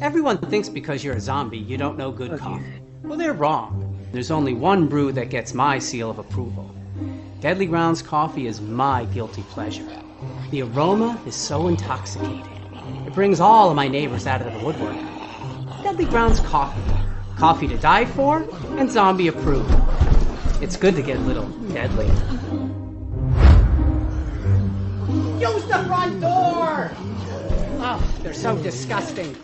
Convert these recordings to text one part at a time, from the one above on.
Everyone thinks because you're a zombie, you don't know good coffee. Well, they're wrong. There's only one brew that gets my seal of approval. Deadly Grounds coffee is my guilty pleasure. The aroma is so intoxicating. It brings all of my neighbors out of the woodwork. Deadly Grounds coffee. Coffee to die for and zombie approved. It's good to get a little deadly. Use the front door! Oh, they're so disgusting.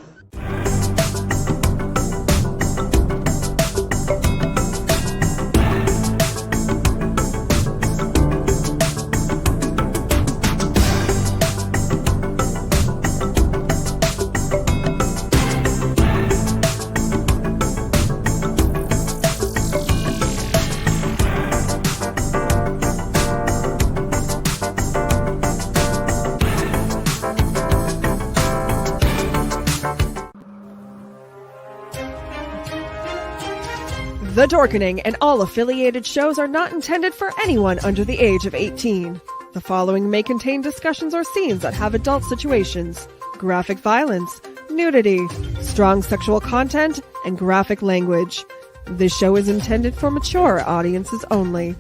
The Dorkening and all affiliated shows are not intended for anyone under the age of 18. The following may contain discussions or scenes that have adult situations, graphic violence, nudity, strong sexual content, and graphic language. This show is intended for mature audiences only.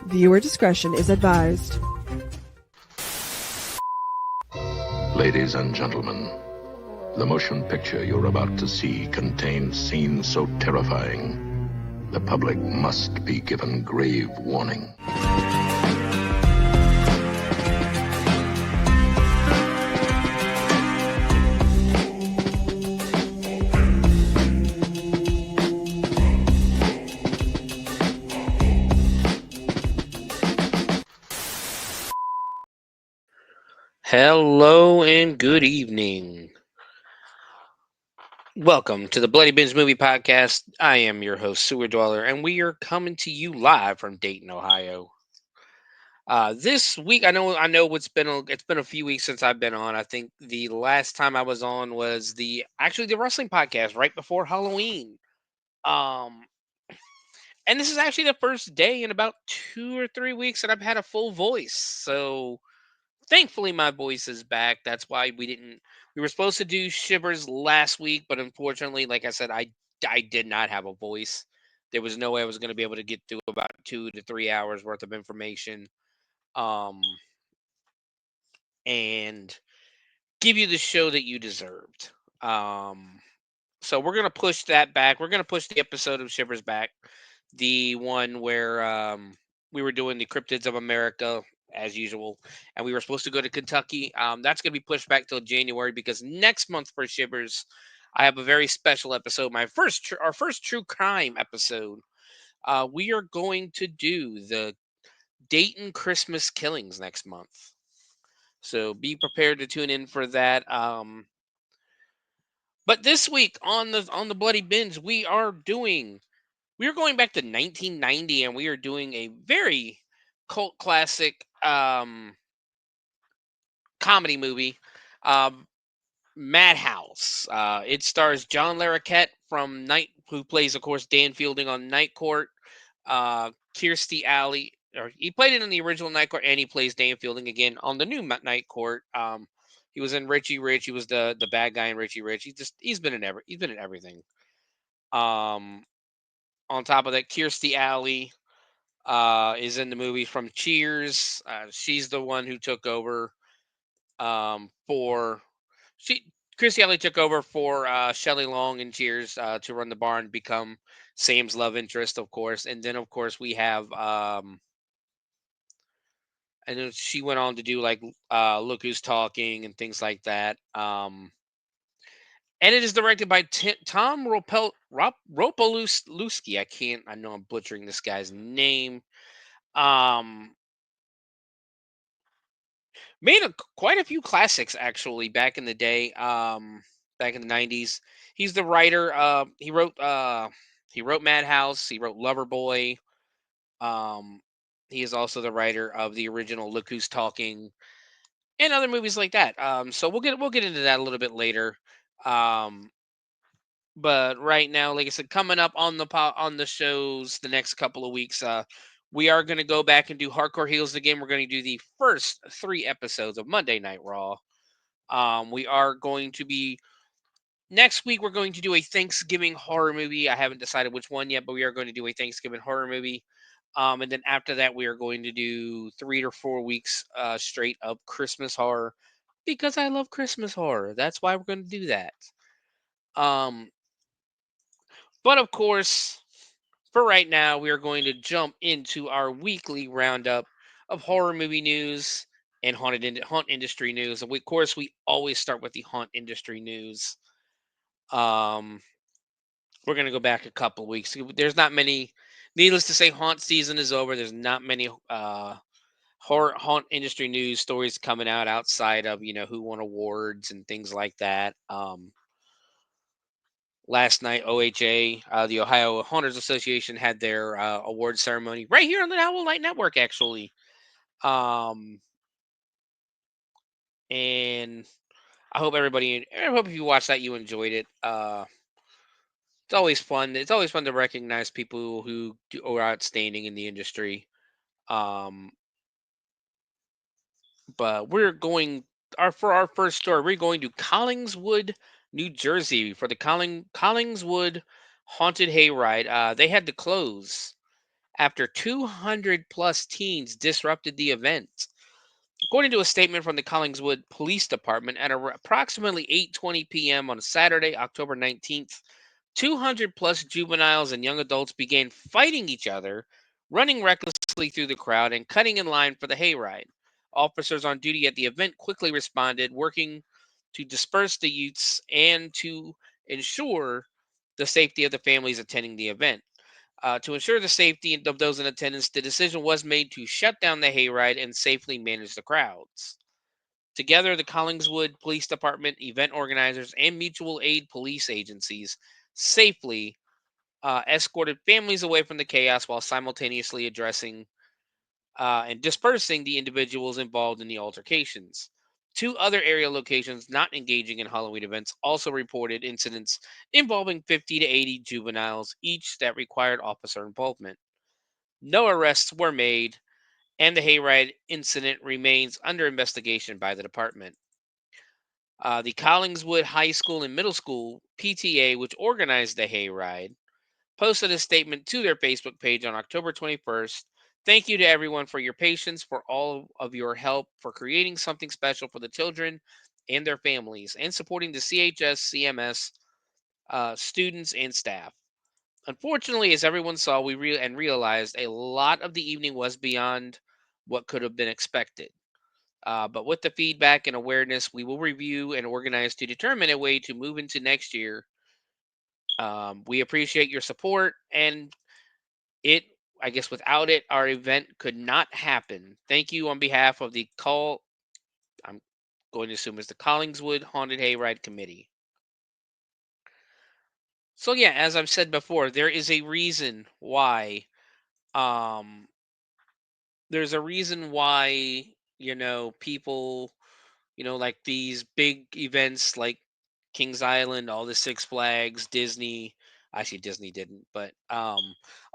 Viewer discretion is advised. Ladies and gentlemen, the motion picture you're about to see contains scenes so terrifying, the public must be given grave warning. Hello and good evening. Welcome to the Bloody Binge Movie Podcast. I am your host, Sewer Dweller, and we are coming to you live from Dayton, Ohio. This week, I know it's been a few weeks since I've been on. I think the last time I was on was the wrestling podcast right before Halloween. Um, and this is actually the first day in about 2 or 3 weeks that I've had a full voice. So thankfully my voice is back. That's why we were supposed to do Shivers last week, but unfortunately, like I said, I did not have a voice. There was no way I was going to be able to get through about 2 to 3 hours worth of information um and give you the show that you deserved. um so we're going to push that back. We're going to push the episode of Shivers back, the one where we were doing the Cryptids of America as usual, and we were supposed to go to Kentucky. That's going to be pushed back till January because next month for Shivers, I have a very special episode. Our first true crime episode. We are going to do the Dayton Christmas killings next month. So be prepared to tune in for that. But this week on the Bloody Binge, we are going back to 1990, and we are doing a very cult classic comedy movie, um, Madhouse. It stars John Laroquette who plays, of course, Dan Fielding on Night Court. Kirstie Alley, or he played it in the original Night Court, and he plays Dan Fielding again on the new Night Court. He was in Richie Rich. He was the bad guy in Richie Rich. He's been in everything. Um, on top of that, Kirstie Alley is in the movie from Cheers. She's the one who took over for she. Chrissy Alley took over for Shelley Long in Cheers to run the bar and become Sam's love interest, of course. And then, of course, we have and then she went on to do like Look Who's Talking and things like that. And it is directed by Tom Ropolowski. I know I'm butchering this guy's name. Um, Made quite a few classics actually back in the day. Back in the '90s, he's the writer. He wrote Madhouse. He wrote Loverboy. Um, he is also the writer of the original Look Who's Talking and other movies like that. So we'll get into that a little bit later. Um, but right now, like I said, coming up on on the shows the next couple of weeks, we are going to go back and do Hardcore Heels again. We're going to do the first 3 episodes of Monday Night Raw. We are going to be Next week, we're going to do a Thanksgiving horror movie. I haven't decided which one yet, but we are going to do a Thanksgiving horror movie. And then after that, we are going to do 3 to 4 weeks straight of Christmas horror because I love Christmas horror. That's why we're going to do that. Um, but of course, for right now, we are going to jump into our weekly roundup of horror movie news and haunt industry news. And of course, we always start with the haunt industry news. Um, we're going to go back a couple of weeks. There's not many. Needless to say, haunt season is over. There's not many horror haunt industry news stories coming out outside of who won awards and things like that. Last night, OHA, the Ohio Haunters Association, had their award ceremony right here on the Owl Light Network, actually. Um, and I hope if you watched that, you enjoyed it. It's always fun. It's always fun to recognize people who are outstanding in the industry. Um, but we're going for our first story. We're going to Collingswood, New Jersey, for the Collingswood Haunted Hayride. They had to close after 200 plus teens disrupted the event. According to a statement from the Collingswood Police Department, at approximately 8:20 p.m. on Saturday, October 19th, 200 plus juveniles and young adults began fighting each other, running recklessly through the crowd, and cutting in line for the hayride. Officers on duty at the event quickly responded, working to disperse the youths and to ensure the safety of the families attending the event. To ensure the safety of those in attendance, the decision was made to shut down the hayride and safely manage the crowds. Together, the Collingswood Police Department, event organizers, and mutual aid police agencies safely escorted families away from the chaos while simultaneously addressing and dispersing the individuals involved in the altercations. Two other area locations not engaging in Halloween events also reported incidents involving 50 to 80 juveniles, each that required officer involvement. No arrests were made, and the hayride incident remains under investigation by the department. The Collingswood High School and Middle School PTA, which organized the hayride, posted a statement to their Facebook page on October 21st. Thank you to everyone for your patience, for all of your help, for creating something special for the children and their families, and supporting the CHS CMS students and staff. Unfortunately, as everyone saw, realized a lot of the evening was beyond what could have been expected. But with the feedback and awareness, we will review and organize to determine a way to move into next year. We appreciate your support, and it, I guess, without it, our event could not happen. Thank you on behalf of the I'm going to assume it's the Collingswood Haunted Hayride Committee. So yeah, as I've said before, there is a reason why. Um, there's a reason why people like these big events like Kings Island, all the Six Flags, Disney. Actually, Disney didn't, but a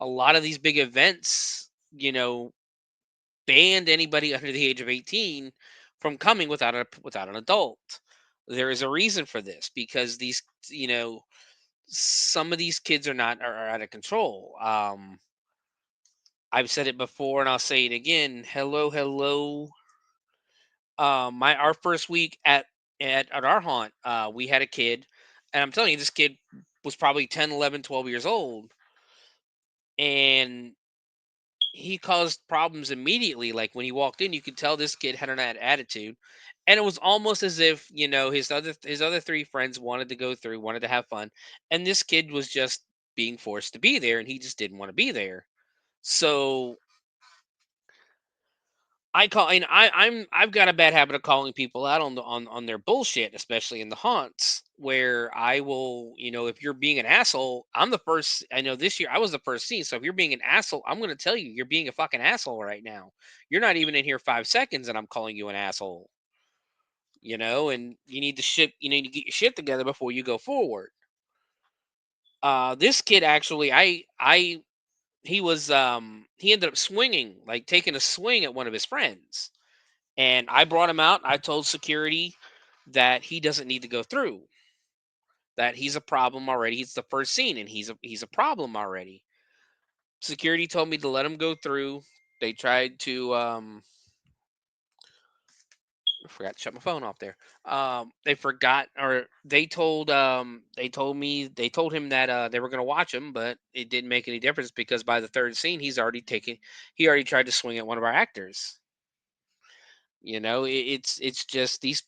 lot of these big events, banned anybody under the age of 18 from coming without an adult. There is a reason for this because you know, some of these kids are out of control. I've said it before and I'll say it again. Hello, hello. My our first week at our haunt, we had a kid, and I'm telling you, this kid was probably 10, 11, 12 years old, and he caused problems immediately. Like when he walked in, you could tell this kid had an attitude, and it was almost as if his other three friends wanted to have fun, and this kid was just being forced to be there, and he just didn't want to be there. So I've got a bad habit of calling people out on their bullshit, especially in the haunts, where I will, if you're being an asshole, I'm the first. I know this year I was the first scene, so if you're being an asshole, I'm going to tell you you're being a fucking asshole right now. You're not even in here 5 seconds, and I'm calling you an asshole. And you need to get your shit together before you go forward. This kid actually, he ended up swinging, like taking a swing at one of his friends. And I brought him out. I told security that he doesn't need to go through. that he's a problem already. It's the first scene, and he's a problem already. Security told me to let him go through. They tried to I forgot to shut my phone off there. They forgot, or they told me, they told him that they were going to watch him, but it didn't make any difference because by the third scene he already tried to swing at one of our actors. It's just these,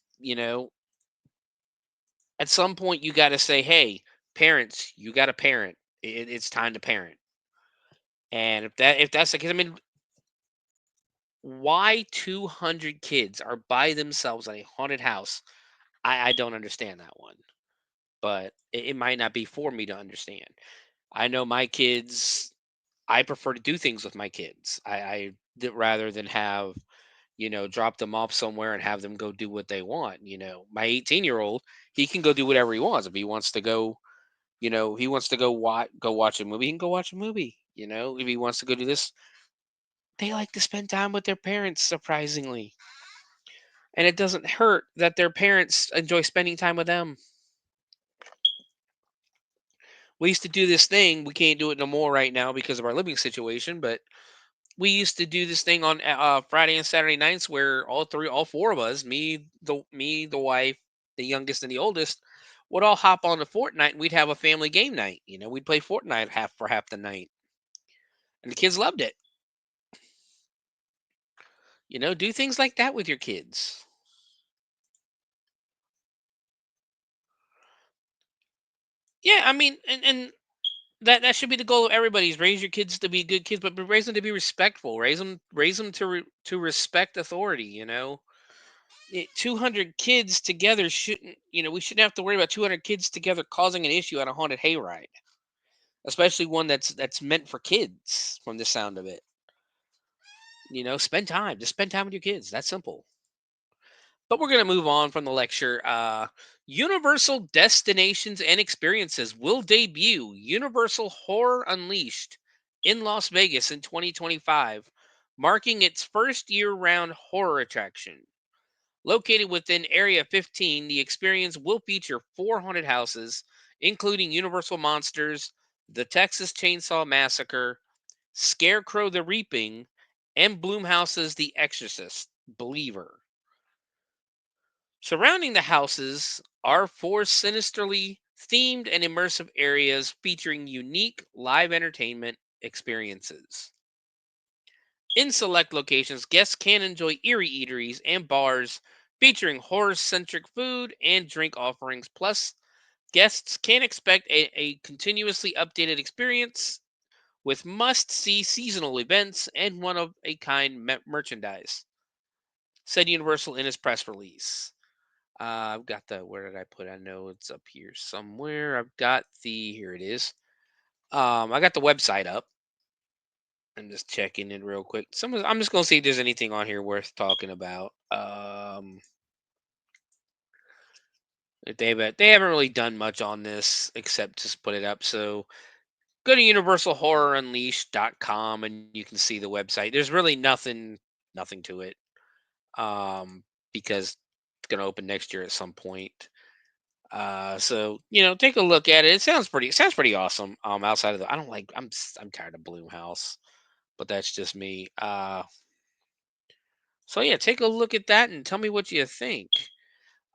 at some point you got to say, hey, parents, you got to parent. It's time to parent. And if that's the case, I mean, why 200 kids are by themselves in a haunted house? I don't understand that one, but it might not be for me to understand. I know my kids. I prefer to do things with my kids. Rather than have, drop them off somewhere and have them go do what they want. My 18-year-old, he can go do whatever he wants. If he wants to go, he wants to go watch a movie, he can go watch a movie. If he wants to go do this, they like to spend time with their parents, surprisingly. And it doesn't hurt that their parents enjoy spending time with them. We used to do this thing. We can't do it no more right now because of our living situation, but we used to do this thing on Friday and Saturday nights where all four of us, the wife, the youngest, and the oldest, would all hop on the Fortnite and we'd have a family game night. We'd play Fortnite half the night, and the kids loved it. Do things like that with your kids. Yeah, I mean, and that should be the goal of everybody's raise your kids to be good kids, but raise them to be respectful. Raise them to respect authority. 200 kids together shouldn't, we shouldn't have to worry about 200 kids together causing an issue at a haunted hayride, especially one that's meant for kids. From the sound of it, spend time with your kids. That's simple. But we're going to move on from the lecture. Universal Destinations and Experiences will debut Universal Horror Unleashed in Las Vegas in 2025, marking its first year-round horror attraction. Located within Area 15, the experience will feature 4 haunted houses, including Universal Monsters, the Texas Chainsaw Massacre, Scarecrow the Reaping, and Blumhouse's The Exorcist Believer. Surrounding the houses are 4 sinisterly themed and immersive areas featuring unique live entertainment experiences. In select locations, guests can enjoy eerie eateries and bars featuring horror centric food and drink offerings. Plus, guests can expect a continuously updated experience with must see seasonal events and one of a kind merchandise, said Universal in its press release. I've got where did I put it? I know it's up here somewhere. Here it is. I got the website up. I'm just checking it real quick. I'm just gonna see if there's anything on here worth talking about. If they haven't really done much on this except just put it up. So go to universalhorrorunleashed.com and you can see the website. There's really nothing to it. Because it's gonna open next year at some point. So take a look at it. It sounds pretty awesome. Outside of I don't like. I'm tired of Bloomhouse, but that's just me. So yeah, take a look at that and tell me what you think.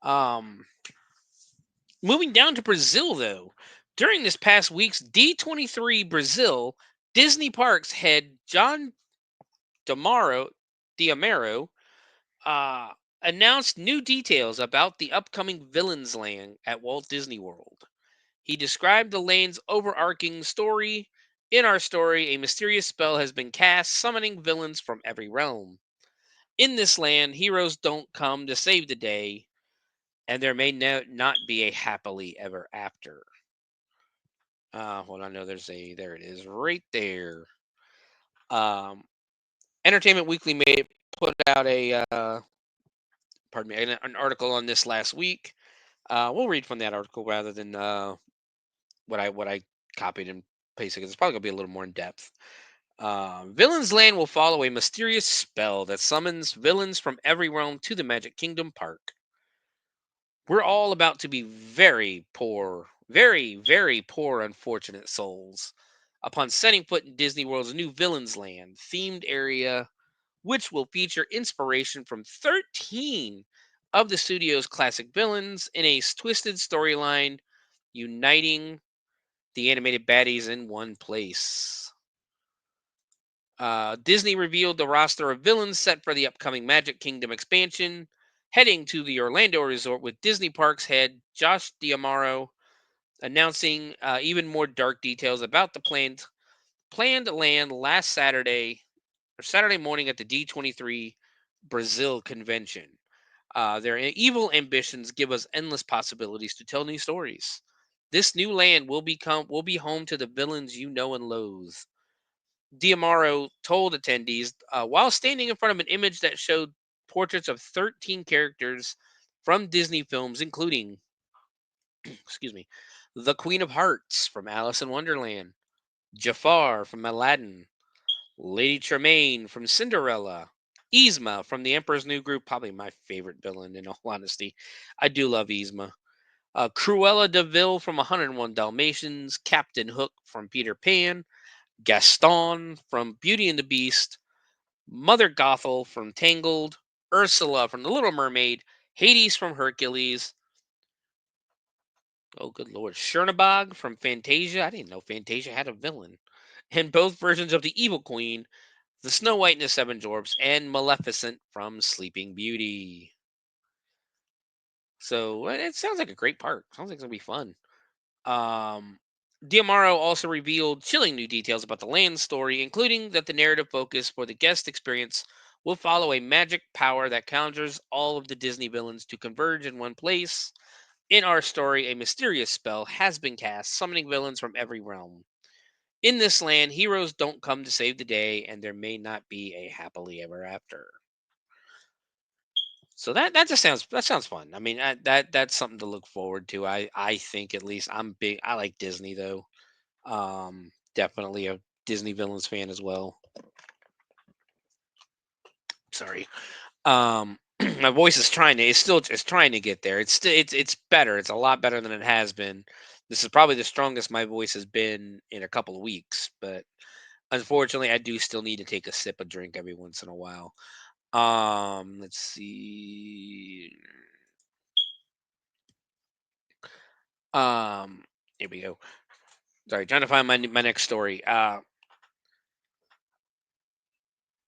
Um, Moving down to Brazil though, during this past week's D23 Brazil, Disney Parks head John Damaro Diamaro uh, announced new details about the upcoming Villains Land at Walt Disney World. He described the lane's overarching story. In our story, a mysterious spell has been cast, summoning villains from every realm. In this land, heroes don't come to save the day, and there may not be a happily ever after. Hold on, no, there it is, right there. Um, Entertainment Weekly put out an article on this last week. We'll read from that article rather than what I copied and pasted, because it's probably gonna be a little more in depth. Villains Land will follow a mysterious spell that summons villains from every realm to the Magic Kingdom Park. We're all about to be very poor, very, very poor, unfortunate souls upon setting foot in Disney World's new Villains Land themed area, which will feature inspiration from 13 of the studio's classic villains in a twisted storyline uniting the animated baddies in one place. Disney revealed the roster of villains set for the upcoming Magic Kingdom expansion, heading to the Orlando resort with Disney Parks head Josh D'Amaro announcing even more dark details about the planned land last Saturday morning at the D23 Brazil convention. Their evil ambitions give us endless possibilities to tell new stories. This new land will be home to the villains you know and loathe. Diamaro told attendees while standing in front of an image that showed portraits of 13 characters from Disney films, including, excuse me, the Queen of Hearts from Alice in Wonderland, Jafar from Aladdin, Lady Tremaine from Cinderella, Yzma from The Emperor's New Groove, probably my favorite villain in all honesty. I do love Yzma. Cruella de Vil from 101 Dalmatians, Captain Hook from Peter Pan, Gaston from Beauty and the Beast, Mother Gothel from Tangled, Ursula from The Little Mermaid, Hades from Hercules. Oh, good lord. Chernabog from Fantasia. I didn't know Fantasia had a villain. And both versions of the Evil Queen, the Snow White and the Seven Dwarfs, and Maleficent from Sleeping Beauty. So it sounds like a great park. Sounds like it's going to be fun. Diamaro also revealed chilling new details about the land story, including that the narrative focus for the guest experience will follow a magic power that conjures all of the Disney villains to converge in one place. In our story, a mysterious spell has been cast, summoning villains from every realm. In this land, heroes don't come to save the day, and there may not be a happily ever after. So that sounds fun. I mean, that's something to look forward to. I think at least I'm big. I like Disney though. Definitely a Disney villains fan as well. Sorry. My voice is it's trying to get there. It's better. It's a lot better than it has been. This is probably the strongest my voice has been in a couple of weeks, but unfortunately I do still need to take a sip of drink every once in a while. Let's see. Um, Here we go. Sorry, trying to find my next story.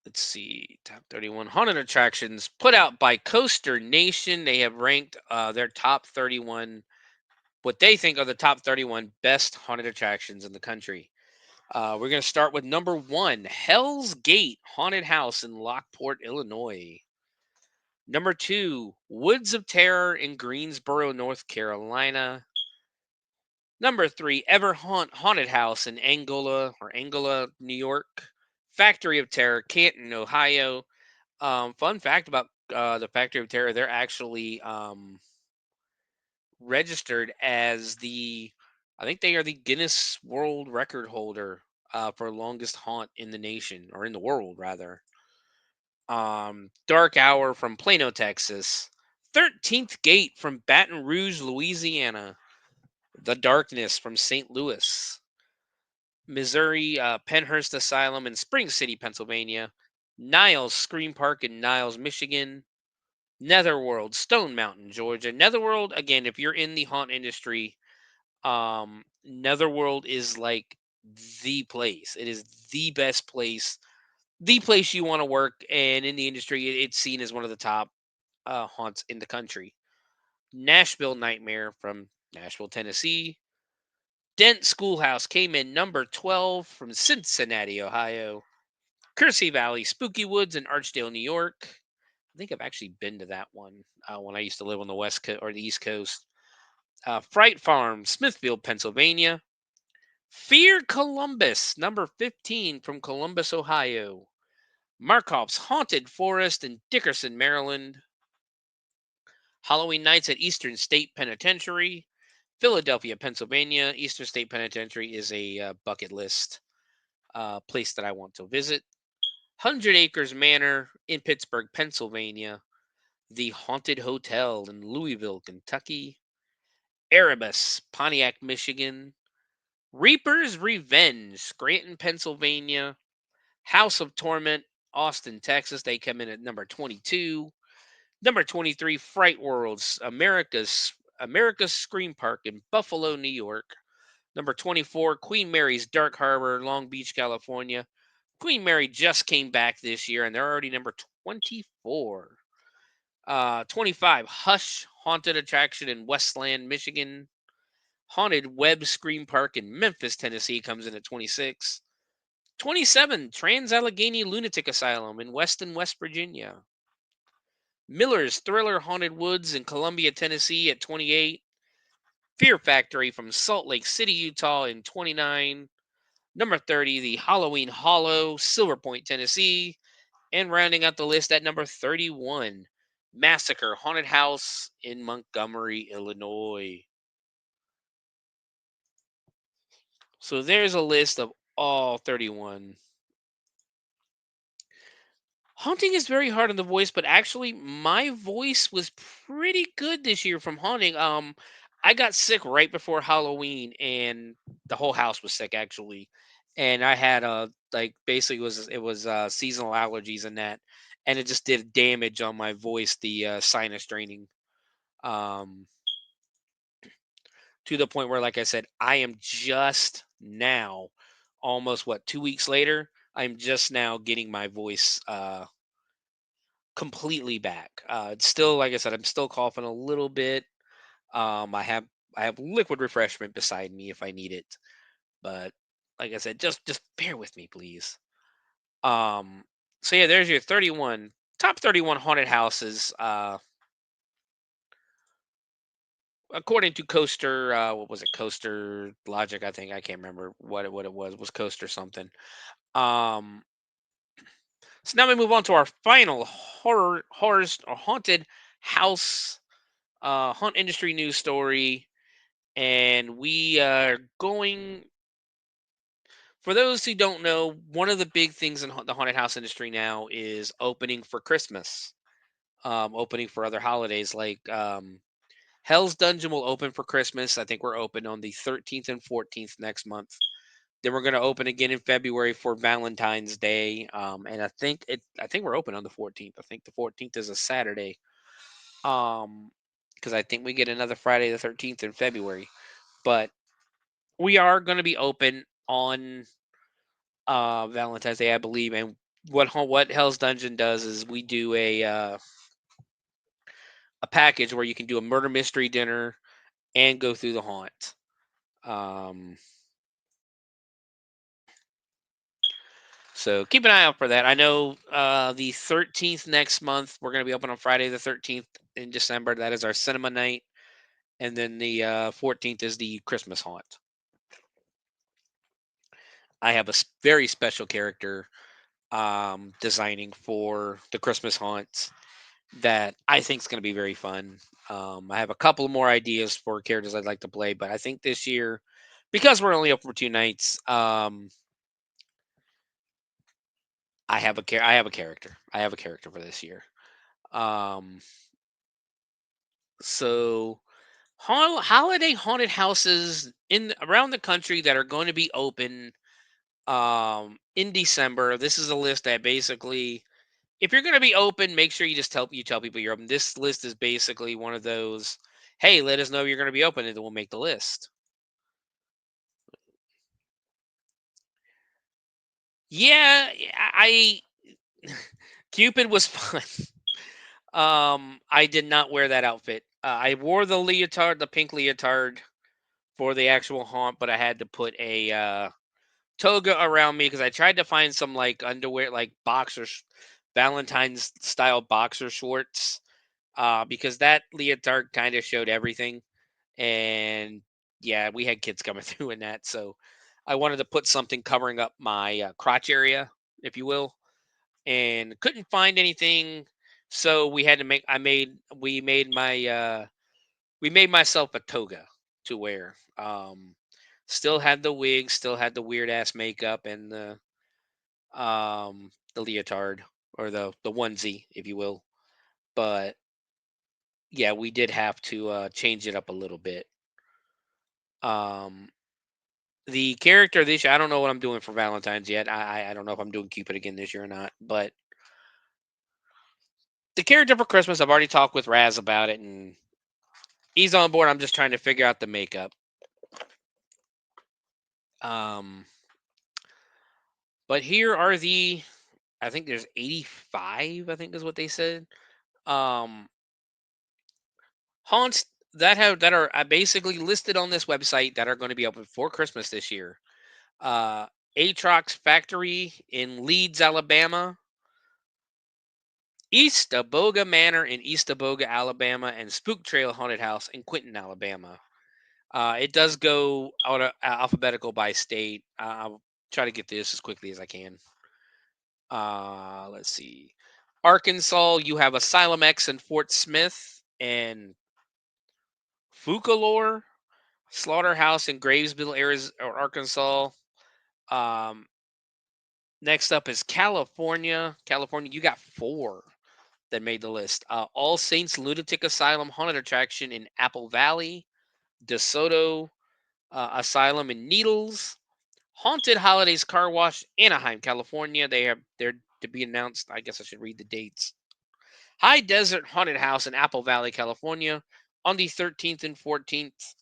Let's see, top 31 haunted attractions put out by Coaster Nation. They have ranked their top 31, what they think are the top 31 best haunted attractions in the country. We're going to start with number one, Hell's Gate Haunted House in Lockport, Illinois. Number two, Woods of Terror in Greensboro, North Carolina. Number three, Everhaunt Haunted House in Angola, New York. Factory of Terror, Canton, Ohio. Fun fact about the Factory of Terror: they're actually registered as I think they are the Guinness World Record holder for longest haunt in the nation or in the world, rather. Dark Hour from Plano, Texas. 13th Gate from Baton Rouge, Louisiana. The Darkness from St. Louis, Missouri. Penhurst Asylum in Spring City, Pennsylvania. Niles Scream Park in Niles, Michigan. Netherworld, Stone Mountain, Georgia. Netherworld, again, if you're in the haunt industry, Netherworld is like the place. It is the place you want to work, and in the industry, it's seen as one of the top haunts in the country. Nashville Nightmare from Nashville, Tennessee. Dent Schoolhouse came in number 12 from Cincinnati, Ohio. Kersey Valley, Spooky Woods in Archdale, New York. I think I've actually been to that one when I used to live on the West Coast or the East Coast. Fright Farm, Smithfield, Pennsylvania. Fear Columbus, number 15 from Columbus, Ohio. Markov's Haunted Forest in Dickerson, Maryland. Halloween Nights at Eastern State Penitentiary, Philadelphia, Pennsylvania. Eastern State Penitentiary is a bucket list place that I want to visit. 100 Acres Manor in Pittsburgh, Pennsylvania. The Haunted Hotel in Louisville, Kentucky. Erebus, Pontiac, Michigan. Reaper's Revenge, Scranton, Pennsylvania. House of Torment, Austin, Texas. They come in at number 22. Number 23, Fright Worlds, America's Scream Park in Buffalo, New York. Number 24, Queen Mary's Dark Harbor, Long Beach, California. Queen Mary just came back this year, and they're already number 24. 25, Hush Haunted Attraction in Westland, Michigan. Haunted Web Scream Park in Memphis, Tennessee comes in at 26. 27, Trans Allegheny Lunatic Asylum in Weston, West Virginia. Miller's Thriller Haunted Woods in Columbia, Tennessee at 28. Fear Factory from Salt Lake City, Utah in 29. Number 30, the Halloween Hollow, Silver Point, Tennessee. And rounding out the list at number 31, Massacre Haunted House in Montgomery, Illinois. So there's a list of all 31. Haunting is very hard on the voice, but actually my voice was pretty good this year from haunting. I got sick right before Halloween and the whole house was sick actually. And I had like basically it was seasonal allergies and that, and it just did damage on my voice, the sinus draining. Um to the point where, like I said, I am just now, almost what, 2 weeks later, I'm just now getting my voice completely back. It's still, like I said, I'm still coughing a little bit. I have liquid refreshment beside me if I need it, but like I said, just bear with me, please. Um, so yeah, there's your 31 top 31 haunted houses. According to Coaster, what was it? Coaster Logic, I think. I can't remember what it was. Was Coaster something? Um, so now we move on to our final horror or haunted house haunt industry news story, and we are going. For those who don't know, one of the big things in the haunted house industry now is opening for Christmas, opening for other holidays like Hell's Dungeon will open for Christmas. I think we're open on the 13th and 14th next month. Then we're going to open again in February for Valentine's Day, and I think we're open on the 14th. I think the 14th is a Saturday, because I think we get another Friday the 13th in February. But we are going to be open on Valentine's Day, I believe. And what Hell's Dungeon does is we do a package where you can do a murder mystery dinner and go through the haunt. Um, so keep an eye out for that. I know the 13th next month we're going to be open on Friday the 13th in December. That is our cinema night, and then the 14th is the Christmas haunt. I have a very special character designing for the Christmas haunts that I think is going to be very fun. I have a couple more ideas for characters I'd like to play, but I think this year, because we're only open for 2 nights, I have a character. I have a character for this year. Um, so holiday haunted houses in around the country that are going to be open in December. This is a list that basically, if you're going to be open, make sure you tell people you're open. This list is basically one of those, hey, let us know you're going to be open and then we'll make the list. Yeah, I Cupid was fun. I did not wear that outfit. I wore the leotard, the pink leotard for the actual haunt, but I had to put a toga around me because I tried to find some like underwear, like Valentine's style boxer shorts, because that leotard kind of showed everything. And yeah, we had kids coming through in that, so I wanted to put something covering up my crotch area, if you will, and couldn't find anything. So we had to make. I made. We made myself a toga to wear. Still had the wig, still had the weird ass makeup and the leotard or the onesie, if you will. But yeah, we did have to change it up a little bit. Um, the character this year, I don't know what I'm doing for Valentine's yet. I don't know if I'm doing Cupid again this year or not. But the character for Christmas, I've already talked with Raz about it, and he's on board. I'm just trying to figure out the makeup. Um, but here are the, I think there's 85. I think is what they said. Um, haunts that are basically listed on this website that are going to be open for Christmas this year. Uh, Atrox Factory in Leeds, Alabama. East Aboga Manor in East Aboga, Alabama, and Spook Trail Haunted House in Quinton, Alabama. It does go out alphabetical by state. I'll try to get this as quickly as I can. Let's see. Arkansas, you have Asylum X in Fort Smith and Fukalore Slaughterhouse in Gravesville, Arizona, or Arkansas. Um, Next up is California. California, you got 4 that made the list. All Saints Lunatic Asylum Haunted Attraction in Apple Valley, DeSoto Asylum in Needles, Haunted Holidays Car Wash, Anaheim, California. They're to be announced. I guess I should read the dates. High Desert Haunted House in Apple Valley, California, on the 13th and 14th.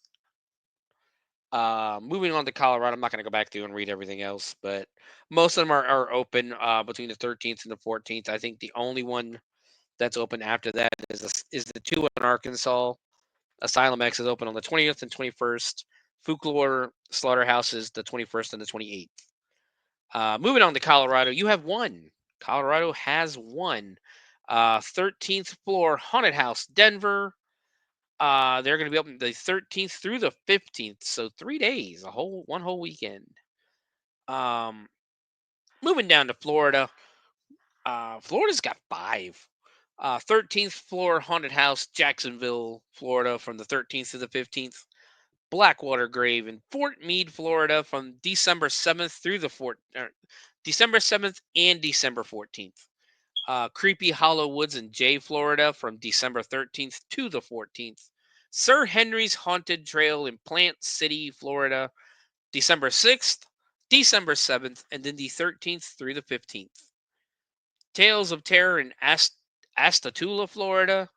Moving on to Colorado, I'm not going to go back through and read everything else, but most of them are open between the 13th and the 14th. I think the only one that's open after that is the 2 in Arkansas. Asylum X is open on the 20th and 21st. Folklore Slaughterhouse is the 21st and the 28th. Moving on to Colorado, you have one. Colorado has one. 13th floor Haunted House, Denver. They're going to be open the 13th through the 15th, so 3 days, one whole weekend. Um, Moving down to Florida, Florida's got 5. 13th floor Haunted House, Jacksonville, Florida, from the 13th to the 15th. Blackwater Grave in Fort Meade, Florida, from December 7th through December 7th and December 14th. Creepy Hollow Woods in Jay, Florida, from December 13th to the 14th. Sir Henry's Haunted Trail in Plant City, Florida, December 6th, December 7th, and then the 13th through the 15th. Tales of Terror in Astatula, Florida,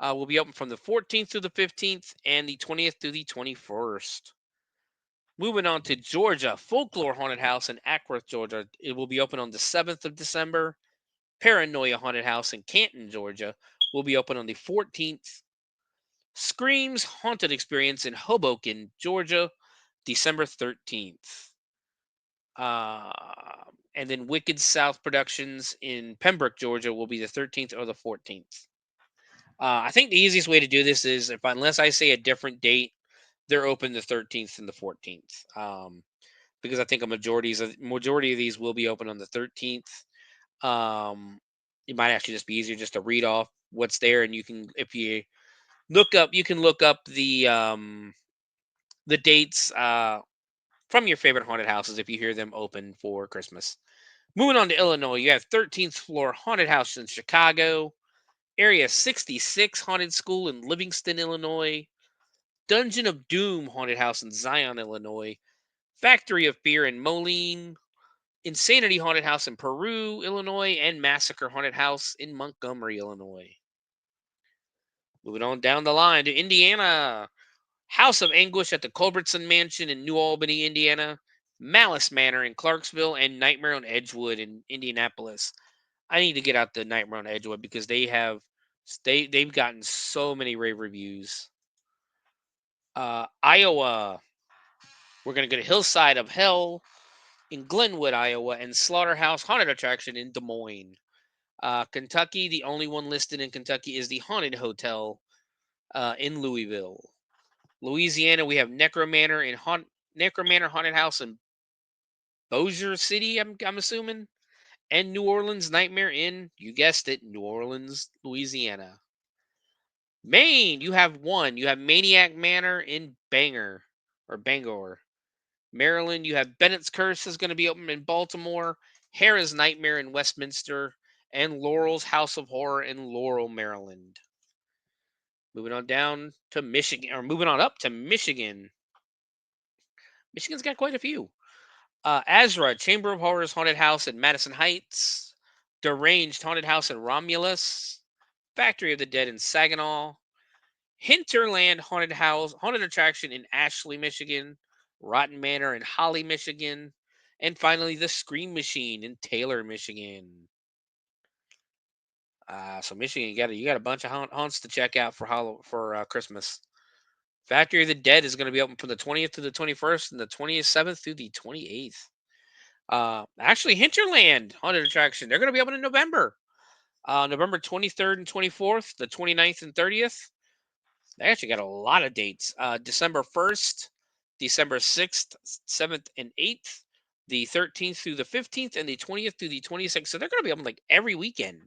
will be open from the 14th to the 15th and the 20th to the 21st. Moving on to Georgia, Folklore Haunted House in Ackworth, Georgia. It will be open on the 7th of December. Paranoia Haunted House in Canton, Georgia, will be open on the 14th. Screams Haunted Experience in Hoboken, Georgia, December 13th. Uh, and then Wicked South Productions in Pembroke, Georgia, will be the 13th or the 14th. I think the easiest way to do this is unless I say a different date, they're open the 13th and the 14th. Because I think a majority of these will be open on the 13th. It might actually just be easier just to read off what's there, and you can, if you can look up the dates from your favorite haunted houses if you hear them open for Christmas. Moving on to Illinois, you have 13th floor haunted house in Chicago, Area 66 haunted school in Livingston, Illinois, Dungeon of Doom haunted house in Zion, Illinois, Factory of Fear in Moline, Insanity Haunted House in Peru, Illinois, and Massacre Haunted House in Montgomery, Illinois. Moving on down the line to Indiana. House of Anguish at the Culbertson Mansion in New Albany, Indiana. Malice Manor in Clarksville, and Nightmare on Edgewood in Indianapolis. I need to get out the Nightmare on Edgewood because they've gotten so many rave reviews. Iowa. We're gonna go to Hillside of Hell in Glenwood, Iowa, and Slaughterhouse Haunted Attraction in Des Moines. Kentucky, the only one listed in Kentucky is the Haunted Hotel in Louisville. Louisiana, we have Necromanor Haunted House in Bossier City, I'm assuming, and New Orleans Nightmare in, you guessed it, New Orleans, Louisiana. Maine, you have one. You have Maniac Manor in Bangor. Maryland, you have Bennett's Curse is going to be open in Baltimore, Harrah's Nightmare in Westminster, and Laurel's House of Horror in Laurel, Maryland. Moving on down to Michigan, or moving on up to Michigan. Michigan's got quite a few. Azra, Chamber of Horrors Haunted House in Madison Heights. Deranged Haunted House in Romulus. Factory of the Dead in Saginaw. Hinterland Haunted Attraction in Ashley, Michigan. Rotten Manor in Holly, Michigan. And finally, the Scream Machine in Taylor, Michigan. So Michigan, you got a bunch of haunts to check out for Christmas. Factory of the Dead is going to be open from the 20th to the 21st and the 27th through the 28th. Actually, Hinterland Haunted Attraction, they're going to be open in November. November 23rd and 24th, the 29th and 30th. They actually got a lot of dates. December 1st, December 6th, 7th, and 8th, the 13th through the 15th, and the 20th through the 26th. So they're going to be open like every weekend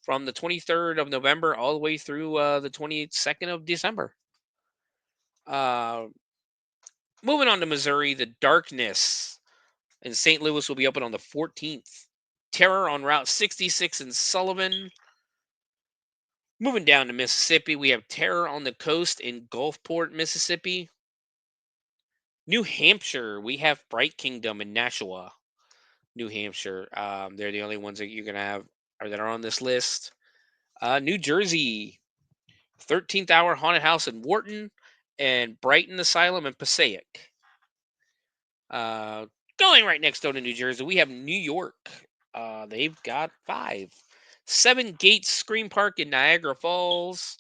from the 23rd of November all the way through the 22nd of December. Moving on to Missouri, the Darkness in St. Louis will be open on the 14th. Terror on Route 66 in Sullivan. Moving down to Mississippi, we have Terror on the Coast in Gulfport, Mississippi. New Hampshire, we have Bright Kingdom in Nashua, New Hampshire. They're the only ones that you're going to have or that are on this list. New Jersey, 13th Hour Haunted House in Wharton and Brighton Asylum in Passaic. Going right next door to New Jersey, we have New York. They've got 5. 7 Gates Scream Park in Niagara Falls.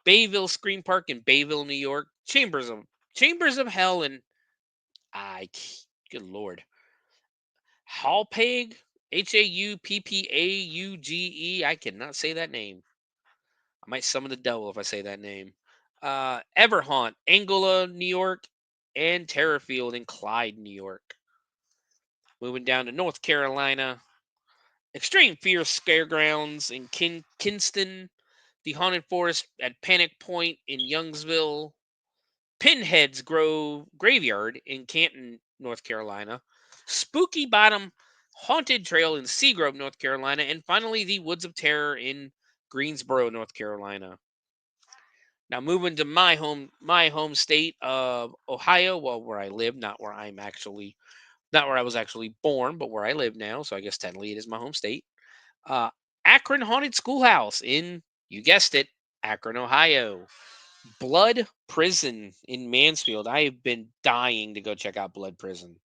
Bayville Scream Park in Bayville, New York. Chambers of Hell in good lord. Hauppauge, Hauppauge. I cannot say that name. I might summon the devil if I say that name. Everhaunt, Angola, New York, and Terrorfield in Clyde, New York. Moving down to North Carolina, Extreme Fear Scaregrounds in Kinston, the Haunted Forest at Panic Point in Youngsville, Pinhead's Graveyard in Canton, North Carolina, Spooky Bottom Haunted Trail in Seagrove, North Carolina, and finally the Woods of Terror in Greensboro, North Carolina. Now moving to my home state of Ohio, well, where I live, not where I was actually born, but where I live now. So I guess technically it is my home state. Akron Haunted Schoolhouse in, you guessed it, Akron, Ohio. Blood Prison in Mansfield. I have been dying to go check out Blood Prison.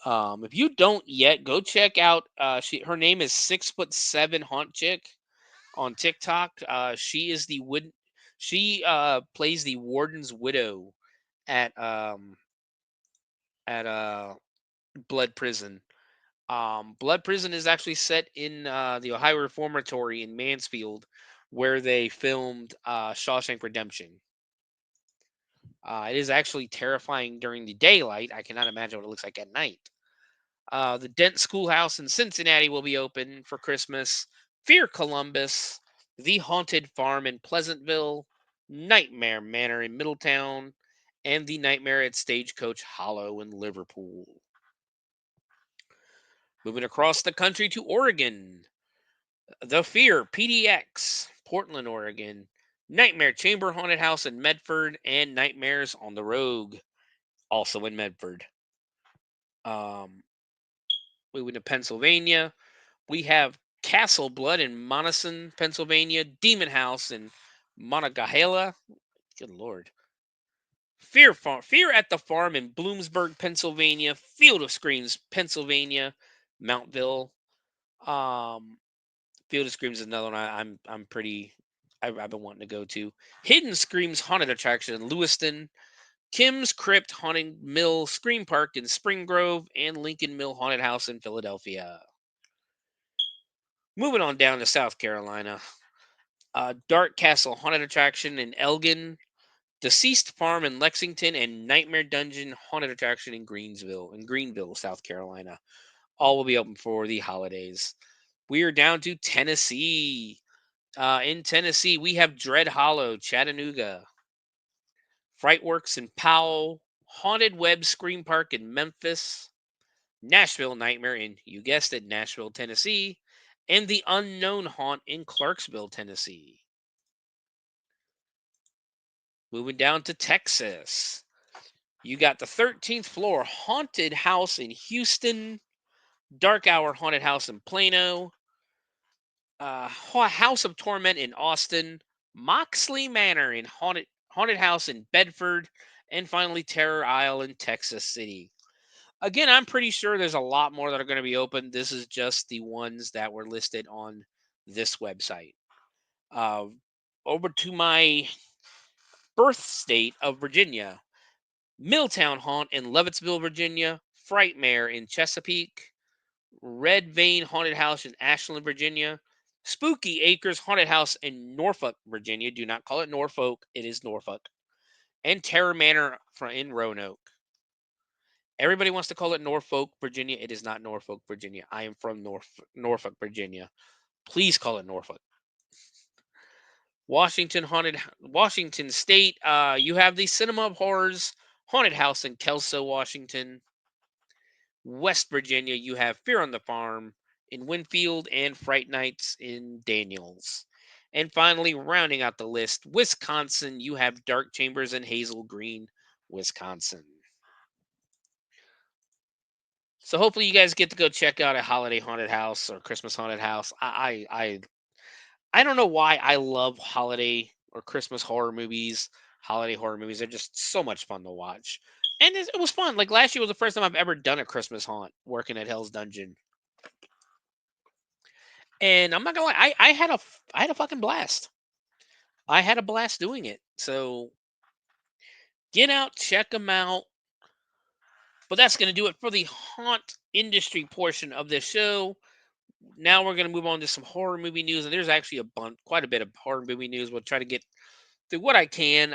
If you don't yet, go check out. Her name is 6'7" Haunt Chick on TikTok. She is the wood. She plays the warden's widow at Blood Prison. Blood Prison is actually set in the Ohio Reformatory in Mansfield, where they filmed Shawshank Redemption. It is actually terrifying during the daylight. I cannot imagine what it looks like at night. The Dent Schoolhouse in Cincinnati will be open for Christmas. Fear Columbus, The Haunted Farm in Pleasantville, Nightmare Manor in Middletown, and The Nightmare at Stagecoach Hollow in Liverpool. Moving across the country to Oregon, The Fear PDX, Portland, Oregon, Nightmare Chamber Haunted House in Medford, and Nightmares on the Rogue, also in Medford. Moving to Pennsylvania, we have Castle Blood in Monison, Pennsylvania, Demon House in Monongahela. Good lord. Fear at the Farm in Bloomsburg, Pennsylvania, Field of Screams, Pennsylvania, Mountville. Field of Screams is another one I've been wanting to go to. Hidden Screams Haunted Attraction in Lewiston, Kim's Crypt Haunting Mill Scream Park in Spring Grove, and Lincoln Mill Haunted House in Philadelphia. Moving on down to South Carolina, Dark Castle Haunted Attraction in Elgin, Deceased Farm in Lexington, and Nightmare Dungeon Haunted Attraction in Greenville, South Carolina. All will be open for the holidays. We are down to Tennessee. In Tennessee, we have Dread Hollow, Chattanooga, Frightworks in Powell, Haunted Web Scream Park in Memphis, Nashville Nightmare in, you guessed it, Nashville, Tennessee, and The Unknown Haunt in Clarksville, Tennessee. Moving down to Texas. You got the 13th floor haunted house in Houston, Dark Hour haunted house in Plano, House of Torment in Austin, Moxley Manor in haunted house in Bedford, and finally Terror Isle in Texas City. Again, I'm pretty sure there's a lot more that are going to be open. This is just the ones that were listed on this website. Uh, Over to my birth state of Virginia. Milltown Haunt in Leavittsville, Virginia. Frightmare in Chesapeake. Red Vein Haunted House in Ashland, Virginia. Spooky Acres Haunted House in Norfolk, Virginia. Do not call it Norfolk. It is Norfolk. And Terror Manor in Roanoke. Everybody wants to call it Norfolk, Virginia. It is not Norfolk, Virginia. I am from Norfolk, Virginia. Please call it Norfolk. Washington State. You have the Cinema of Horrors Haunted House in Kelso, Washington. West Virginia, you have Fear on the Farm in Winfield and Fright Nights in Daniels. And finally, rounding out the list, Wisconsin, you have Dark Chambers in Hazel Green, Wisconsin. So hopefully you guys get to go check out a holiday haunted house or Christmas haunted house. I don't know why I love holiday or Christmas horror movies. Holiday horror movies are just so much fun to watch. And it was fun. Like last year was the first time I've ever done a Christmas haunt working at Hell's Dungeon. And I'm not gonna lie, I had a fucking blast. I had a blast doing it. So get out, check them out. But that's gonna do it for the haunt industry portion of this show. Now we're gonna move on to some horror movie news, and there's actually quite a bit of horror movie news. We'll try to get through what I can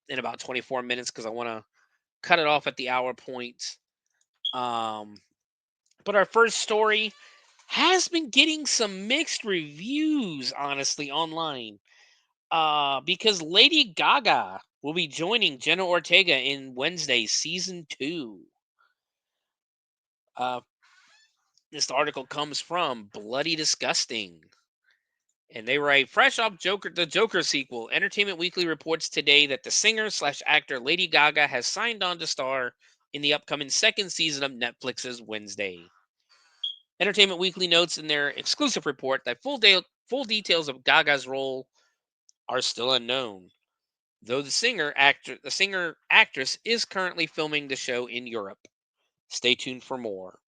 in about 24 minutes because I want to cut it off at the hour point. But our first story has been getting some mixed reviews, honestly, online. Because Lady Gaga will be joining Jenna Ortega in Wednesday season 2. Uh, this article comes from Bloody Disgusting. And they write, fresh off the Joker sequel, Entertainment Weekly reports today that the singer/actor Lady Gaga has signed on to star in the upcoming second season of Netflix's Wednesday. Entertainment Weekly notes in their exclusive report that full details of Gaga's role are still unknown, though the singer actress is currently filming the show in Europe. Stay tuned for more.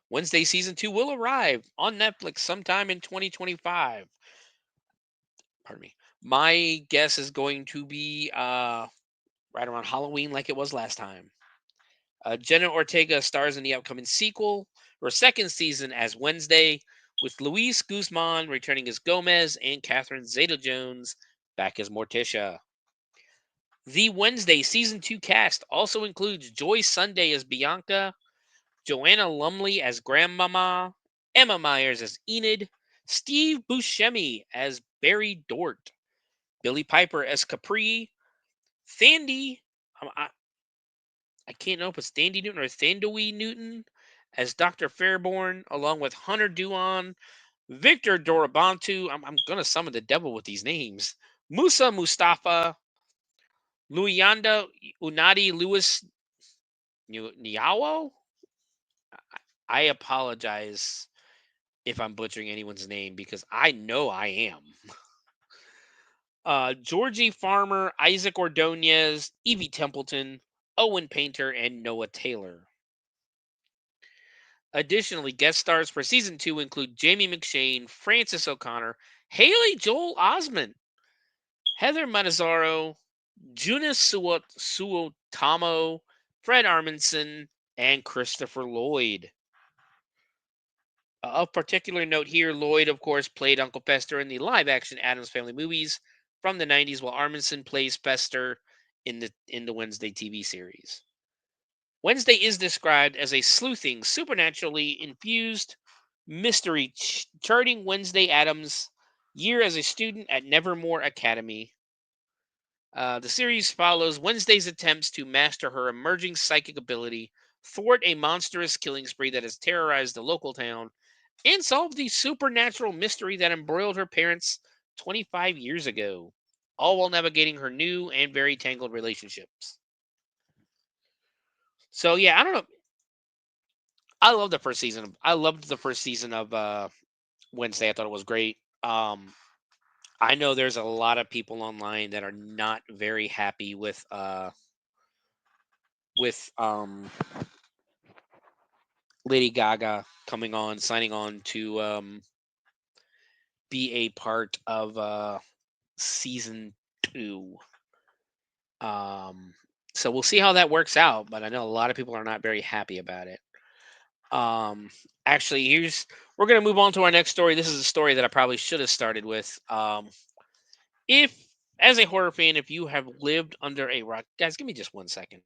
Wednesday season 2 will arrive on Netflix sometime in 2025. Pardon me. My guess is going to be right around Halloween, like it was last time. Jenna Ortega stars in the upcoming sequel or second season as Wednesday, with Luis Guzman returning as Gomez and Catherine Zeta-Jones back as Morticia. The Wednesday season 2 cast also includes Joy Sunday as Bianca, Joanna Lumley as Grandmama, Emma Myers as Enid, Steve Buscemi as Barry Dort, Billy Piper as Capri, Thandie, I can't know if it's Thandie Newton or Thandoe Newton as Dr. Fairborn, along with Hunter Duan, Victor Dorobantu. I'm going to summon the devil with these names. Musa Mustafa, Luyanda Unadi Lewis Niawo. I apologize if I'm butchering anyone's name because I know I am. Georgie Farmer, Isaac Ordonez, Evie Templeton, Owen Painter, and Noah Taylor. Additionally, guest stars for season 2 include Jamie McShane, Francis O'Connor, Haley Joel Osment, Heather Matazzaro, Juna Suotamo, Fred Armisen, and Christopher Lloyd. Of particular note here, Lloyd, of course, played Uncle Fester in the live-action Addams Family movies from the 90s, while Armisen plays Fester in the Wednesday TV series. Wednesday is described as a sleuthing, supernaturally infused mystery charting Wednesday Addams' year as a student at Nevermore Academy. The series follows Wednesday's attempts to master her emerging psychic ability, thwart a monstrous killing spree that has terrorized the local town, and solve the supernatural mystery that embroiled her parents 25 years ago. all while navigating her new and very tangled relationships. So yeah, I don't know. I love the first season. I loved the first season of Wednesday. I thought it was great. I know there's a lot of people online that are not very happy with Lady Gaga coming on, signing on to be a part of season 2. Um, so we'll see how that works out, but I know a lot of people are not very happy about it. Um, Actually, we're gonna move on to our next story. This is a story that I probably should have started with. If as a horror fan, if you have lived under a rock, guys, give me just 1 second.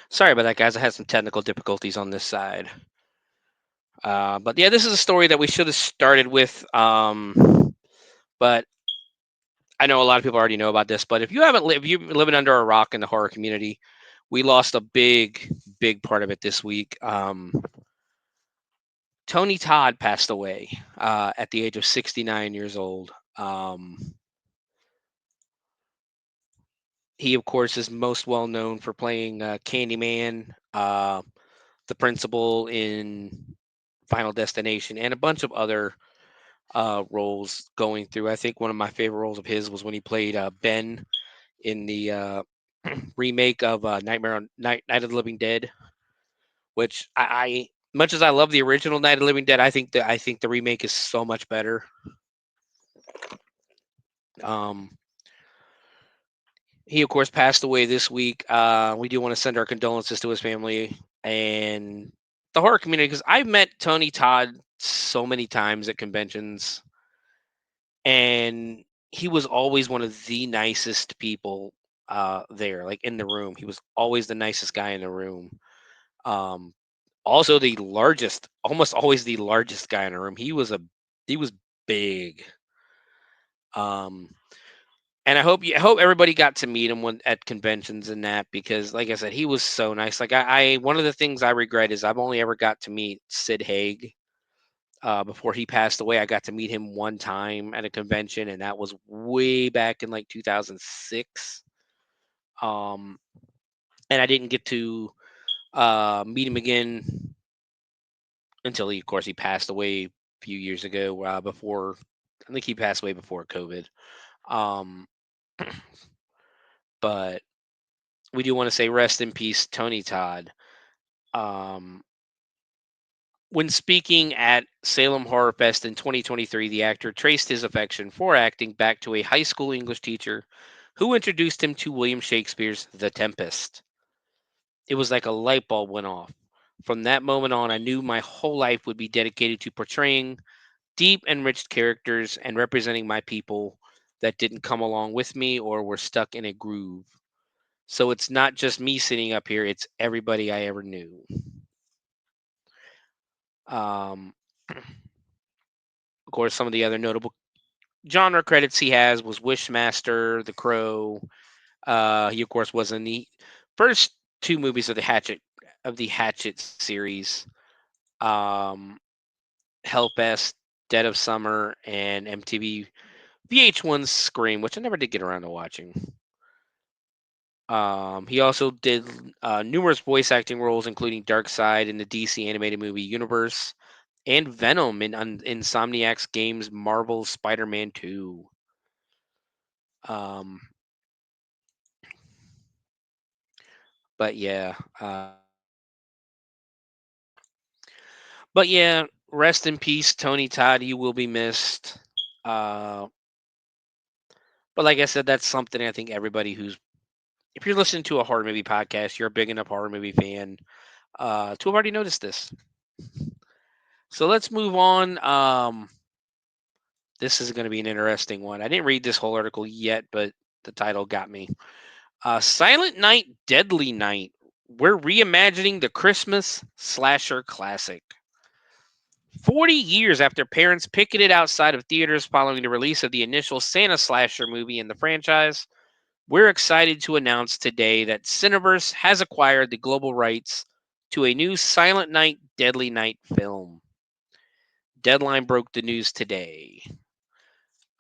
Sorry about that, guys. I had some technical difficulties on this side. But yeah, this is a story that we should have started with. But I know a lot of people already know about this. But if you haven't lived, if you're living under a rock in the horror community, we lost a big part of it this week. Tony Todd passed away at the age of 69 years old. He, of course, is most well known for playing Candyman, the principal in Final Destination, and a bunch of other roles going through. I think one of my favorite roles of his was when he played Ben in the remake of Night of the Living Dead, which I much as I love the original Night of the Living Dead, I think the remake is so much better. Um, he of course passed away this week. We do want to send our condolences to his family and the horror community because I've met Tony Todd so many times at conventions, and he was always one of the nicest people there, like in the room. He was always the nicest guy in the room. Um, Also the largest, almost always the largest guy in the room. He was big. Um, and I hope everybody got to meet him at conventions and that because, like I said, he was so nice. Like I one of the things I regret is I've only ever got to meet Sid Haig. Before he passed away, I got to meet him one time at a convention, and that was way back in like 2006. Um, and I didn't get to meet him again until of course, he passed away a few years ago. Before I think he passed away before COVID. Um, but we do want to say rest in peace, Tony Todd. Um, when speaking at Salem Horror Fest in 2023, the actor traced his affection for acting back to a high school English teacher who introduced him to William Shakespeare's The Tempest. It was like a light bulb went off. From that moment on, I knew my whole life would be dedicated to portraying deep, enriched characters and representing my people that didn't come along with me or were stuck in a groove. So it's not just me sitting up here, it's everybody I ever knew. Of course, some of the other notable genre credits he has was Wishmaster, The Crow. He of course was in the first two movies of the Hatchet series. Um, Hellfest, Dead of Summer, and MTV VH1's Scream, which I never did get around to watching. He also did numerous voice acting roles, including Darkseid in the DC animated movie universe and Venom in Insomniac's games Marvel's Spider-Man 2. Um, But yeah, but yeah, rest in peace, Tony Todd. You will be missed. Uh, but like I said, that's something I think everybody who's if you're listening to a horror movie podcast, you're a big enough horror movie fan to have already noticed this. So let's move on. This is going to be an interesting one. I didn't read this whole article yet, but the title got me. Silent Night, Deadly Night. We're reimagining the Christmas slasher classic. 40 years after parents picketed outside of theaters following the release of the initial Santa slasher movie in the franchise, we're excited to announce today that Cineverse has acquired the global rights to a new Silent Night, Deadly Night film. Deadline broke the news today.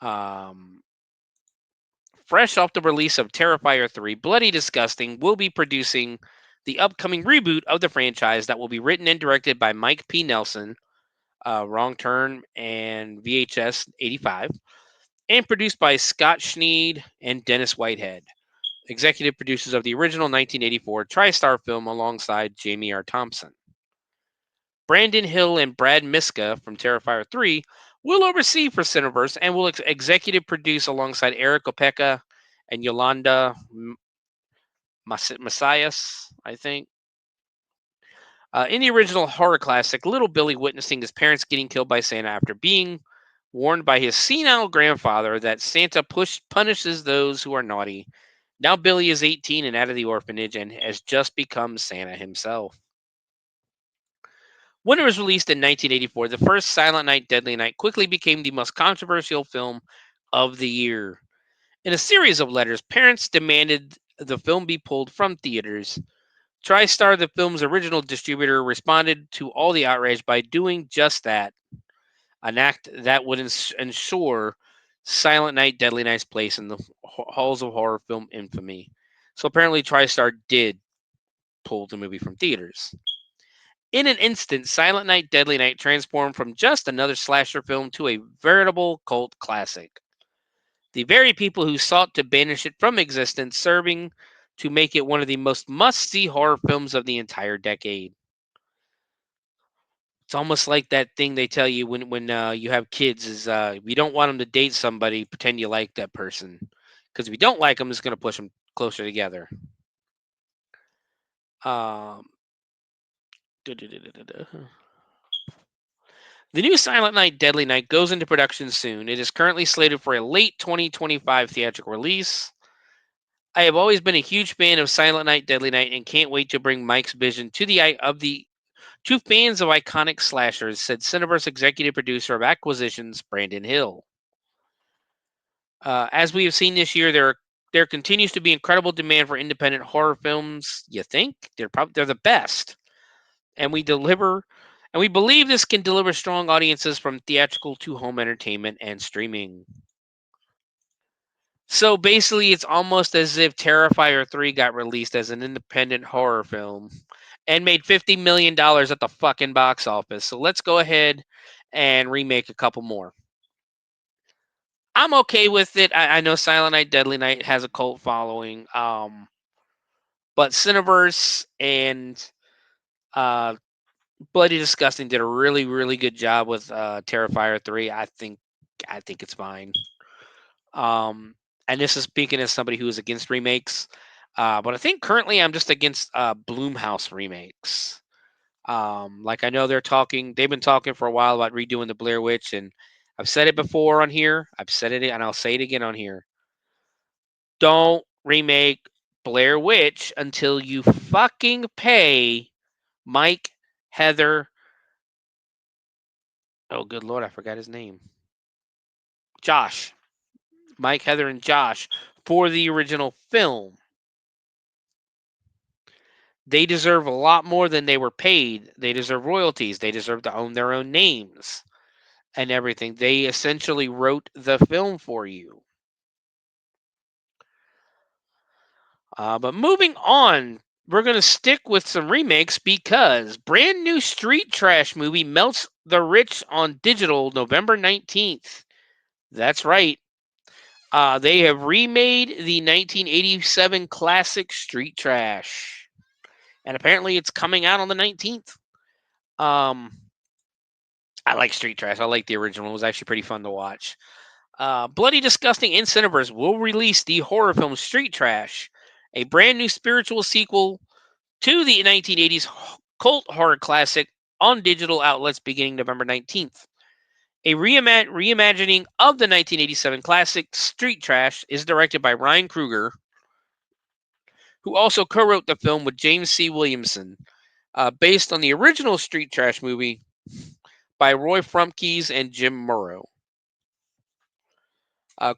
Um, Fresh off the release of Terrifier 3, Bloody Disgusting will be producing the upcoming reboot of the franchise that will be written and directed by Mike P. Nelson, Wrong Turn and VHS 85, and produced by Scott Schneed and Dennis Whitehead, executive producers of the original 1984 TriStar film alongside Jamie R. Thompson. Brandon Hill and Brad Miska from Terrifier 3 will oversee for Cineverse and will executive produce alongside Eric Opeka and Yolanda Messias, I think. In the original horror classic, little Billy witnessing his parents getting killed by Santa after being warned by his senile grandfather that Santa punishes those who are naughty. Now Billy is 18 and out of the orphanage and has just become Santa himself. When it was released in 1984, the first Silent Night, Deadly Night quickly became the most controversial film of the year. In a series of letters, parents demanded the film be pulled from theaters. TriStar, the film's original distributor, responded to all the outrage by doing just that, an act that would ensure Silent Night, Deadly Night's place in the halls of horror film infamy. So apparently, TriStar did pull the movie from theaters. In an instant, Silent Night, Deadly Night transformed from just another slasher film to a veritable cult classic. The very people who sought to banish it from existence, serving to make it one of the most must-see horror films of the entire decade. It's almost like that thing they tell you when you have kids is we don't want them to date somebody, pretend you like that person, because if you don't like them, it's going to push them closer together. Um, The new Silent Night, Deadly Night goes into production soon. It is currently slated for a late 2025 theatrical release. I have always been a huge fan of Silent Night, Deadly Night, and can't wait to bring Mike's vision to to fans of iconic slashers," said Cineverse executive producer of Acquisitions, Brandon Hill. As we have seen this year, there continues to be incredible demand for independent horror films. You think they're the best, and we believe this can deliver strong audiences from theatrical to home entertainment and streaming. So basically, it's almost as if Terrifier 3 got released as an independent horror film and made $50 million at the fucking box office. So let's go ahead and remake a couple more. I'm okay with it. I know Silent Night, Deadly Night has a cult following. But Cineverse and uh, Bloody Disgusting did a really, really good job with Terrifier 3. I think it's fine. And this is speaking as somebody who is against remakes. But I think currently I'm just against Bloomhouse remakes. Like I know they've been talking for a while about redoing the Blair Witch, and I've said it before on here. I've said it, and I'll say it again on here. Don't remake Blair Witch until you fucking pay Mike, Heather. Oh, good Lord, I forgot his name. Josh. Mike, Heather, and Josh for the original film. They deserve a lot more than they were paid. They deserve royalties. They deserve to own their own names and everything. They essentially wrote the film for you. But moving on, we're going to stick with some remakes because brand new street trash movie Melts the Rich on digital November 19th. That's right. They have remade the 1987 classic Street Trash. and apparently it's coming out on the 19th. Um, I like Street Trash. I like the original. It was actually pretty fun to watch. Bloody Disgusting and Cineverse will release the horror film Street Trash, a brand new spiritual sequel to the 1980s cult horror classic on digital outlets beginning November 19th. A reimagining of the 1987 classic Street Trash is directed by Ryan Kruger, who also co-wrote the film with James C. Williamson, based on the original Street Trash movie by Roy Frumkes and Jim Morrow.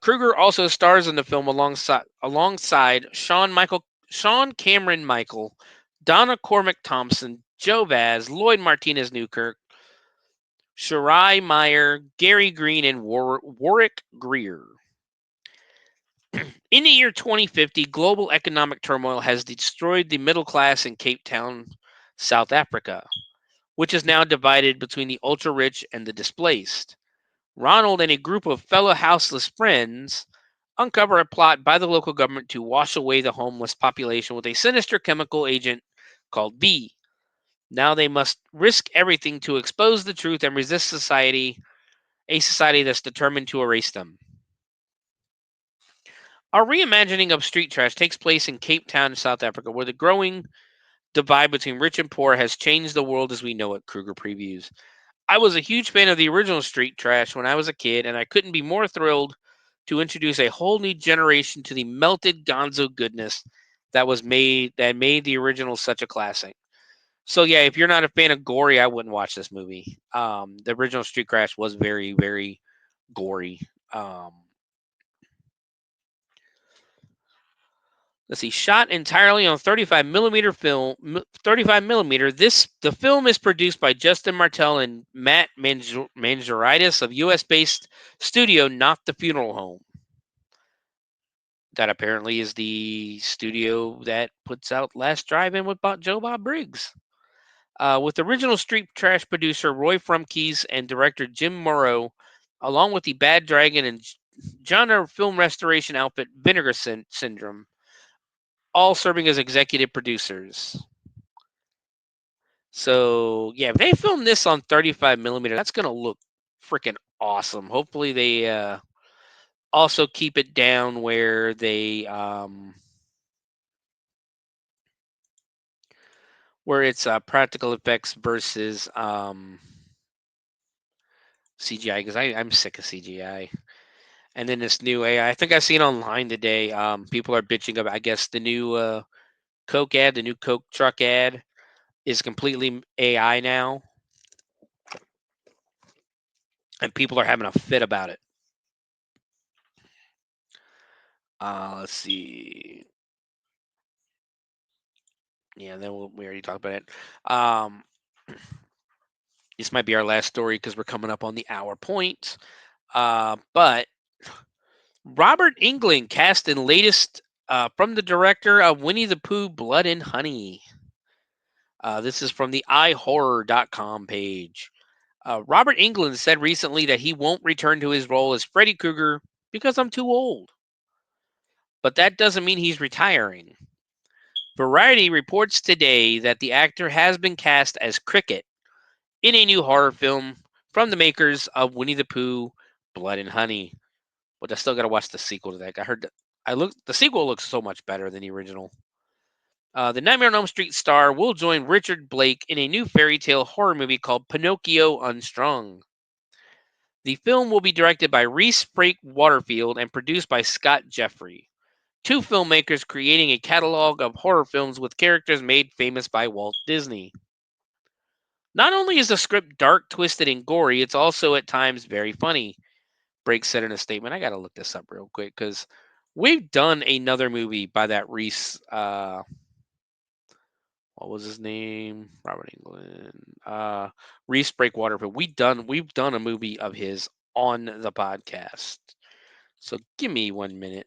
Kruger also stars in the film alongside Sean Cameron Michael, Donna Cormack Thompson, Joe Vaz, Lloyd Martinez Newkirk, Shirai Meyer, Gary Green, and Warwick Greer. In the year 2050, global economic turmoil has destroyed the middle class in Cape Town, South Africa, which is now divided between the ultra rich and the displaced. Ronald and a group of fellow houseless friends uncover a plot by the local government to wash away the homeless population with a sinister chemical agent called B. Now they must risk everything to expose the truth and resist a society that's determined to erase them. Our reimagining of Street Trash takes place in Cape Town, South Africa, where the growing divide between rich and poor has changed the world as we know it, Kruger previews. I was a huge fan of the original Street Trash when I was a kid, and I couldn't be more thrilled to introduce a whole new generation to the melted gonzo goodness that made the original such a classic. So yeah, if you're not a fan of gory, I wouldn't watch this movie. The original Street Crash was very, very gory. Um, let's see, shot entirely on 35 millimeter film. 35 millimeter. The film is produced by Justin Martell and Matt Manjaritis of U.S. based studio Not the Funeral Home. That apparently is the studio that puts out Last Drive-In with Joe Bob Briggs. With original Street Trash producer Roy Frumkes and director Jim Morrow, along with the Bad Dragon and genre film restoration outfit Vinegar Syndrome, all serving as executive producers. So yeah, if they film this on 35 millimeter, that's gonna look freaking awesome. Hopefully they also keep it down where it's practical effects versus CGI, because I'm sick of CGI. And then this new AI. I think I've seen online today. People are bitching about. I guess the new Coke ad, the new Coke truck ad, is completely AI now, and people are having a fit about it. Let's see. Yeah, then we already talked about it. Um, this might be our last story because we're coming up on the hour point. But Robert Englund cast in latest from the director of Winnie the Pooh, Blood and Honey. This is from the iHorror.com page. Robert Englund said recently that he won't return to his role as Freddy Krueger because I'm too old. But that doesn't mean he's retiring. Variety reports today that the actor has been cast as Cricket in a new horror film from the makers of Winnie the Pooh, Blood and Honey. But I still got to watch the sequel to that. The sequel looks so much better than the original. The Nightmare on Elm Street star will join Richard Blake in a new fairy tale horror movie called Pinocchio Unstrung. The film will be directed by Reese Frake Waterfield and produced by Scott Jeffrey, two filmmakers creating a catalog of horror films with characters made famous by Walt Disney. Not only is the script dark, twisted, and gory, it's also at times very funny, Brake said in a statement. I got to look this up real quick because we've done another movie by that Reese. What was his name? Robert Englund. Reese Breakwater. But we've done a movie of his on the podcast. So give me 1 minute.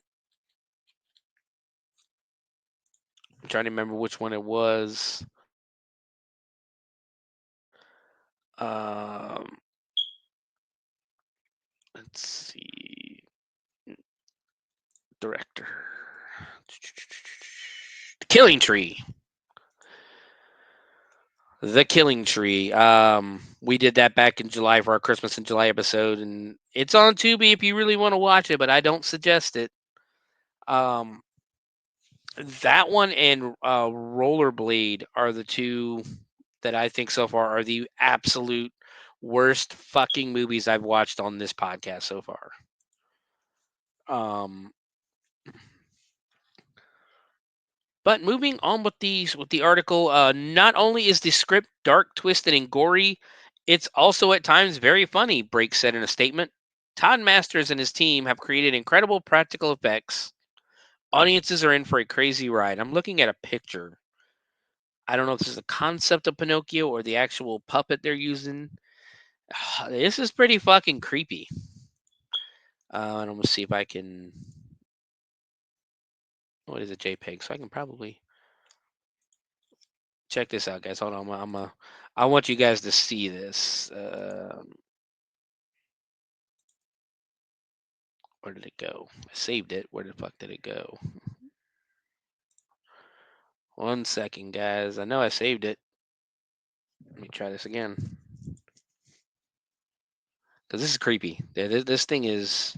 I'm trying to remember which one it was. Um, let's see. Director. The Killing Tree. The Killing Tree. We did that back in July for our Christmas in July episode, and it's on Tubi if you really want to watch it, but I don't suggest it. Um, that one and Rollerblade are the two that I think so far are the absolute worst fucking movies I've watched on this podcast so far. Um, but moving on with the article, not only is the script dark, twisted, and gory, it's also at times very funny. Brake said in a statement. Todd Masters and his team have created incredible practical effects. Audiences are in for a crazy ride. I'm looking at a picture. I don't know if this is the concept of Pinocchio or the actual puppet they're using. This is pretty fucking creepy. And I'm gonna see if I can. What is a JPEG? So I can probably check this out, guys. Hold on, I want you guys to see this. Where did it go? I saved it. Where the fuck did it go? 1 second, guys. I know I saved it. Let me try this again. Because this is creepy. This thing is.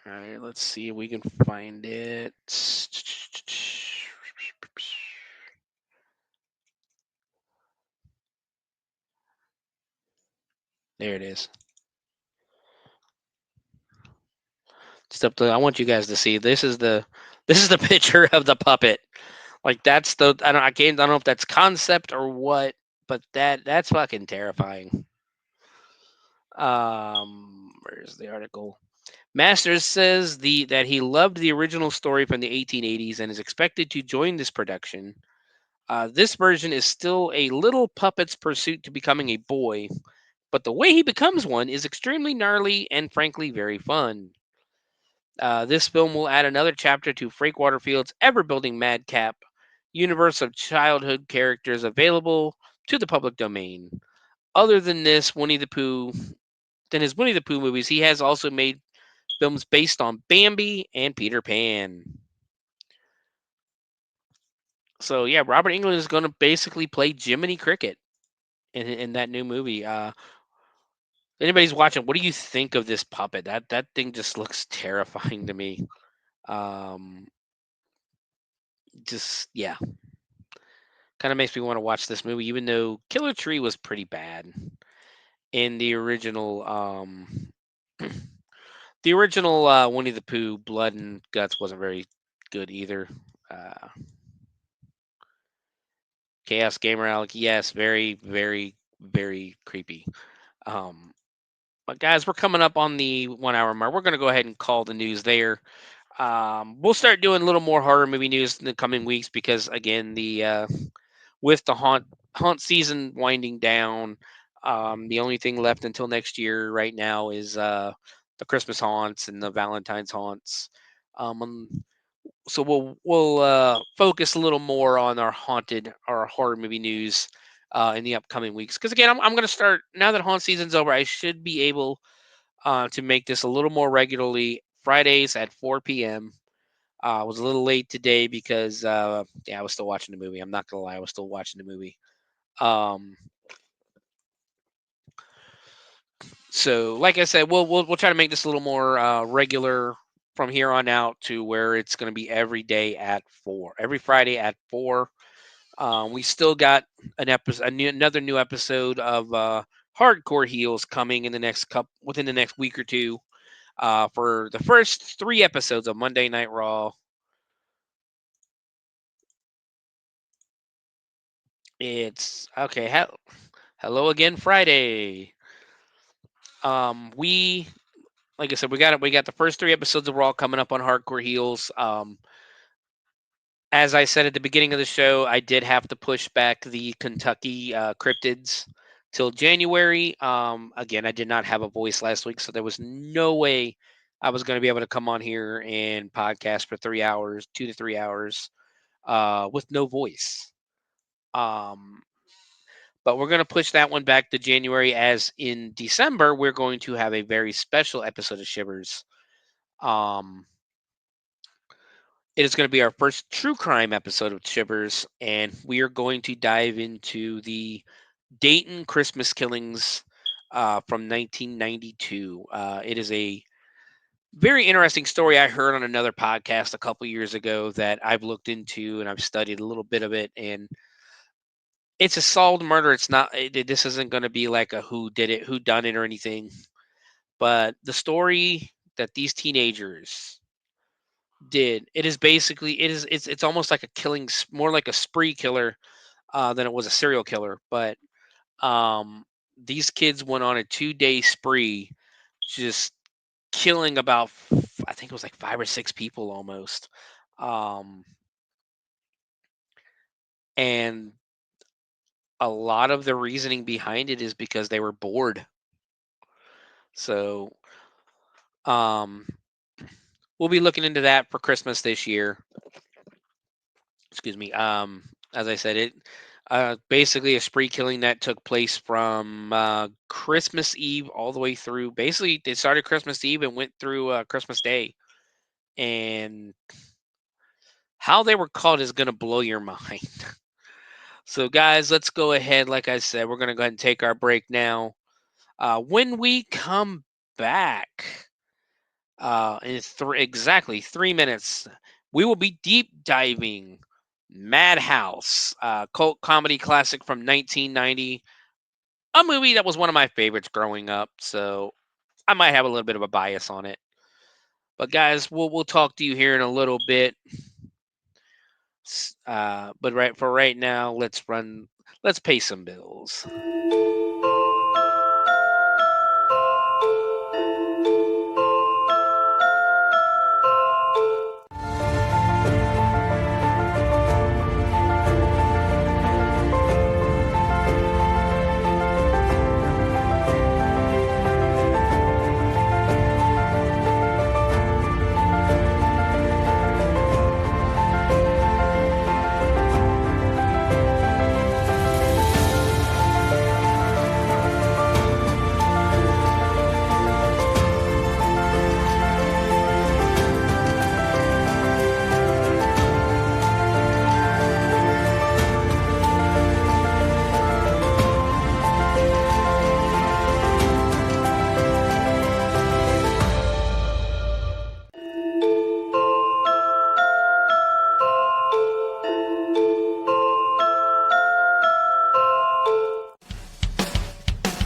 All right, let's see if we can find it. There it is. I want you guys to see. This is the picture of the puppet. Like that's the I don't know if that's concept or what, but that's fucking terrifying. Where's the article? Masters says that he loved the original story from the 1880s and is expected to join this production. This version is still a little puppet's pursuit to becoming a boy, but the way he becomes one is extremely gnarly and frankly very fun. This film will add another chapter to Frank Waterfield's ever-building madcap universe of childhood characters available to the public domain. Other than his Winnie the Pooh movies, he has also made films based on Bambi and Peter Pan. So yeah, Robert Englund is going to basically play Jiminy Cricket in that new movie. Anybody's watching, what do you think of this puppet? That thing just looks terrifying to me. Um, just yeah, kind of makes me want to watch this movie, even though Killer Tree was pretty bad in the original. The original Winnie the Pooh, Blood and Guts wasn't very good either. Uh, Chaos Gamer Alec, yes, very, very, very creepy. Um, but guys, we're coming up on the 1 hour mark. We're gonna go ahead and call the news there. We'll start doing a little more horror movie news in the coming weeks because again, the with the haunt season winding down, the only thing left until next year right now is the Christmas haunts and the Valentine's haunts. So we'll focus a little more on our horror movie news in the upcoming weeks. Because again, I'm going to start now that haunt season's over. I should be able to make this a little more regularly. Fridays at 4 p.m. I was a little late today because yeah, I was still watching the movie. I'm not gonna lie, I was still watching the movie. Um, so like I said, we'll try to make this a little more regular from here on out to where it's going to be every day at 4, every Friday at 4. We still got another new episode of Hardcore Heels coming in the next within the next week or two. For the first 3 episodes of Monday Night Raw. It's okay. Hello again, Friday. We like I said, we got the first 3 episodes of Raw coming up on Hardcore Heels. As I said at the beginning of the show, I did have to push back the Kentucky cryptids till January. Again, I did not have a voice last week, so there was no way I was going to be able to come on here and podcast for 3 hours, 2 to 3 hours, with no voice. Um, but we're going to push that one back to January, as in December we're going to have a very special episode of Shivers. Um, It is going to be our first true crime episode of Shivers, and we are going to dive into the Dayton Christmas killings from 1992. It is a very interesting story I heard on another podcast a couple years ago that I've looked into and I've studied a little bit of it. And it's a solved murder. It's not. This isn't going to be like a who did it, who done it, or anything. But the story that these teenagers did, it is basically it's almost like a killing, more like a spree killer than it was a serial killer. But um, these kids went on a 2-day spree, just killing about I think it was like 5 or 6 people almost. Um, and a lot of the reasoning behind it is because they were bored. So um, we'll be looking into that for Christmas this year. Excuse me. As I said, it basically a spree killing that took place from Christmas Eve all the way through. Basically, they started Christmas Eve and went through Christmas Day, and how they were caught is going to blow your mind. So, guys, let's go ahead. Like I said, we're going to go ahead and take our break now. When we come back, in exactly 3 minutes, we will be deep diving Madhouse, cult comedy classic from 1990, a movie that was one of my favorites growing up. So I might have a little bit of a bias on it. But guys, we'll talk to you here in a little bit. But right now, let's pay some bills.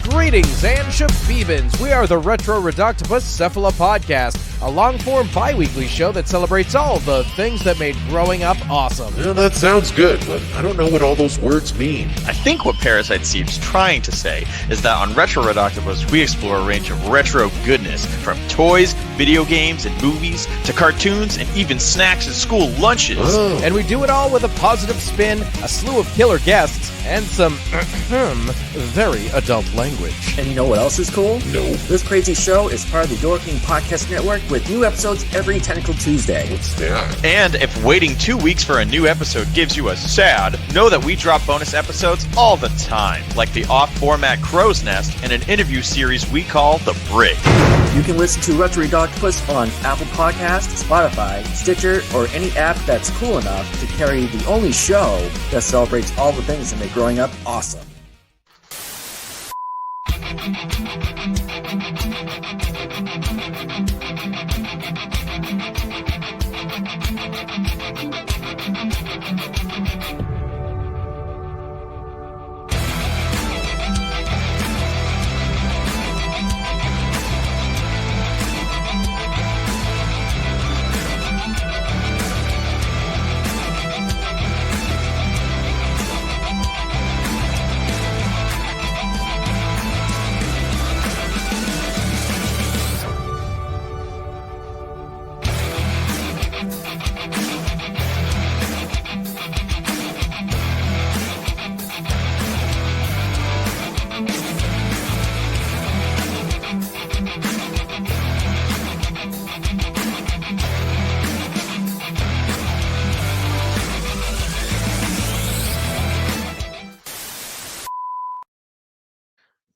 Greetings and shabibans. We are the Retro Reductopus Cephala Podcast, a long-form bi-weekly show that celebrates all the things that made growing up awesome. Yeah, that sounds good, but I don't know what all those words mean. I think what Parasite Steve's trying to say is that on Retro Reductopus, we explore a range of retro goodness, from toys, video games, and movies, to cartoons, and even snacks and school lunches. Oh. And we do it all with a positive spin, a slew of killer guests, and some very adult language. And you know what else is cool? No. This crazy show is part of the Door King Podcast Network with new episodes every Tentacle Tuesday. What's that? And if waiting 2 weeks for a new episode gives you a sad, know that we drop bonus episodes all the time, like the off-format Crow's Nest and an interview series we call The Brig. You can listen to Retro Reductopus on Apple Podcasts, Spotify, Stitcher, or any app that's cool enough to carry the only show that celebrates all the things that make growing up awesome.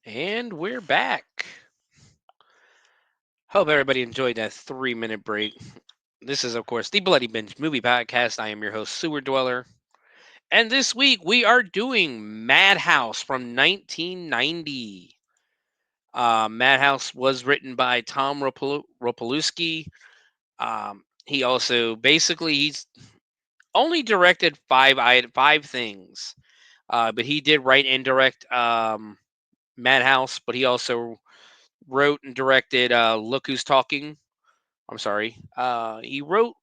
And we're back. Hope everybody enjoyed that 3-minute break. This is, of course, the Bloody Binge movie podcast. I am your host, Sewer Dweller. And this week we are doing Madhouse from 1990. Madhouse was written by Tom Ropolowski. He also he's only directed five things, but he did write and direct Madhouse. But he also wrote and directed Look Who's Talking. I'm sorry. He wrote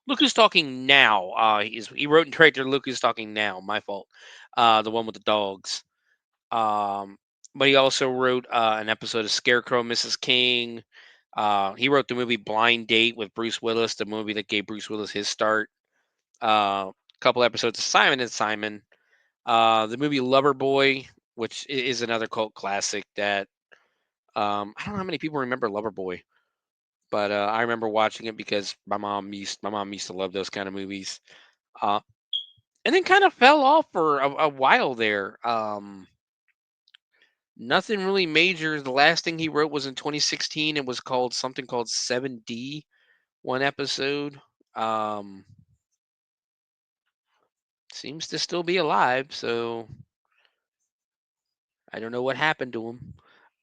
Look Who's Talking Now. He wrote and directed Look Who's Talking Now. My fault. The one with the dogs. Um, but he also wrote an episode of Scarecrow, Mrs. King. He wrote the movie Blind Date with Bruce Willis, the movie that gave Bruce Willis his start. A couple episodes of Simon and Simon. The movie Loverboy, which is another cult classic that I don't know how many people remember Loverboy, but I remember watching it because my mom used to love those kind of movies. Uh, and then kind of fell off for a while there. Nothing really major. The last thing he wrote was in 2016. It was called something called 7D, one episode. Um, Seems to still be alive, so I don't know what happened to him.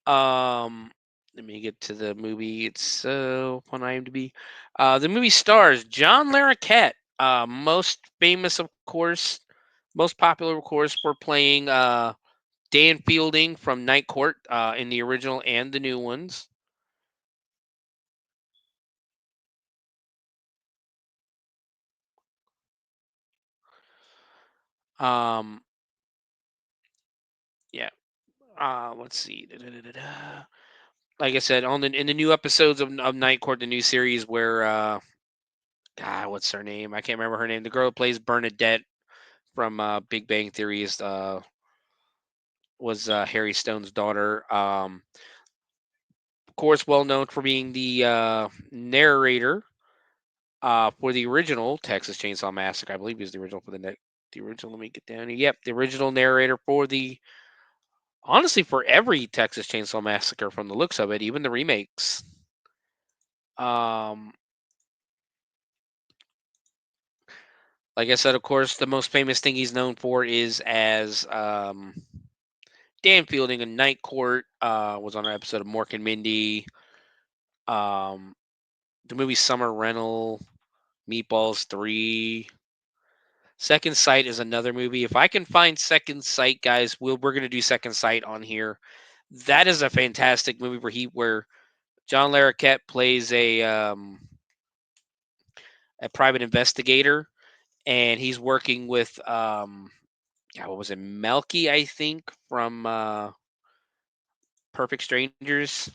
Let me get to the movie itself on IMDb. The movie stars John Larroquette, most popular, of course, for playing Dan Fielding from Night Court in the original and the new ones. Um, yeah. Let's see. Like I said, in the new episodes of Night Court, the new series where God, what's her name? I can't remember her name. The girl who plays Bernadette from Big Bang Theory was Harry Stone's daughter. Of course, well known for being the narrator for the original Texas Chainsaw Massacre. I believe he was the original for the original. Let me get down here. Yep, the original narrator for the honestly for every Texas Chainsaw Massacre from the looks of it, even the remakes. Um, like I said, of course, the most famous thing he's known for is as Dan Fielding in Night Court. Was on an episode of Mork and Mindy. Um, the movie Summer Rental, Meatballs 3. Second Sight is another movie. If I can find Second Sight, guys, we're gonna do Second Sight on here. That is a fantastic movie where John Larroquette plays a private investigator, and he's working with what was it, Melky, I think, from Perfect Strangers.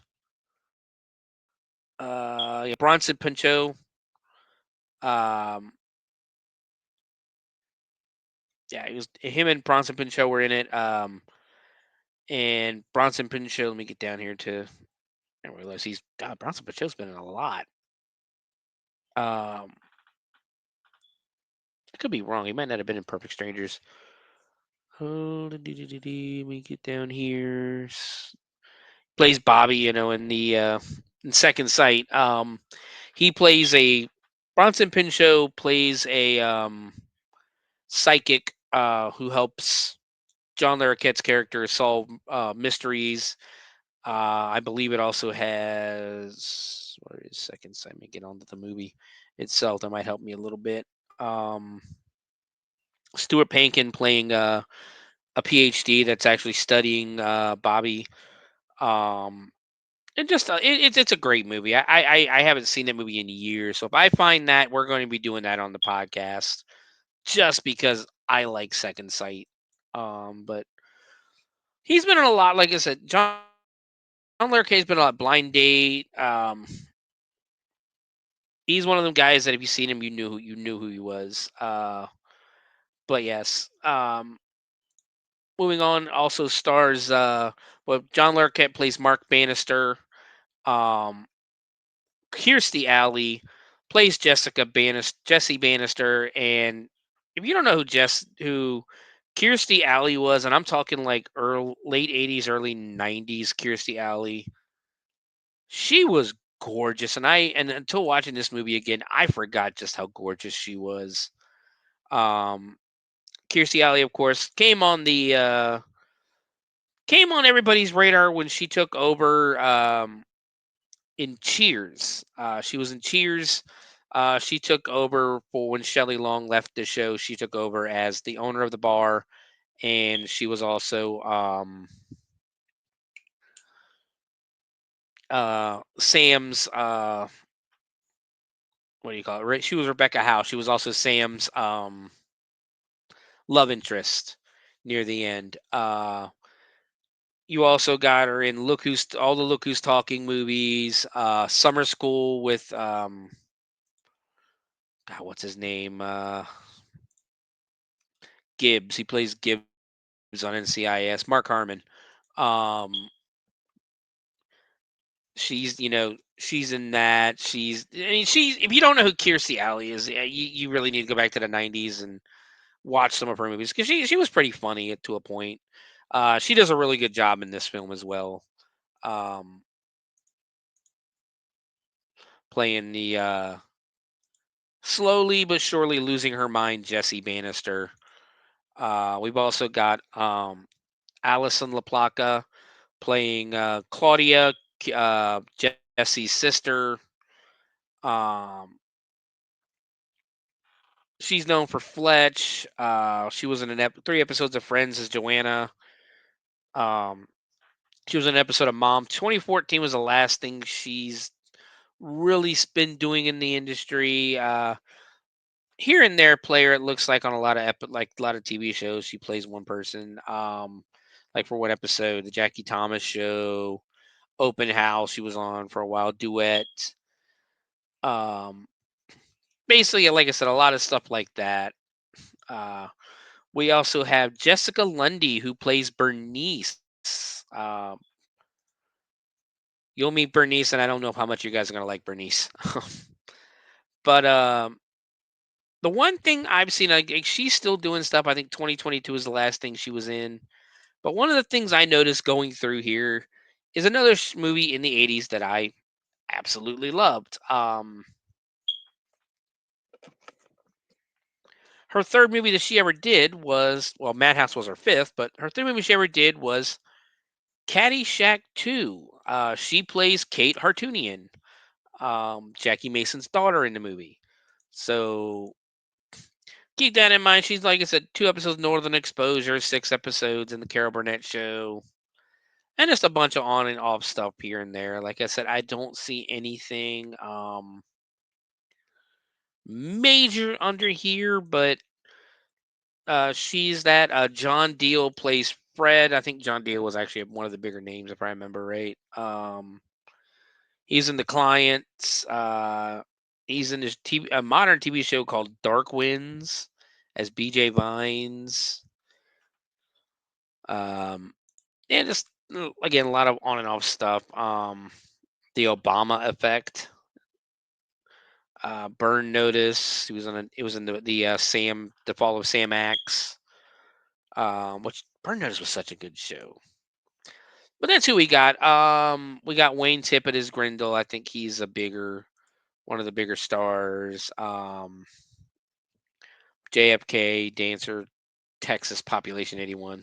Yeah, Bronson Pinchot. Um, yeah, it was him and Bronson Pinchot were in it. And Bronson Pinchot, let me get down here to. I didn't realize Bronson Pinchot's been in a lot. Um, I could be wrong. He might not have been in Perfect Strangers. Oh, let me get down here. Plays Bobby, in the in Second Sight. He plays a Bronson Pinchot plays a psychic who helps John Larroquette's character solve mysteries. I believe it also has what is Second Sight? Let me get onto the movie itself. That might help me a little bit. Stuart Pankin playing a PhD that's actually studying Bobby. Um, and just it's a great movie. I haven't seen that movie in years, so if I find that, we're going to be doing that on the podcast, just because I like Second Sight. But he's been in a lot. Like I said, John Larroquette's been in a lot. Blind Date. He's one of them guys that if you seen him, you knew who he was. But yes. Moving on, also stars. John Larroquette plays Mark Bannister. Um, Kirstie Alley plays Jesse Bannister, and if you don't know who Kirstie Alley was, and I'm talking like late '80s, early '90s, Kirstie Alley, she was gorgeous. And until watching this movie again, I forgot just how gorgeous she was. Um, Kirstie Alley, of course, came on everybody's radar when she took over in Cheers. She was in Cheers. She took over for when Shelley Long left the show. She took over as the owner of the bar, and she was also Sam's. What do you call it? She was Rebecca Howe. She was also Sam's love interest near the end. You also got her in all the Look Who's Talking movies. Summer School with God, what's his name? Gibbs. He plays Gibbs on NCIS. Mark Harmon. Um, she's in that. She's if you don't know who Kirstie Alley is, you really need to go back to the '90s and watch some of her movies because she was pretty funny to a point. She does a really good job in this film as well. Um, Playing the slowly but surely losing her mind Jessie Bannister. We've also got Alison LaPlaca playing Claudia, Jesse's sister. Um, she's known for Fletch. She was in 3 episodes of Friends as Joanna. Um, she was in an episode of Mom. 2014 was the last thing she's really been doing in the industry. Here and there, player. It looks like on a lot of like a lot of TV shows, she plays one person. Like for one episode, the Jackie Thomas show, Open House, she was on for a while. Duet. Um, Basically, like I said, a lot of stuff like that. Uh, we also have Jessica Lundy, who plays Bernice. You'll meet Bernice, and I don't know how much you guys are gonna like Bernice. But the one thing I've seen, like she's still doing stuff. I think 2022 is the last thing she was in. But one of the things I noticed going through here is another movie in the 80s that I absolutely loved. Her third movie that she ever did was, well, Madhouse was her fifth, but her third movie she ever did was Caddyshack 2. She plays Kate Hartunian, Jackie Mason's daughter in the movie. So keep that in mind. She's, like I said, 2 episodes Northern Exposure, 6 episodes in the Carol Burnett Show, and just a bunch of on and off stuff here and there. Like I said, I don't see anything major under here, but she's that. John Deal plays Fred. I think John Deal was actually one of the bigger names, if I remember right. He's in The Clients. He's in this a modern TV show called Dark Winds as BJ Vines. And just again a lot of on and off stuff. The Obama Effect. Burn Notice. He was on. It was in the fall of Sam Axe. Which Burn Notice was such a good show. But that's who we got. We got Wayne Tippett as Grindel. I think he's one of the bigger stars. JFK, Dancer, Texas, Population 81.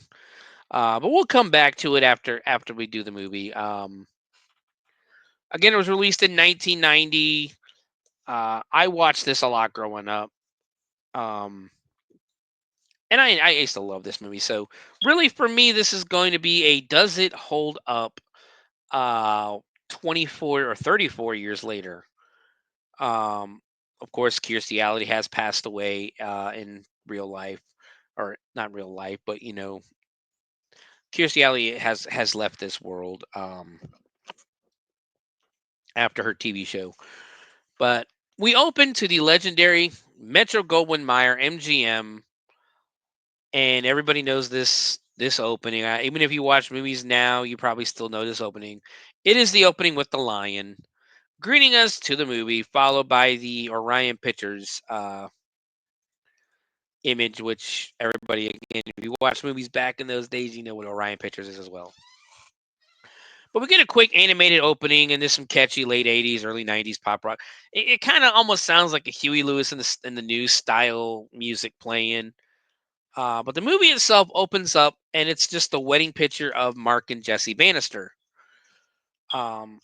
But we'll come back to it after we do the movie. Again, it was released in 1990. I watched this a lot growing up. And I used to love this movie. So really for me, this is going to be a does it hold up 24 or 34 years later. Of course, Kirstie Alley has passed away in real life, or not real life, but Kirstie Alley has left this world after her TV show. But we open to the legendary Metro Goldwyn Mayer MGM, and everybody knows this opening. Even if you watch movies now, you probably still know this opening. It is the opening with the lion greeting us to the movie, followed by the Orion Pictures image, which everybody, again, if you watch movies back in those days, you know what Orion Pictures is as well. But we get a quick animated opening, and there's some catchy late 80s, early 90s pop rock. It kind of almost sounds like a Huey Lewis in the news style music playing. But the movie itself opens up, and it's just a wedding picture of Mark and Jesse Bannister. Um,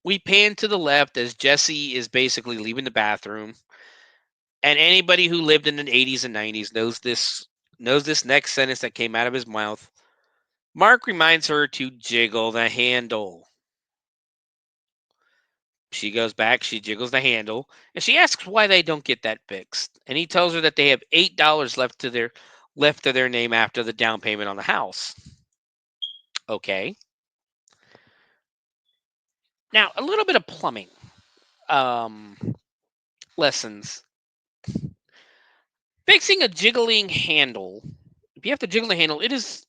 we pan to the left as Jesse is basically leaving the bathroom, and anybody who lived in the 80s and 90s knows this next sentence that came out of his mouth. Mark reminds her to jiggle the handle. She goes back, she jiggles the handle, and she asks why they don't get that fixed. And he tells her that they have $8 left to their name after the down payment on the house. Okay. Now, a little bit of plumbing lessons. Fixing a jiggling handle. If you have to jiggle the handle, it is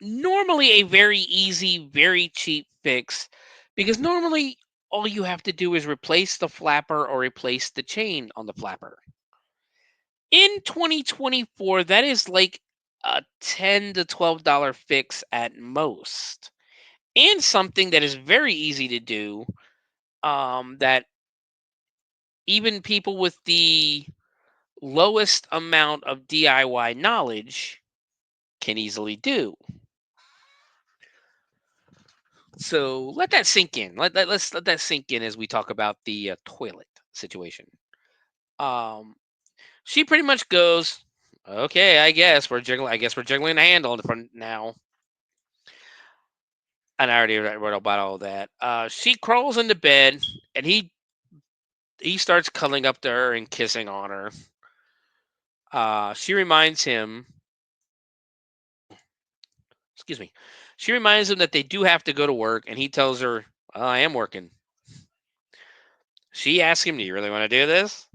normally a very easy, very cheap fix because normally all you have to do is replace the flapper or replace the chain on the flapper. In 2024, that is like a $10 to $12 fix at most. And something that is very easy to do, that even people with the lowest amount of DIY knowledge can easily do. So let that sink in. Let's let that sink in as we talk about the toilet situation. Um, she pretty much goes, "Okay, I guess we're jiggling. I guess we're jiggling the handle in front now." And I already wrote about all that. She crawls into bed, and he starts cuddling up to her and kissing on her. She reminds him. Excuse me. She reminds him that they do have to go to work, and he tells her, "I am working." She asks him, "Do you really want to do this?"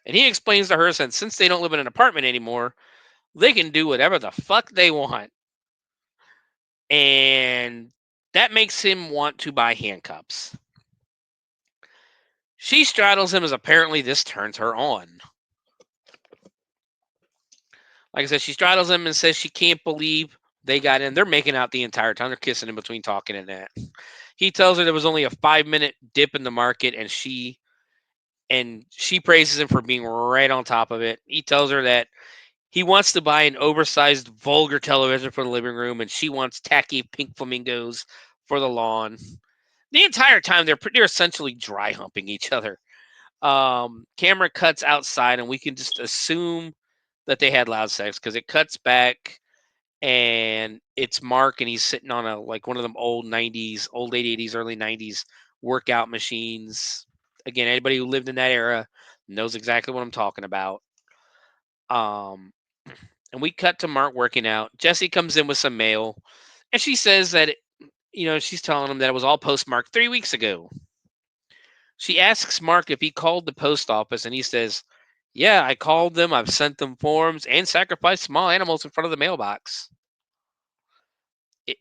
And he explains to her that since they don't live in an apartment anymore, they can do whatever the fuck they want. And that makes him want to buy handcuffs. She straddles him as apparently this turns her on. Like I said, she straddles him and says she can't believe they got in. They're making out the entire time. They're kissing in between talking and that. He tells her there was only a 5-minute dip in the market, and she praises him for being right on top of it. He tells her that he wants to buy an oversized, vulgar television for the living room, and she wants tacky pink flamingos for the lawn. The entire time they're essentially dry humping each other. Camera cuts outside, and we can just assume that they had loud sex because it cuts back, and it's Mark, and he's sitting on a like one of them old '90s, old late '80s, early '90s workout machines. Again, anybody who lived in that era knows exactly what I'm talking about. Um, and we cut to Mark working out. Jesse comes in with some mail, and she says that she's telling him that it was all postmarked 3 weeks ago. She asks Mark if he called the post office, and he says, "Yeah, I called them. I've sent them forms and sacrificed small animals in front of the mailbox." It,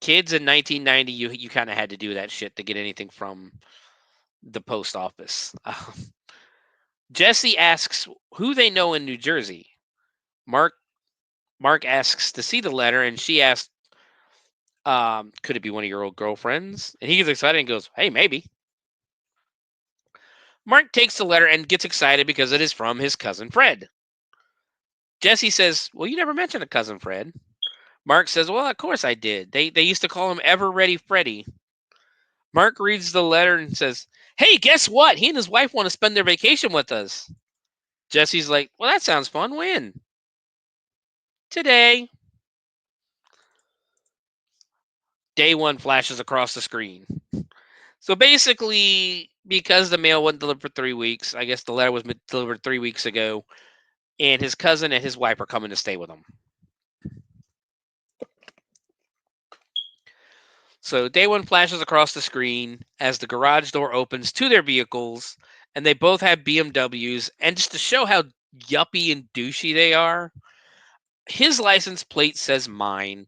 kids in 1990, you kind of had to do that shit to get anything from the post office. Jesse asks who they know in New Jersey. Mark asks to see the letter, and she asks, "Could it be one of your old girlfriends?" And he gets excited and goes, "Hey, maybe." Mark takes the letter and gets excited because it is from his cousin Fred. Jesse says, "Well, you never mentioned a cousin Fred." Mark says, "Well, of course I did. They used to call him Ever Ready Freddy." Mark reads the letter and says, "Hey, guess what? He and his wife want to spend their vacation with us." Jesse's like, "Well, that sounds fun. When?" "Today." Day one flashes across the screen. So basically, because the mail wasn't delivered for 3 weeks, I guess the letter was delivered 3 weeks ago, and his cousin and his wife are coming to stay with him. So day one flashes across the screen as the garage door opens to their vehicles, and they both have BMWs. And just to show how yuppie and douchey they are, his license plate says mine,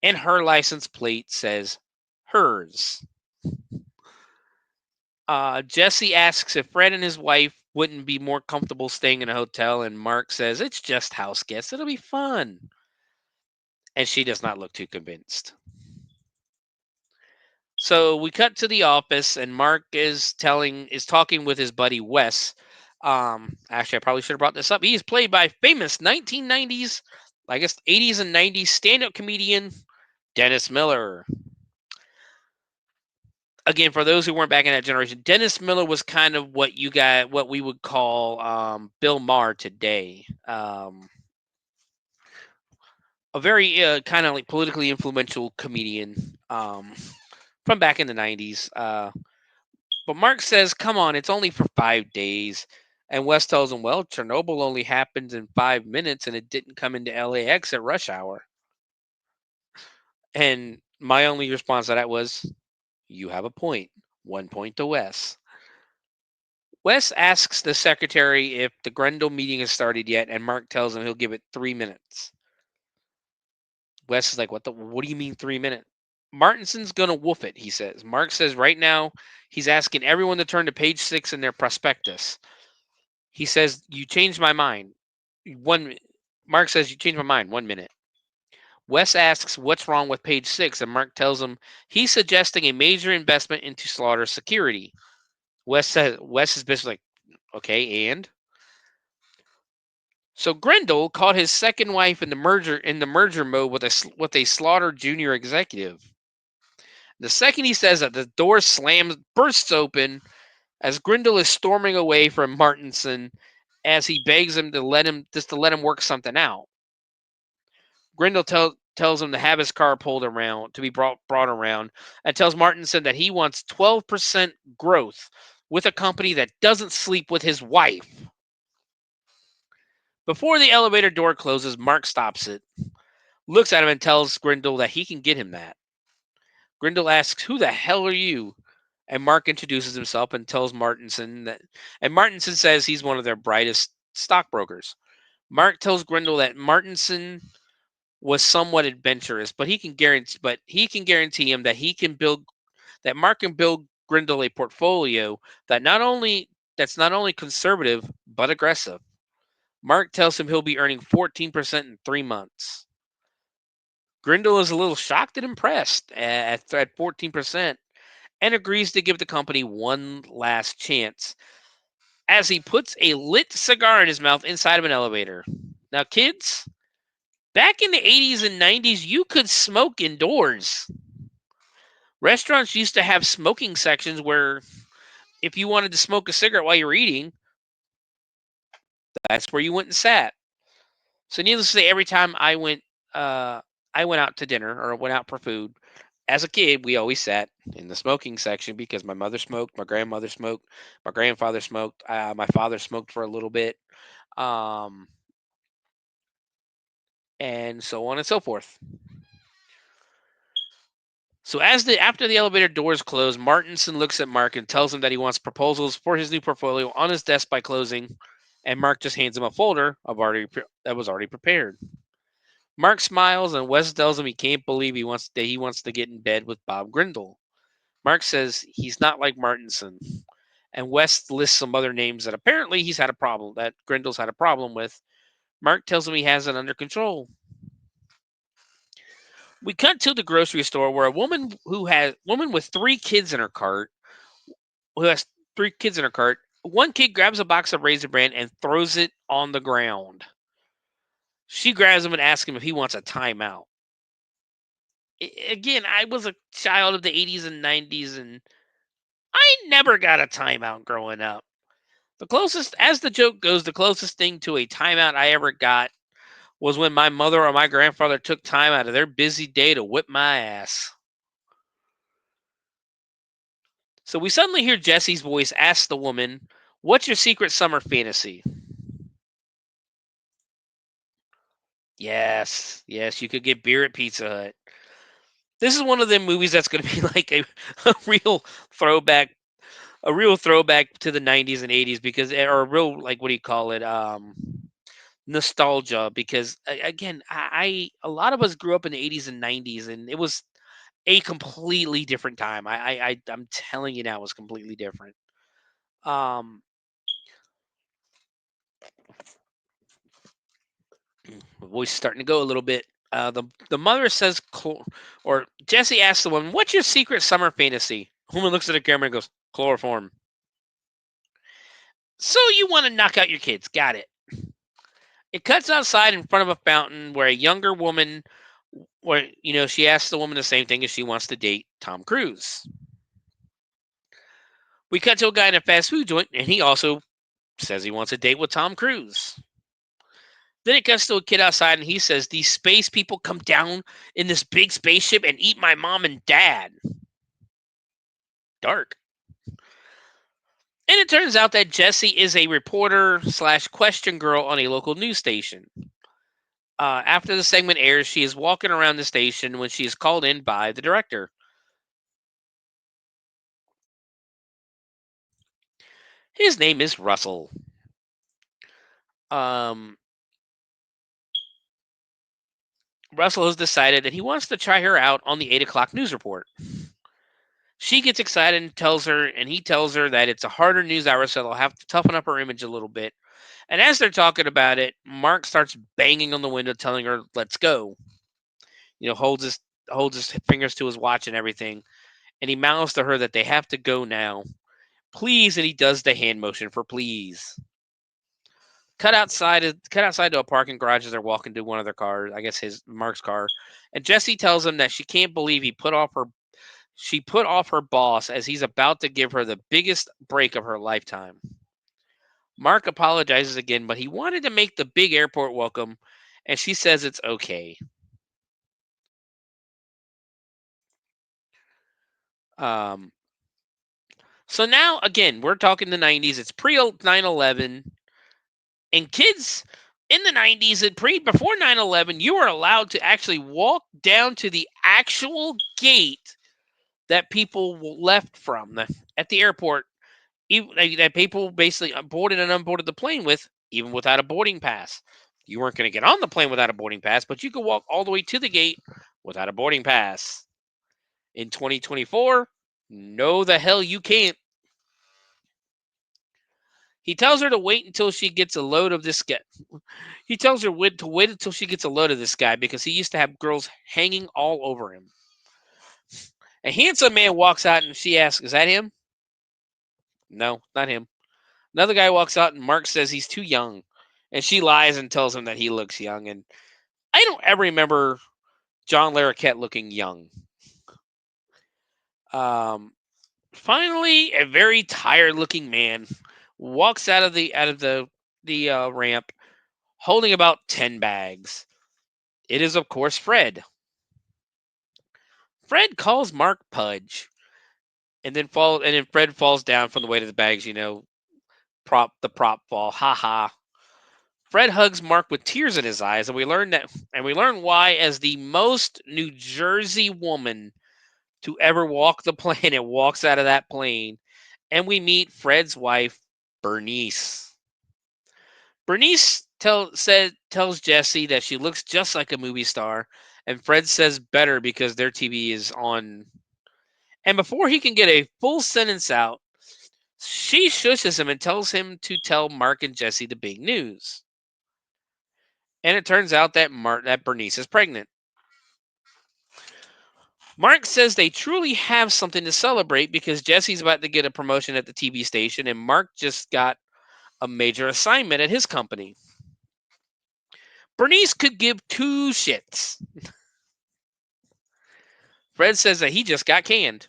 and her license plate says hers. Jesse asks if Fred and his wife wouldn't be more comfortable staying in a hotel, and Mark says, "It's just house guests. It'll be fun." And she does not look too convinced. So we cut to the office, and Mark is talking with his buddy Wes. Actually, I probably should have brought this up. He is played by famous 1990s, I guess 80s and 90s stand-up comedian Dennis Miller. Again, for those who weren't back in that generation, Dennis Miller was kind of what we would call Bill Maher today. A very kind of like politically influential comedian from back in the 90s. But Mark says, "Come on, it's only for 5 days." And Wes tells him, "Well, Chernobyl only happens in 5 minutes and it didn't come into LAX at rush hour." And my only response to that was, "You have a point." 1 point to Wes. Wes asks the secretary if the Grendel meeting has started yet, and Mark tells him he'll give it 3 minutes. Wes is like, what do you mean 3 minutes? Martinson's gonna woof it, he says. Mark says right now he's asking everyone to turn to page 6 in their prospectus. He says, "You changed my mind." Mark says, "You changed my mind." 1 minute. Wes asks what's wrong with page 6, and Mark tells him he's suggesting a major investment into Slaughter security. Wes is basically like, okay, and so Grendel caught his second wife in the merger mode with a Slaughter junior executive. The second he says that, the door bursts open as Grendel is storming away from Martinson as he begs him to let him work something out. Grendel tells him to have his car pulled around, to be brought around, and tells Martinson that he wants 12% growth with a company that doesn't sleep with his wife. Before the elevator door closes, Mark stops it, looks at him, and tells Grendel that he can get him that. Grendel asks, "Who the hell are you?" And Mark introduces himself and tells Martinson that, and Martinson says he's one of their brightest stockbrokers. Mark tells Grendel that Martinson was somewhat adventurous, but he can guarantee him that Mark can build Grendel a portfolio that's not only conservative but aggressive. Mark tells him he'll be earning 14% in 3 months. Grendel is a little shocked and impressed at 14% and agrees to give the company one last chance as he puts a lit cigar in his mouth inside of an elevator. Now, kids, back in the 80s and 90s, you could smoke indoors. Restaurants used to have smoking sections where if you wanted to smoke a cigarette while you were eating, that's where you went and sat. So needless to say, every time I went out to dinner or went out for food, as a kid, we always sat in the smoking section because my mother smoked, my grandmother smoked, my grandfather smoked, my father smoked for a little bit, um, and so on and so forth. So after the elevator doors close, Martinson looks at Mark and tells him that he wants proposals for his new portfolio on his desk by closing, and Mark just hands him a folder that was already prepared. Mark smiles, and Wes tells him he can't believe he wants to get in bed with Bob Grindle. Mark says he's not like Martinson, and Wes lists some other names that apparently that Grindle's had a problem with. Mark tells him he has it under control. We cut to the grocery store where a woman with who has 3 kids in her cart. One kid grabs a box of Raisin Bran and throws it on the ground. She grabs him and asks him if he wants a timeout. Again, I was a child of the 80s and 90s, and I never got a timeout growing up. As the joke goes, the closest thing to a timeout I ever got was when my mother or my grandfather took time out of their busy day to whip my ass. So we suddenly hear Jesse's voice ask the woman, "What's your secret summer fantasy?" Yes, you could get beer at Pizza Hut. This is one of them movies that's going to be like a real throwback, to the 90s and 80s or a real, like, what do you call it? Nostalgia, because again, a lot of us grew up in the 80s and 90s, and it was a completely different time. I'm telling you now, it was completely different. Um, My voice is starting to go a little bit. The mother says, or Jesse asks the woman, "What's your secret summer fantasy?" The woman looks at the camera and goes, "Chloroform." So you want to knock out your kids? Got it. It cuts outside in front of a fountain where a younger woman, where she asks the woman the same thing as she wants to date Tom Cruise. We cut to a guy in a fast food joint, and he also says he wants a date with Tom Cruise. Then it cuts to a kid outside, and he says, "These space people come down in this big spaceship and eat my mom and dad." Dark. And it turns out that Jessie is a reporter / question girl on a local news station. After the segment airs, she is walking around the station when she is called in by the director. His name is Russell. Russell has decided that he wants to try her out on the 8 o'clock news report. She gets excited and he tells her that it's a harder news hour, so they'll have to toughen up her image a little bit. And as they're talking about it, Mark starts banging on the window, telling her, "Let's go." Holds his fingers to his watch and everything, and he mouths to her that they have to go now, please. And he does the hand motion for please. Cut outside to a parking garage as they're walking to one of their cars, I guess Mark's car, and Jessie tells him that she can't believe she put off her boss as he's about to give her the biggest break of her lifetime. Mark apologizes again, but he wanted to make the big airport welcome, and she says it's okay. So now, again, we're talking the 90s. It's pre 9/11. And kids in the 90s and before 9/11, you were allowed to actually walk down to the actual gate that people left from at the airport, that people basically boarded and unboarded the plane with, even without a boarding pass. You weren't going to get on the plane without a boarding pass, but you could walk all the way to the gate without a boarding pass. In 2024, no the hell you can't. He tells her to wait until she gets a load of this guy. He tells her to wait until she gets a load of this guy because he used to have girls hanging all over him. A handsome man walks out and she asks, "Is that him?" No, not him. Another guy walks out and Mark says he's too young. And she lies and tells him that he looks young. And I don't ever remember John Laroquette looking young. Finally, a very tired-looking man walks out of the ramp, holding about 10 bags. It is, of course, Fred. Fred calls Mark Pudge, and then Fred falls down from the weight of the bags. The prop fall. Ha ha. Fred hugs Mark with tears in his eyes, and we learn why, as the most New Jersey woman to ever walk the planet walks out of that plane, and we meet Fred's wife, Bernice. Bernice tells Jessie that she looks just like a movie star, and Fred says better because their TV is on. And before he can get a full sentence out, she shushes him and tells him to tell Mark and Jessie the big news. And it turns out that Bernice is pregnant. Mark says they truly have something to celebrate because Jessie's about to get a promotion at the TV station, and Mark just got a major assignment at his company. Bernice could give two shits. Fred says that he just got canned.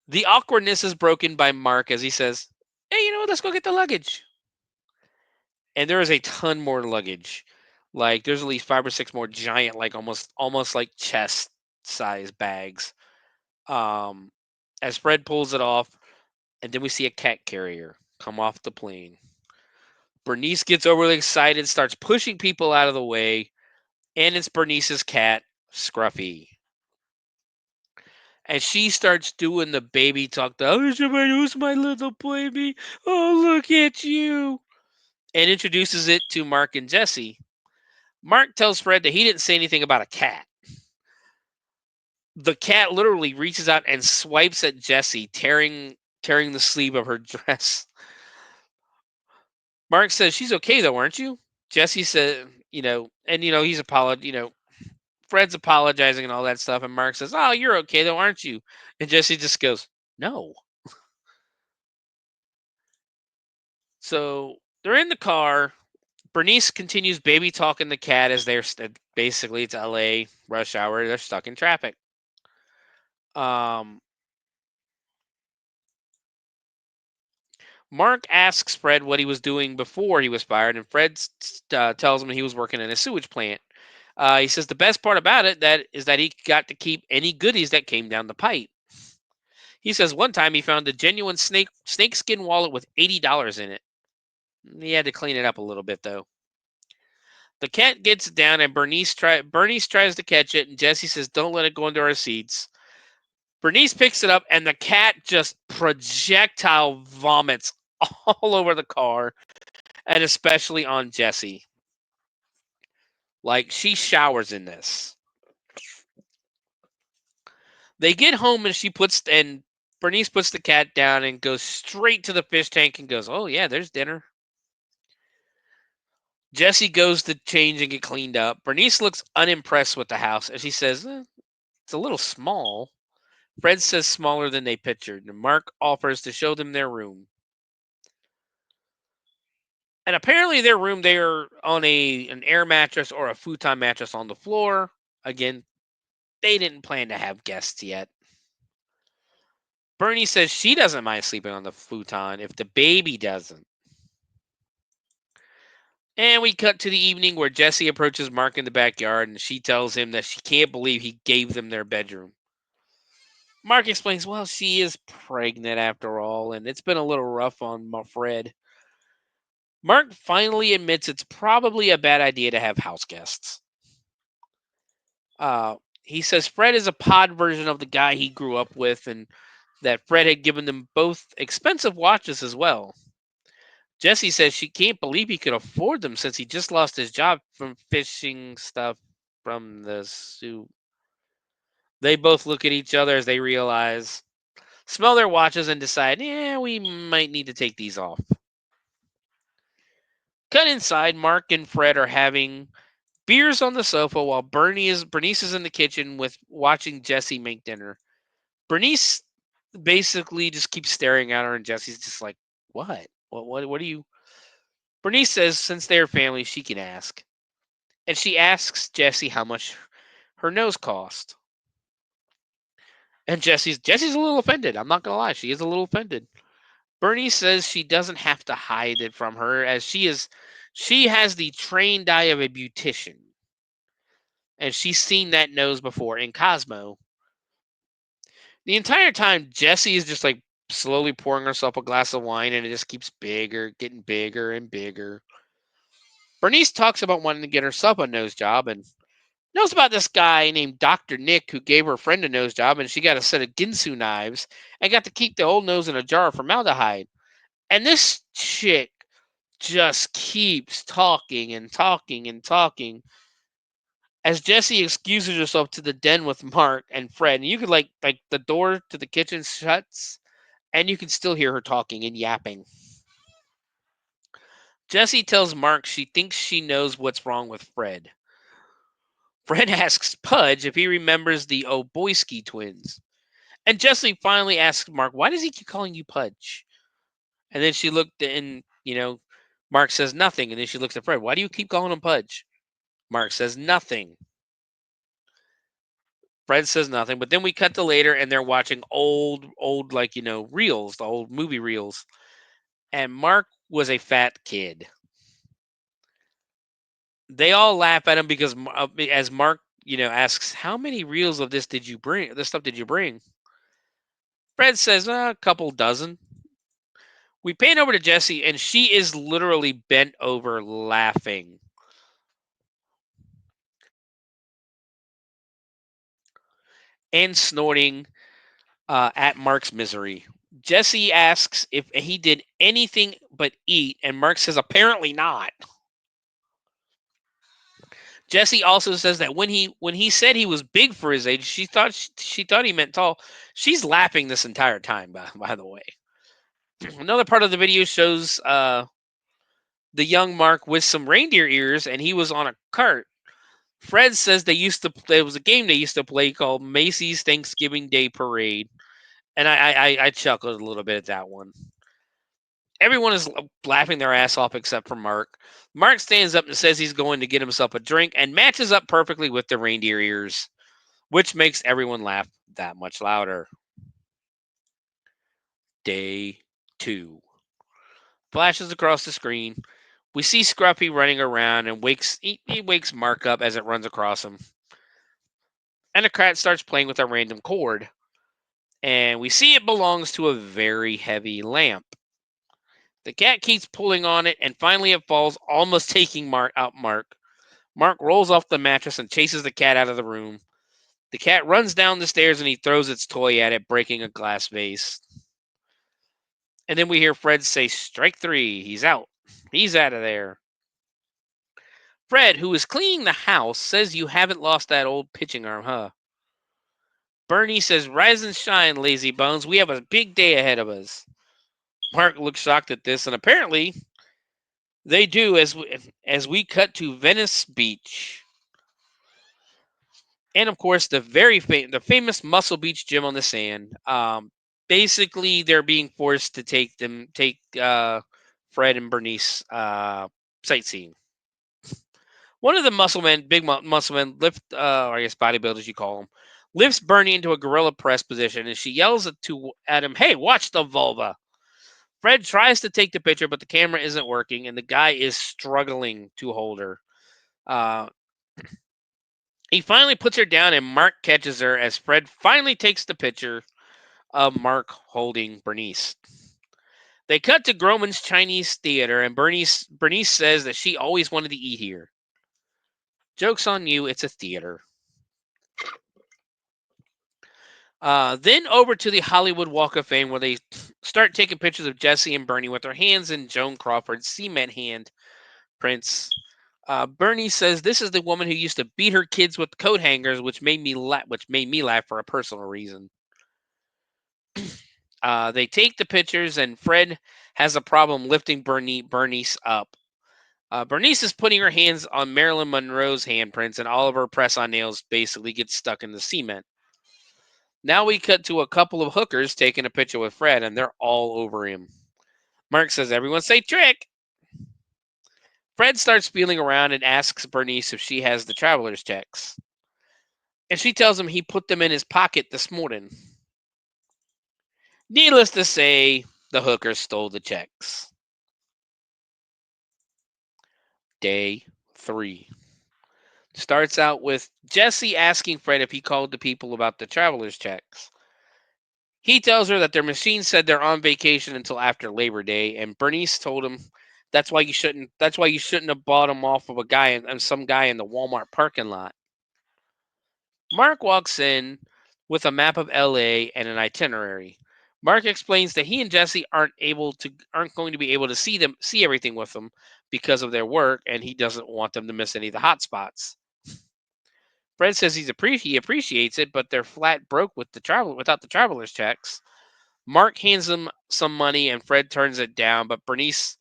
The awkwardness is broken by Mark as he says, "Hey, let's go get the luggage." And there is a ton more luggage. Like there's at least 5 or 6 more giant, like almost like chest size bags. As Fred pulls it off, and then we see a cat carrier come off the plane. Bernice gets overly excited, starts pushing people out of the way, and it's Bernice's cat, Scruffy. And she starts doing the baby talk. "Who's my little baby? Oh, look at you." And introduces it to Mark and Jessie. Mark tells Fred that he didn't say anything about a cat. The cat literally reaches out and swipes at Jessie, tearing the sleeve of her dress. Mark says, she's okay though, aren't you? Jesse said, he's Fred's apologizing and all that stuff. And Mark says, oh, you're okay though, aren't you? And Jesse just goes, no. So they're in the car. Bernice continues baby talking the cat as basically it's LA rush hour. They're stuck in traffic. Mark asks Fred what he was doing before he was fired, and Fred tells him he was working in a sewage plant. He says the best part about it is that he got to keep any goodies that came down the pipe. He says one time he found a genuine snakeskin wallet with $80 in it. He had to clean it up a little bit though. The cat gets down and Bernice tries to catch it, and Jesse says, "Don't let it go into our seats." Bernice picks it up, and the cat just projectile vomits all over the car, and especially on Jesse. Like, she showers in this. They get home, and Bernice puts the cat down and goes straight to the fish tank and goes, "Oh yeah, there's dinner." Jesse goes to change and get cleaned up. Bernice looks unimpressed with the house, and she says, it's a little small. Fred says smaller than they pictured, and Mark offers to show them their room. And apparently their room, they're on an air mattress or a futon mattress on the floor. Again, they didn't plan to have guests yet. Bernie says she doesn't mind sleeping on the futon if the baby doesn't. And we cut to the evening where Jesse approaches Mark in the backyard, and she tells him that she can't believe he gave them their bedroom. Mark explains, well, she is pregnant after all, and it's been a little rough on Fred. Mark finally admits it's probably a bad idea to have house guests. He says Fred is a pod version of the guy he grew up with, and that Fred had given them both expensive watches as well. Jessie says she can't believe he could afford them since he just lost his job from fishing stuff from the zoo. They both look at each other as they smell their watches, and decide, we might need to take these off. Cut inside, Mark and Fred are having beers on the sofa while Bernice is in the kitchen watching Jesse make dinner. Bernice basically just keeps staring at her, and Jesse's just like, what? What do you... Bernice says since they're family, she can ask. And she asks Jesse how much her nose cost. And Jesse's a little offended. I'm not going to lie. She is a little offended. Bernice says she doesn't have to hide it from her, as she has the trained eye of a beautician. And she's seen that nose before in Cosmo. The entire time, Jessie is just like slowly pouring herself a glass of wine, and it just keeps getting bigger and bigger. Bernice talks about wanting to get herself a nose job, and knows about this guy named Dr. Nick who gave her friend a nose job, and she got a set of Ginsu knives and got to keep the old nose in a jar of formaldehyde. And this chick just keeps talking and talking and talking as Jesse excuses herself to the den with Mark and Fred. And you could like the door to the kitchen shuts, and you can still hear her talking and yapping. Jesse tells Mark she thinks she knows what's wrong with Fred. Fred asks Pudge if he remembers the Oboisky twins. And Jesse finally asks Mark, why does he keep calling you Pudge? And then she looked and, Mark says nothing. And then she looks at Fred. Why do you keep calling him Pudge? Mark says nothing. Fred says nothing. But then we cut to later, and they're watching old reels, the old movie reels. And Mark was a fat kid. They all laugh at him because as Mark, asks, how many reels of this did you bring? This stuff did you bring? Fred says, a couple dozen. We pan over to Jessie, and she is literally bent over laughing. And snorting at Mark's misery. Jesse asks if he did anything but eat, and Mark says apparently not. Jesse also says that when he said he was big for his age, she thought he meant tall. She's laughing this entire time, by the way. Another part of the video shows the young Mark with some reindeer ears, and he was on a cart. Fred says there was a game they used to play called Macy's Thanksgiving Day Parade, and I chuckled a little bit at that one. Everyone is laughing their ass off except for Mark. Mark stands up and says he's going to get himself a drink and matches up perfectly with the reindeer ears, which makes everyone laugh that much louder. Day 2 flashes across the screen. We see Scruffy running around and he wakes Mark up as it runs across him. And the cat starts playing with a random cord. And we see it belongs to a very heavy lamp. The cat keeps pulling on it, and finally it falls, almost taking Mark. Mark rolls off the mattress and chases the cat out of the room. The cat runs down the stairs and he throws its toy at it, breaking a glass vase. And then we hear Fred say, "Strike 3. He's out. He's out of there." Fred, who is cleaning the house, says you haven't lost that old pitching arm, huh? Bernie says, "Rise and shine, lazy bones. We have a big day ahead of us." Mark looks shocked at this, and apparently they do as we cut to Venice Beach. And of course, the famous Muscle Beach gym on the sand. Basically, they're being forced to take Fred and Bernice sightseeing. One of the big muscle men, or I guess bodybuilders you call them, lifts Bernie into a gorilla press position, and she yells at him, "Hey, watch the vulva!" Fred tries to take the picture, but the camera isn't working, and the guy is struggling to hold her. He finally puts her down, and Mark catches her as Fred finally takes the picture of Mark holding Bernice. They cut to Groman's Chinese theater, and Bernice says that she always wanted to eat here. Joke's on you, it's a theater. Then over to the Hollywood Walk of Fame, where they start taking pictures of Jesse and Bernie with their hands in Joan Crawford's cement hand prints. Bernie says this is the woman who used to beat her kids with coat hangers, which made me laugh for a personal reason. They take the pictures, and Fred has a problem lifting Bernice up. Bernice is putting her hands on Marilyn Monroe's handprints, and all of her press-on nails basically get stuck in the cement. Now we cut to a couple of hookers taking a picture with Fred, and they're all over him. Mark says, "Everyone say trick." Fred starts feeling around and asks Bernice if she has the traveler's checks. And she tells him he put them in his pocket this morning. Needless to say, the hookers stole the checks. Day 3 starts out with Jesse asking Fred if he called the people about the traveler's checks. He tells her that their machine said they're on vacation until after Labor Day, and Bernice told him that's why you shouldn't have bought them off of some guy in the Walmart parking lot. Mark walks in with a map of LA and an itinerary. Mark explains that he and Jesse aren't going to be able to see everything with them because of their work, and he doesn't want them to miss any of the hot spots. Fred says he appreciates it, but they're flat broke without the traveler's checks. Mark hands them some money, and Fred turns it down, but Bernice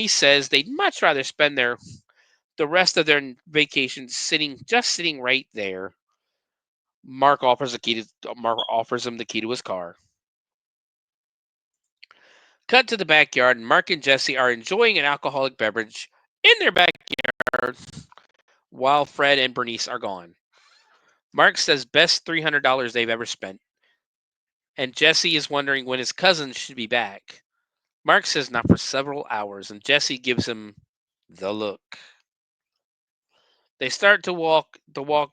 says they'd much rather spend the rest of their vacation sitting right there. Mark offers him the key to his car. Cut to the backyard, and Mark and Jesse are enjoying an alcoholic beverage in their backyard while Fred and Bernice are gone. Mark says best $300 they've ever spent, and Jesse is wondering when his cousins should be back. Mark says not for several hours, and Jesse gives him the look. They start to walk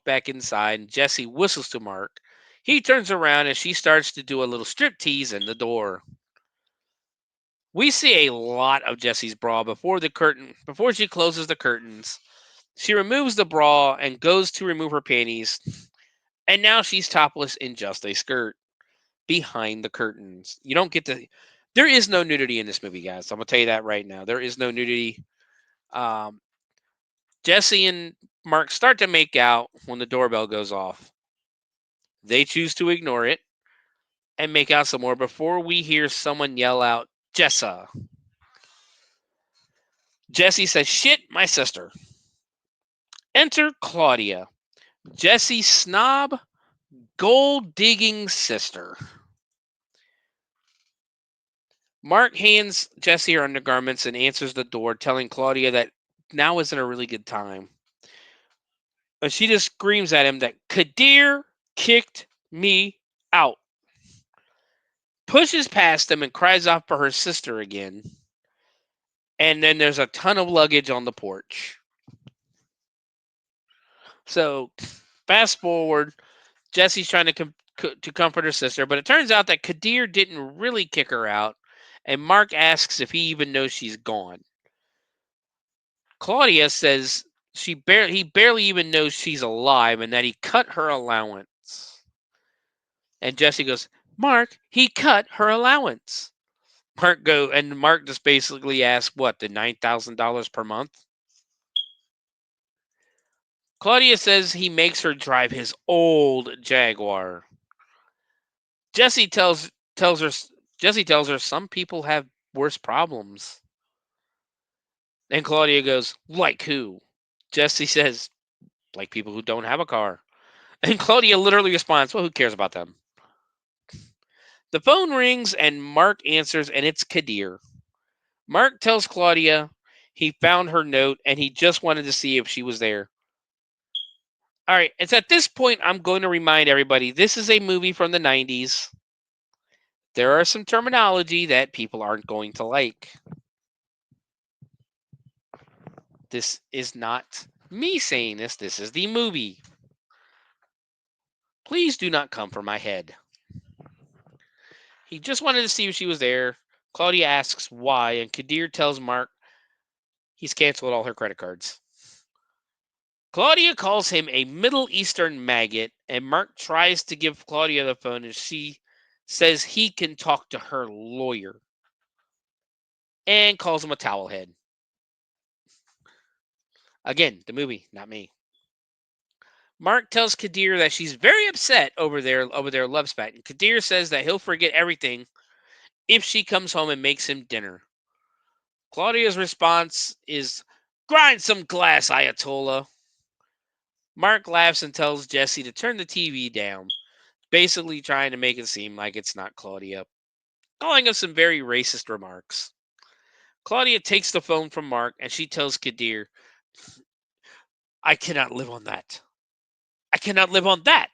back inside, and Jesse whistles to Mark. He turns around, and she starts to do a little strip tease in the door. We see a lot of Jesse's bra before she closes the curtains. She removes the bra and goes to remove her panties, and now she's topless in just a skirt behind the curtains. You don't get to. There is no nudity in this movie, guys. I'm gonna tell you that right now. There is no nudity. Jesse and Mark start to make out when the doorbell goes off. They choose to ignore it and make out some more before we hear someone yell out, "Jessa." Jesse says, shit, my sister. Enter Claudia, Jesse's snob, gold-digging sister. Mark hands Jesse her undergarments and answers the door, telling Claudia that now isn't a really good time. But she just screams at him that Kadir kicked me out. Pushes past him and cries out for her sister again. And then there's a ton of luggage on the porch. So, fast forward, Jesse's trying to comfort her sister, but it turns out that Kadir didn't really kick her out, and Mark asks if he even knows she's gone. Claudia says he barely even knows she's alive and that he cut her allowance. And Jesse goes, Mark, he cut her allowance. Mark just basically asks, what, the $9,000 per month? Claudia says he makes her drive his old Jaguar. Jesse tells her some people have worse problems. And Claudia goes, like who? Jesse says, like people who don't have a car. And Claudia literally responds, well, who cares about them? The phone rings and Mark answers, and it's Kadir. Mark tells Claudia he found her note and he just wanted to see if she was there. All right, it's at this point I'm going to remind everybody this is a movie from the 90s. There are some terminology that people aren't going to like. This is not me saying this. This is the movie. Please do not come for my head. He just wanted to see if she was there. Claudia asks why, and Kadir tells Mark he's canceled all her credit cards. Claudia calls him a Middle Eastern maggot, and Mark tries to give Claudia the phone, and she says he can talk to her lawyer and calls him a towelhead. Again, the movie, not me. Mark tells Kadir that she's very upset over their love spat, and Kadir says that he'll forget everything if she comes home and makes him dinner. Claudia's response is, grind some glass, Ayatollah. Mark laughs and tells Jesse to turn the TV down, basically trying to make it seem like it's not Claudia, calling him some very racist remarks. Claudia takes the phone from Mark and she tells Kadir, I cannot live on that. I cannot live on that.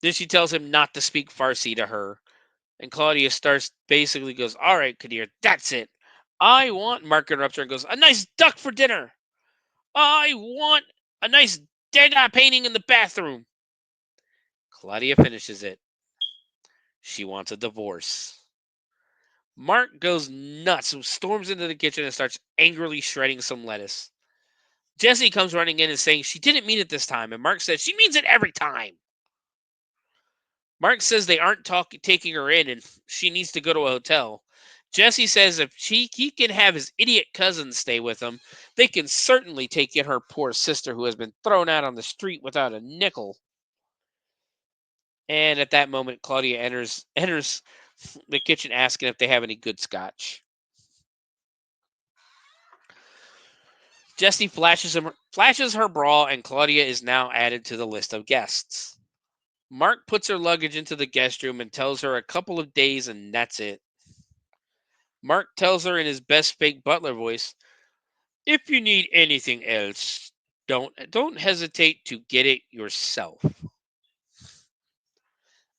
Then she tells him not to speak Farsi to her. And Claudia basically goes, all right, Kadir, that's it. Mark interrupts her and goes, a nice duck for dinner. I want a nice Degas painting in the bathroom. Claudia finishes it. She wants a divorce. Mark goes nuts, storms into the kitchen and starts angrily shredding some lettuce. Jesse comes running in and saying she didn't mean it this time, and Mark says she means it every time. Mark says they aren't taking her in and she needs to go to a hotel. Jesse says if he can have his idiot cousin stay with him, they can certainly take in her poor sister who has been thrown out on the street without a nickel. And at that moment, Claudia enters the kitchen asking if they have any good scotch. Jesse flashes her bra, and Claudia is now added to the list of guests. Mark puts her luggage into the guest room and tells her a couple of days, and that's it. Mark tells her in his best fake butler voice, if you need anything else, don't hesitate to get it yourself.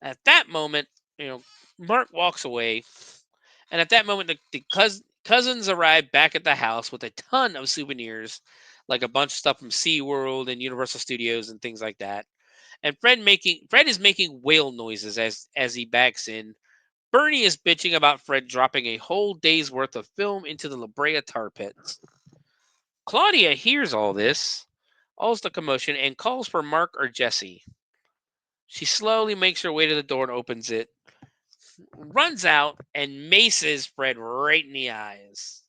At that moment, Mark walks away, and at that moment, the cousins arrive back at the house with a ton of souvenirs, like a bunch of stuff from SeaWorld and Universal Studios and things like that. And Fred is making whale noises as he backs in. Bernie is bitching about Fred dropping a whole day's worth of film into the La Brea tar pits. Claudia hears all the commotion, and calls for Mark or Jesse. She slowly makes her way to the door and opens it, runs out, and maces Fred right in the eyes.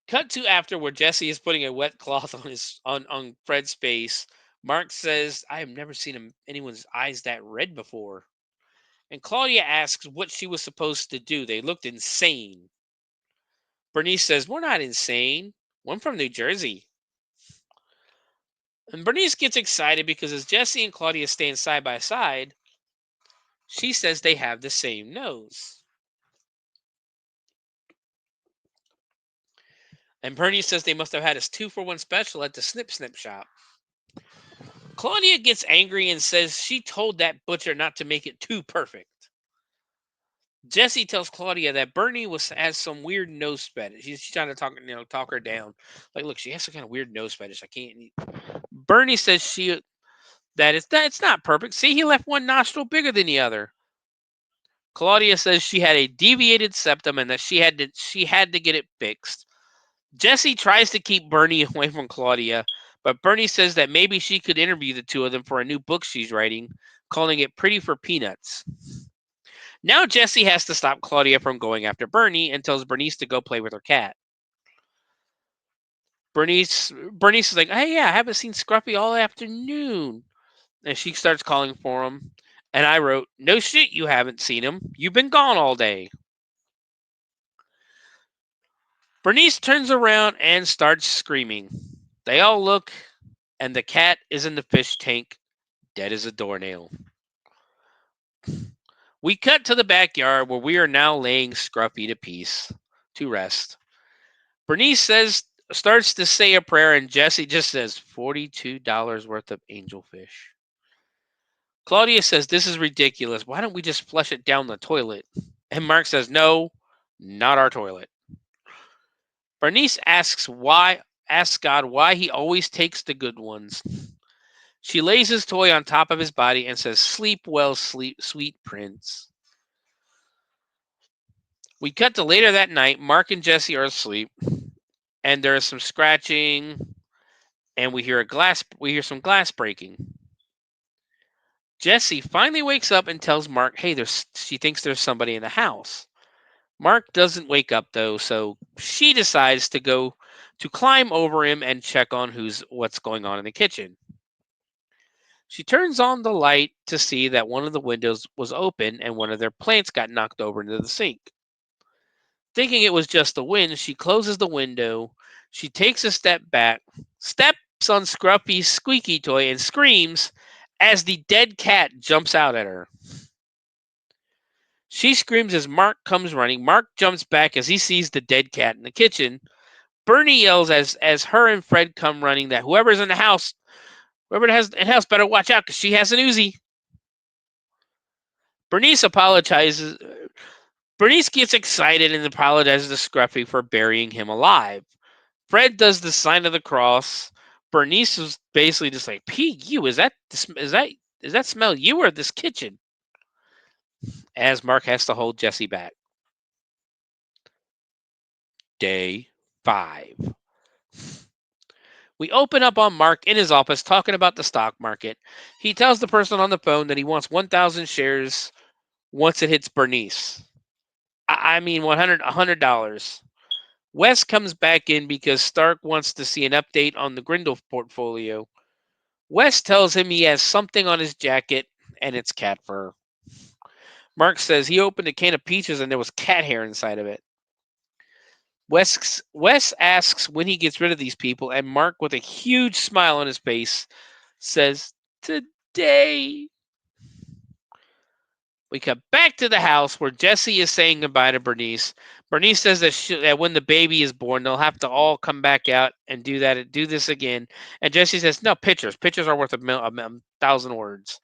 Cut to after where Jesse is putting a wet cloth on Fred's face. Mark says, I have never seen anyone's eyes that red before. And Claudia asks what she was supposed to do. They looked insane. Bernice says, "We're not insane. I'm from New Jersey." And Bernice gets excited because as Jesse and Claudia stand side by side, she says they have the same nose. And Bernice says they must have had a 2-for-1 special at the Snip Snip shop. Claudia gets angry and says she told that butcher not to make it too perfect. Jesse tells Claudia that Bernie has some weird nose fetish. She's trying to talk her down. Like, look, she has some kind of weird nose fetish. I can't eat. Bernie says it's not perfect. See, he left one nostril bigger than the other. Claudia says she had a deviated septum and that she had to get it fixed. Jesse tries to keep Bernie away from Claudia, but Bernie says that maybe she could interview the two of them for a new book she's writing, calling it Pretty for Peanuts. Now Jesse has to stop Claudia from going after Bernie and tells Bernice to go play with her cat. Bernice is like, "Hey, yeah, I haven't seen Scruffy all afternoon." And she starts calling for him. And I wrote, "No shit, you haven't seen him. You've been gone all day." Bernice turns around and starts screaming. They all look, and the cat is in the fish tank, dead as a doornail. We cut to the backyard where we are now laying Scruffy to rest. Bernice starts to say a prayer, and Jesse just says $42 worth of angelfish. Claudia says this is ridiculous. Why don't we just flush it down the toilet? And Mark says, no, not our toilet. Bernice asks God why he always takes the good ones. She lays his toy on top of his body and says, "Sleep well, sweet prince." We cut to later that night. Mark and Jesse are asleep, and there is some scratching, and we hear some glass breaking. Jesse finally wakes up and tells Mark, "Hey, she thinks there's somebody in the house." Mark doesn't wake up though, so she decides to climb over him and check on what's going on in the kitchen. She turns on the light to see that one of the windows was open and one of their plants got knocked over into the sink. Thinking it was just the wind, she closes the window. She takes a step back, steps on Scruffy's squeaky toy, and screams as the dead cat jumps out at her. She screams as Mark comes running. Mark jumps back as he sees the dead cat in the kitchen. Bernie yells as her and Fred come running that whoever has in the house better watch out because she has an Uzi. Bernice apologizes. Bernice gets excited and apologizes to Scruffy for burying him alive. Fred does the sign of the cross. Bernice was basically just like, "Pete, is that smell you or this kitchen?" As Mark has to hold Jesse back. Day 5. We open up on Mark in his office talking about the stock market. He tells the person on the phone that he wants 1,000 shares once it hits Bernice. I mean, $100. Wes comes back in because Stark wants to see an update on the Grindle portfolio. Wes tells him he has something on his jacket, and it's cat fur. Mark says he opened a can of peaches and there was cat hair inside of it. Wes asks when he gets rid of these people, and Mark, with a huge smile on his face, says, "Today." We come back to the house where Jesse is saying goodbye to Bernice. Bernice says that when the baby is born, they'll have to all come back out and do this again. And Jesse says, "No, pictures. Pictures are worth a 1,000 words."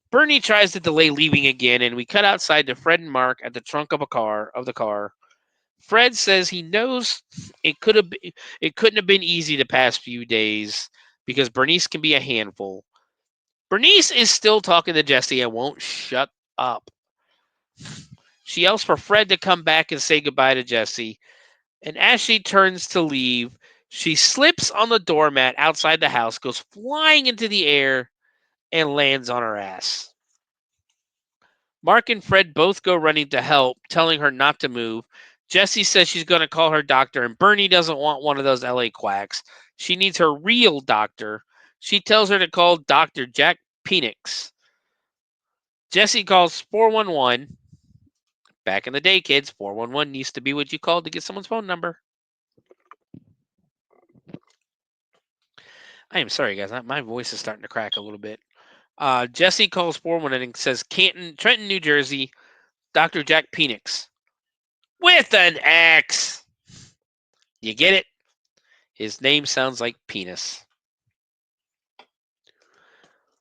Bernie tries to delay leaving again, and we cut outside to Fred and Mark at the trunk of the car. Fred says he knows it couldn't have been easy the past few days because Bernice can be a handful. Bernice is still talking to Jesse and won't shut up. She yells for Fred to come back and say goodbye to Jesse. And as she turns to leave, she slips on the doormat outside the house, goes flying into the air, and lands on her ass. Mark and Fred both go running to help, telling her not to move. Jessie says she's going to call her doctor, and Bernie doesn't want one of those LA quacks. She needs her real doctor. She tells her to call Dr. Jack Penix. Jessie calls 411. Back in the day, kids, 411 used to be what you called to get someone's phone number. I am sorry, guys. My voice is starting to crack a little bit. Jesse calls 411 and says, Trenton, New Jersey, Dr. Jack Penix. With an X. You get it? His name sounds like penis.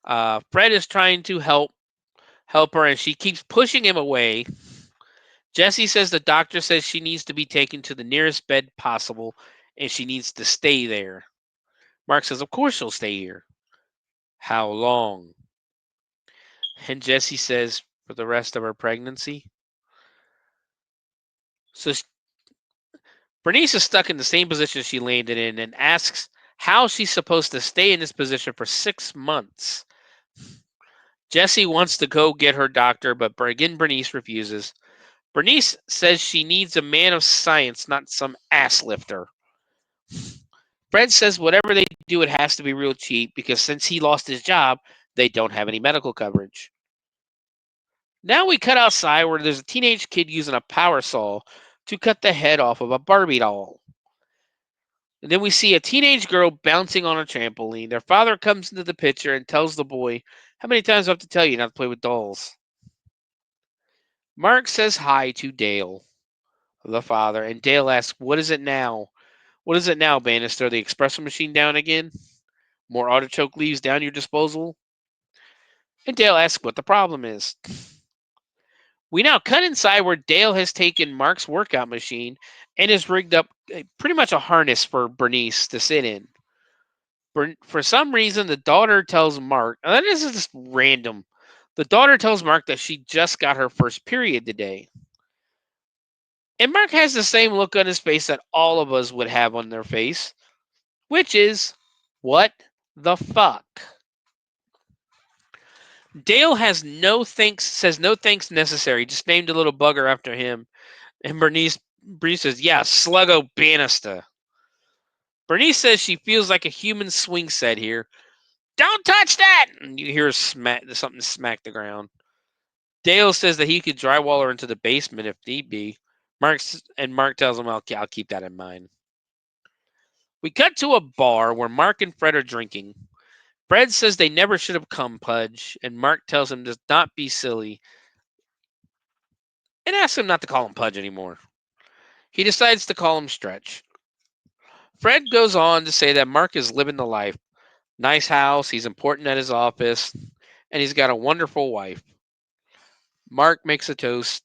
Fred is trying to help her, and she keeps pushing him away. Jesse says the doctor says she needs to be taken to the nearest bed possible, and she needs to stay there. Mark says, of course she'll stay here. How long? And Jesse says, for the rest of her pregnancy. So Bernice is stuck in the same position she landed in and asks how she's supposed to stay in this position for 6 months. Jesse wants to go get her doctor, but again, Bernice refuses. Bernice says she needs a man of science, not some ass lifter. Fred says whatever they do, it has to be real cheap because since he lost his job, they don't have any medical coverage. Now we cut outside where there's a teenage kid using a power saw to cut the head off of a Barbie doll. And then we see a teenage girl bouncing on a trampoline. Their father comes into the picture and tells the boy, how many times do I have to tell you not to play with dolls? Mark says hi to Dale, the father, and Dale asks, what is it now? What is it now, Bannister? The espresso machine down again? More artichoke leaves down your disposal? And Dale asks what the problem is. We now cut inside where Dale has taken Mark's workout machine and has rigged up pretty much a harness for Bernice to sit in. For some reason, the daughter tells Mark, and this is just random. The daughter tells Mark that she just got her first period today. And Mark has the same look on his face that all of us would have on their face, which is, what the fuck? Dale says no thanks necessary, just named a little bugger after him. And Bernice says, yeah, Sluggo Bannister. Bernice says she feels like a human swing set here. Don't touch that! And you hear something smack the ground. Dale says that he could drywall her into the basement if need be. Mark tells him, I'll keep that in mind. We cut to a bar where Mark and Fred are drinking. Fred says they never should have come, Pudge, and Mark tells him to not be silly and asks him not to call him Pudge anymore. He decides to call him Stretch. Fred goes on to say that Mark is living the life. Nice house, he's important at his office, and he's got a wonderful wife. Mark makes a toast,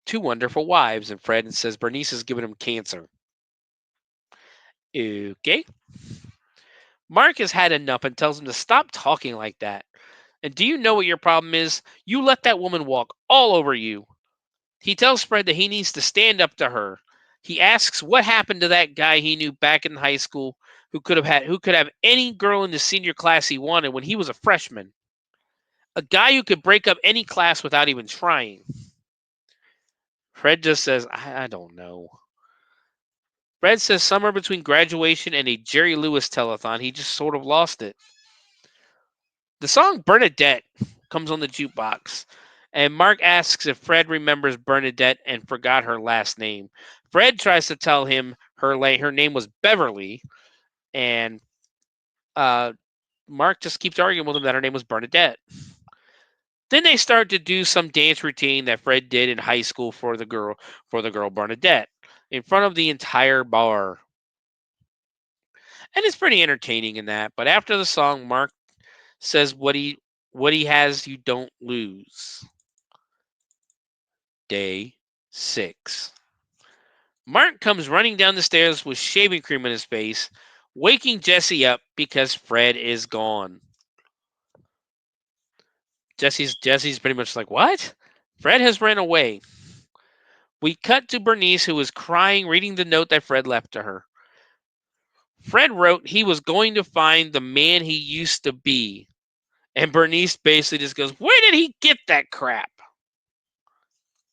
2 wonderful wives, and Fred says Bernice is giving him cancer. Okay. Mark has had enough and tells him to stop talking like that. And do you know what your problem is? You let that woman walk all over you. He tells Fred that he needs to stand up to her. He asks what happened to that guy he knew back in high school who could have any girl in the senior class he wanted when he was a freshman. A guy who could break up any class without even trying. Fred just says, I don't know. Fred says somewhere between graduation and a Jerry Lewis telethon, he just sort of lost it. The song Bernadette comes on the jukebox, and Mark asks if Fred remembers Bernadette and forgot her last name. Fred tries to tell him her name was Beverly, and Mark just keeps arguing with him that her name was Bernadette. Then they start to do some dance routine that Fred did in high school for the girl Bernadette in front of the entire bar. And it's pretty entertaining in that. But after the song, Mark says what he has you don't lose. Day 6. Mark comes running down the stairs with shaving cream in his face, waking Jesse up because Fred is gone. Jesse's pretty much like, what? Fred has ran away. We cut to Bernice, who is crying, reading the note that Fred left to her. Fred wrote he was going to find the man he used to be. And Bernice basically just goes, where did he get that crap?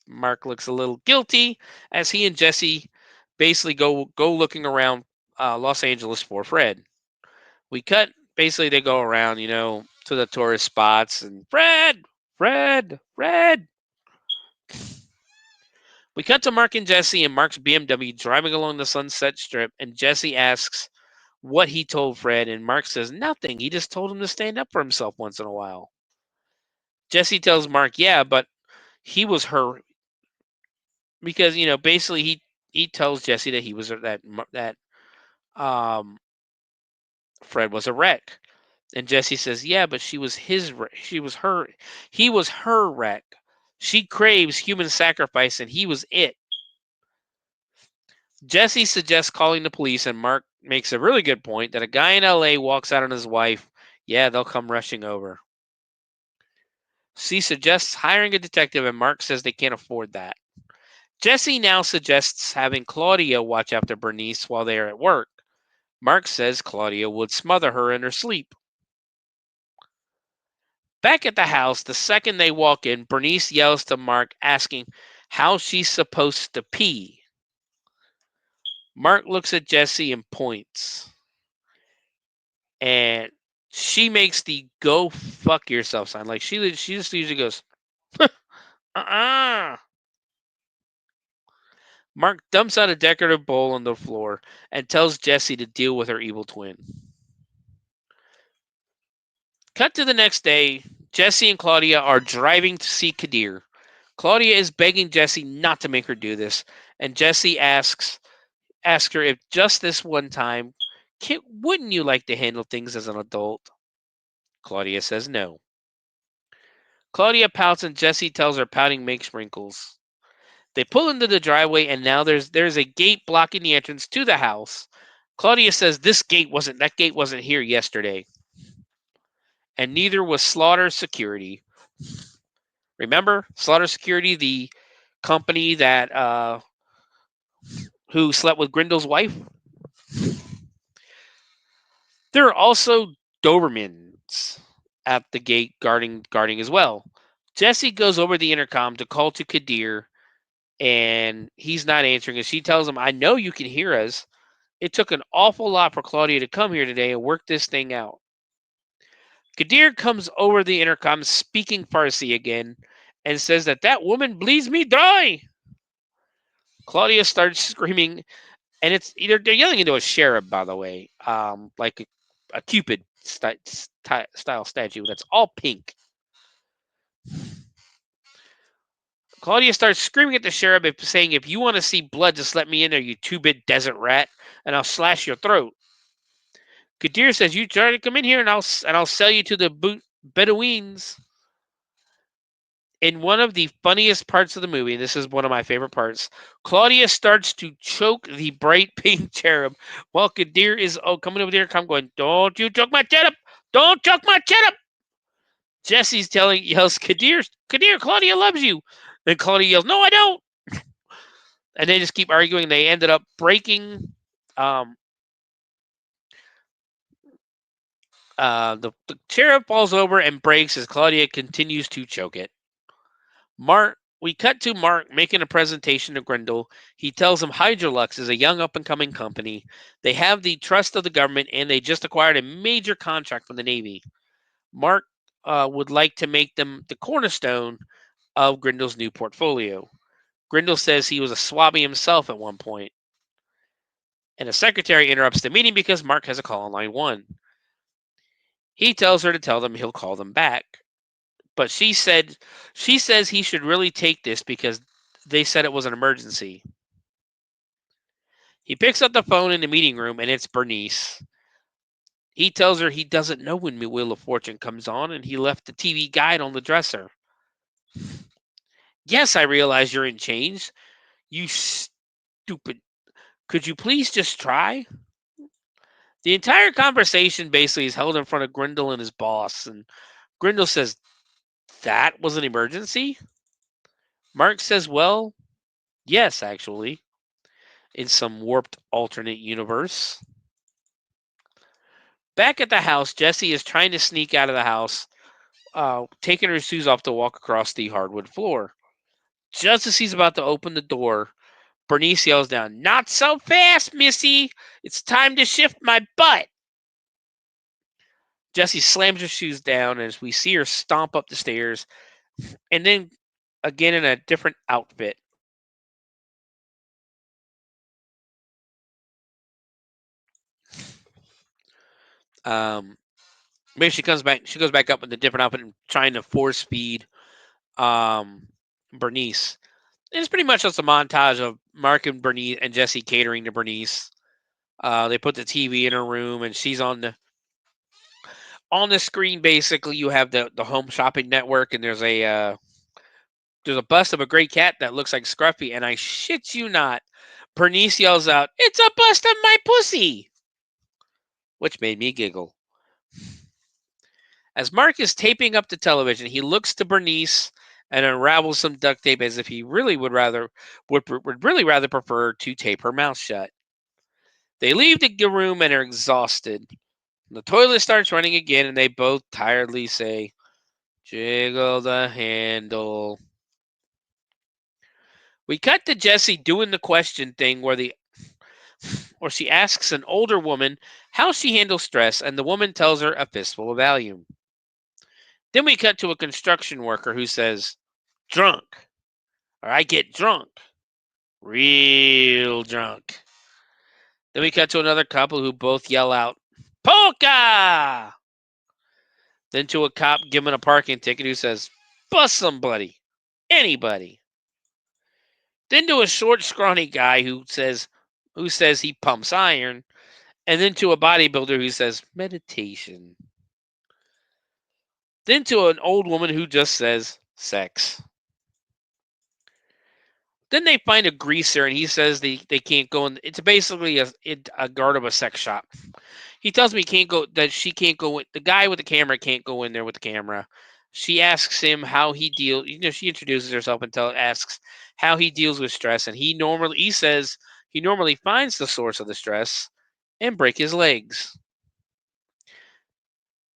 Mark looks a little guilty as he and Jesse basically go looking around Los Angeles for Fred. We cut, basically they go around, to the tourist spots and Fred. We cut to Mark and Jesse in Mark's BMW driving along the Sunset Strip, and Jesse asks what he told Fred, and Mark says nothing. He just told him to stand up for himself once in a while. Jesse tells Mark, yeah, but he was her, because basically he tells Jesse that he was that um Fred was a wreck. And Jesse says, yeah, but she was he was her wreck. She craves human sacrifice, and he was it. Jesse suggests calling the police, and Mark makes a really good point that a guy in LA walks out on his wife. Yeah, they'll come rushing over. She suggests hiring a detective, and Mark says they can't afford that. Jesse now suggests having Claudia watch after Bernice while they are at work. Mark says Claudia would smother her in her sleep. Back at the house, the second they walk in, Bernice yells to Mark, asking how she's supposed to pee. Mark looks at Jesse and points. And she makes the go fuck yourself sign. Like she just usually goes, uh-uh. Mark dumps out a decorative bowl on the floor and tells Jesse to deal with her evil twin. Cut to the next day. Jesse and Claudia are driving to see Kadir. Claudia is begging Jesse not to make her do this, and Jesse asks her if just this one time, wouldn't you like to handle things as an adult? Claudia says no. Claudia pouts, and Jesse tells her pouting makes wrinkles. They pull into the driveway, and now there's a gate blocking the entrance to the house. Claudia says that gate wasn't here yesterday. And neither was Slaughter Security. Remember Slaughter Security, the company that who slept with Grindel's wife? There are also Dobermans at the gate guarding as well. Jesse goes over the intercom to call to Kadir, and he's not answering. And she tells him, I know you can hear us. It took an awful lot for Claudia to come here today and work this thing out. Kadir comes over the intercom speaking Farsi again and says that woman bleeds me dry. Claudia starts screaming, and they're yelling into a cherub, by the way, like a Cupid style statue that's all pink. Claudia starts screaming at the sheriff, saying, if you want to see blood, just let me in there, you two-bit desert rat, and I'll slash your throat. Kadir says, you try to come in here, and I'll sell you to the Bedouins. In one of the funniest parts of the movie, this is one of my favorite parts, Claudia starts to choke the bright pink cherub while Kadir is coming over there, going, don't you choke my cherub! Don't choke my cherub! Jesse's yells, Kadir, Claudia loves you. And Claudia yells, no, I don't. And they just keep arguing. They ended up breaking the cherub falls over and breaks as Claudia continues to choke it. We cut to Mark making a presentation to Grindel. He tells him Hydrolux is a young up-and-coming company. They have the trust of the government, and they just acquired a major contract from the Navy. Mark would like to make them the cornerstone of Grindel's new portfolio. Grindel says he was a swabby himself at one point. And the secretary interrupts the meeting because Mark has a call on line 1. He tells her to tell them he'll call them back. But she says he should really take this because they said it was an emergency. He picks up the phone in the meeting room, and it's Bernice. He tells her he doesn't know when Wheel of Fortune comes on, and he left the TV guide on the dresser. Yes, I realize you're in chains. You stupid. Could you please just try? The entire conversation basically is held in front of Grindel and his boss, and Grindel says, that was an emergency? Mark says, well, yes, actually, in some warped alternate universe. Back at the house, Jesse is trying to sneak out of the house, taking her shoes off to walk across the hardwood floor. Just as he's about to open the door, Bernice yells down, not so fast, Missy! It's time to shift my butt! Jesse slams her shoes down as we see her stomp up the stairs, and then again in a different outfit. Maybe she comes back. She goes back up with a different outfit and trying to force feed Bernice. It's pretty much just a montage of Mark and Bernice and Jesse catering to Bernice. They put the TV in her room, and she's on the screen. Basically, you have the Home Shopping Network, and there's a bust of a gray cat that looks like Scruffy, and I shit you not, Bernice yells out, "It's a bust of my pussy!" Which made me giggle. As Mark is taping up the television, he looks to Bernice and unravels some duct tape as if he really would really rather prefer to tape her mouth shut. They leave the room and are exhausted. The toilet starts running again, and they both tiredly say, "Jiggle the handle." We cut to Jessie doing the question thing where she asks an older woman how she handles stress, and the woman tells her a fistful of Valium. Then we cut to a construction worker who says, "Drunk," or "I get drunk, real drunk." Then we cut to another couple who both yell out, "Polka!" Then to a cop giving a parking ticket who says, "Bust somebody, anybody." Then to a short, scrawny guy who says he pumps iron, and then to a bodybuilder who says meditation. Then to an old woman who just says sex. Then they find a greaser, and he says they can't go in. It's basically a guard of a sex shop. He tells me she can't go in. The guy with the camera can't go in there with the camera. She asks him how he deals. She introduces herself and asks how he deals with stress, and he says he normally finds the source of the stress and break his legs.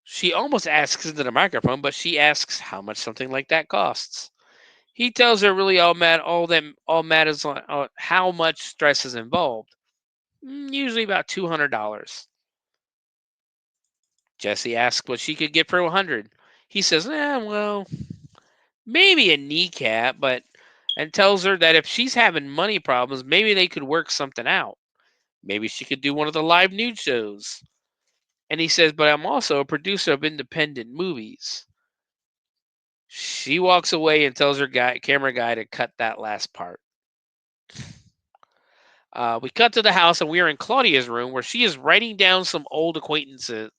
She almost asks into the microphone, but she asks how much something like that costs. He tells her really all matters on how much stress is involved. Usually about $200. Jesse asks what she could get for 100. He says, well, maybe a kneecap, and tells her that if she's having money problems, maybe they could work something out. Maybe she could do one of the live nude shows. And he says, but I'm also a producer of independent movies. She walks away and tells her camera guy to cut that last part. We cut to the house, and we are in Claudia's room where she is writing down some old acquaintances,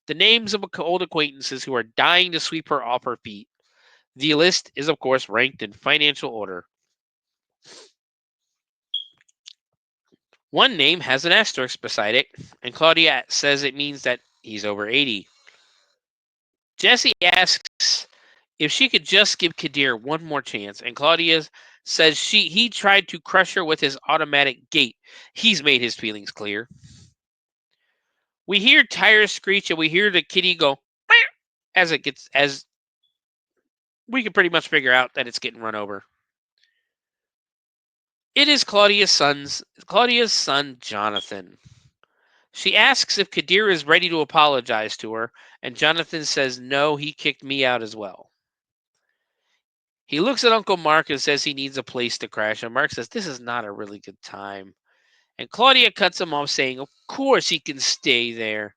the names of old acquaintances who are dying to sweep her off her feet. The list is, of course, ranked in financial order. One name has an asterisk beside it, and Claudia says it means that he's over 80. Jesse asks if she could just give Kadir one more chance, and Claudia says he tried to crush her with his automatic gate. He's made his feelings clear. We hear tires screech, and we hear the kitty go as we can pretty much figure out that it's getting run over. It is Claudia's son, Jonathan. She asks if Kadir is ready to apologize to her, and Jonathan says no, he kicked me out as well. He looks at Uncle Mark and says he needs a place to crash, and Mark says this is not a really good time. And Claudia cuts him off, saying, of course he can stay there.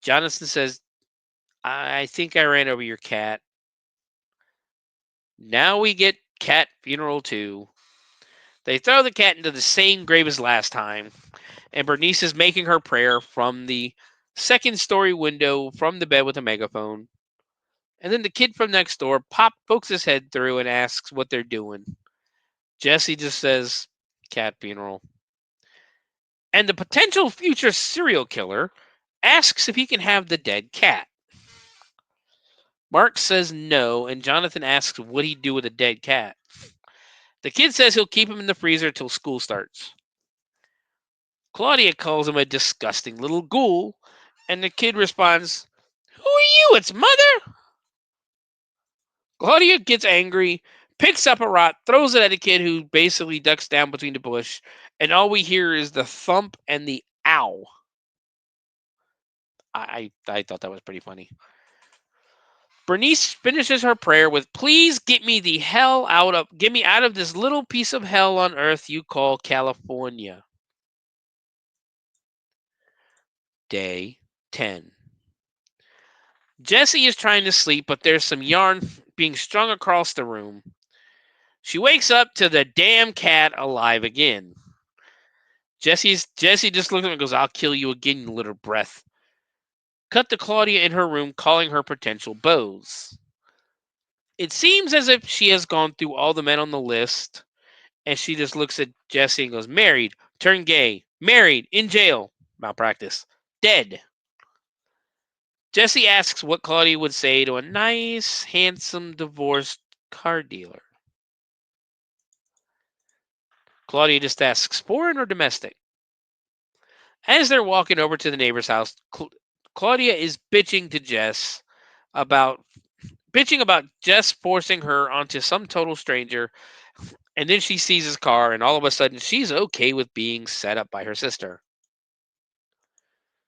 Jonathan says, I think I ran over your cat. Now we get cat funeral 2. They throw the cat into the same grave as last time, and Bernice is making her prayer from the second-story window from the bed with a megaphone. And then the kid from next door pokes his head through and asks what they're doing. Jesse just says, cat funeral. And the potential future serial killer asks if he can have the dead cat. Mark says no, and Jonathan asks what he'd do with a dead cat. The kid says he'll keep him in the freezer till school starts. Claudia calls him a disgusting little ghoul, and the kid responds, who are you? It's mother? Claudia gets angry, picks up a rock, throws it at a kid who basically ducks down between the bush, and all we hear is the thump and the ow. I thought that was pretty funny. Bernice finishes her prayer with, please get me out of this little piece of hell on earth you call California. Day 10. Jessie is trying to sleep, but there's some yarn being strung across the room. She wakes up to the damn cat alive again. Jessie just looks at him and goes, "I'll kill you again, you little breath." Cut to Claudia in her room calling her potential beaux. It seems as if she has gone through all the men on the list, and she just looks at Jessie and goes, "Married, turned gay, married, in jail, malpractice, dead." Jessie asks what Claudia would say to a nice, handsome, divorced car dealer. Claudia just asks, foreign or domestic? As they're walking over to the neighbor's house, Claudia is about bitching about Jess forcing her onto some total stranger, and then she sees his car, and all of a sudden she's okay with being set up by her sister.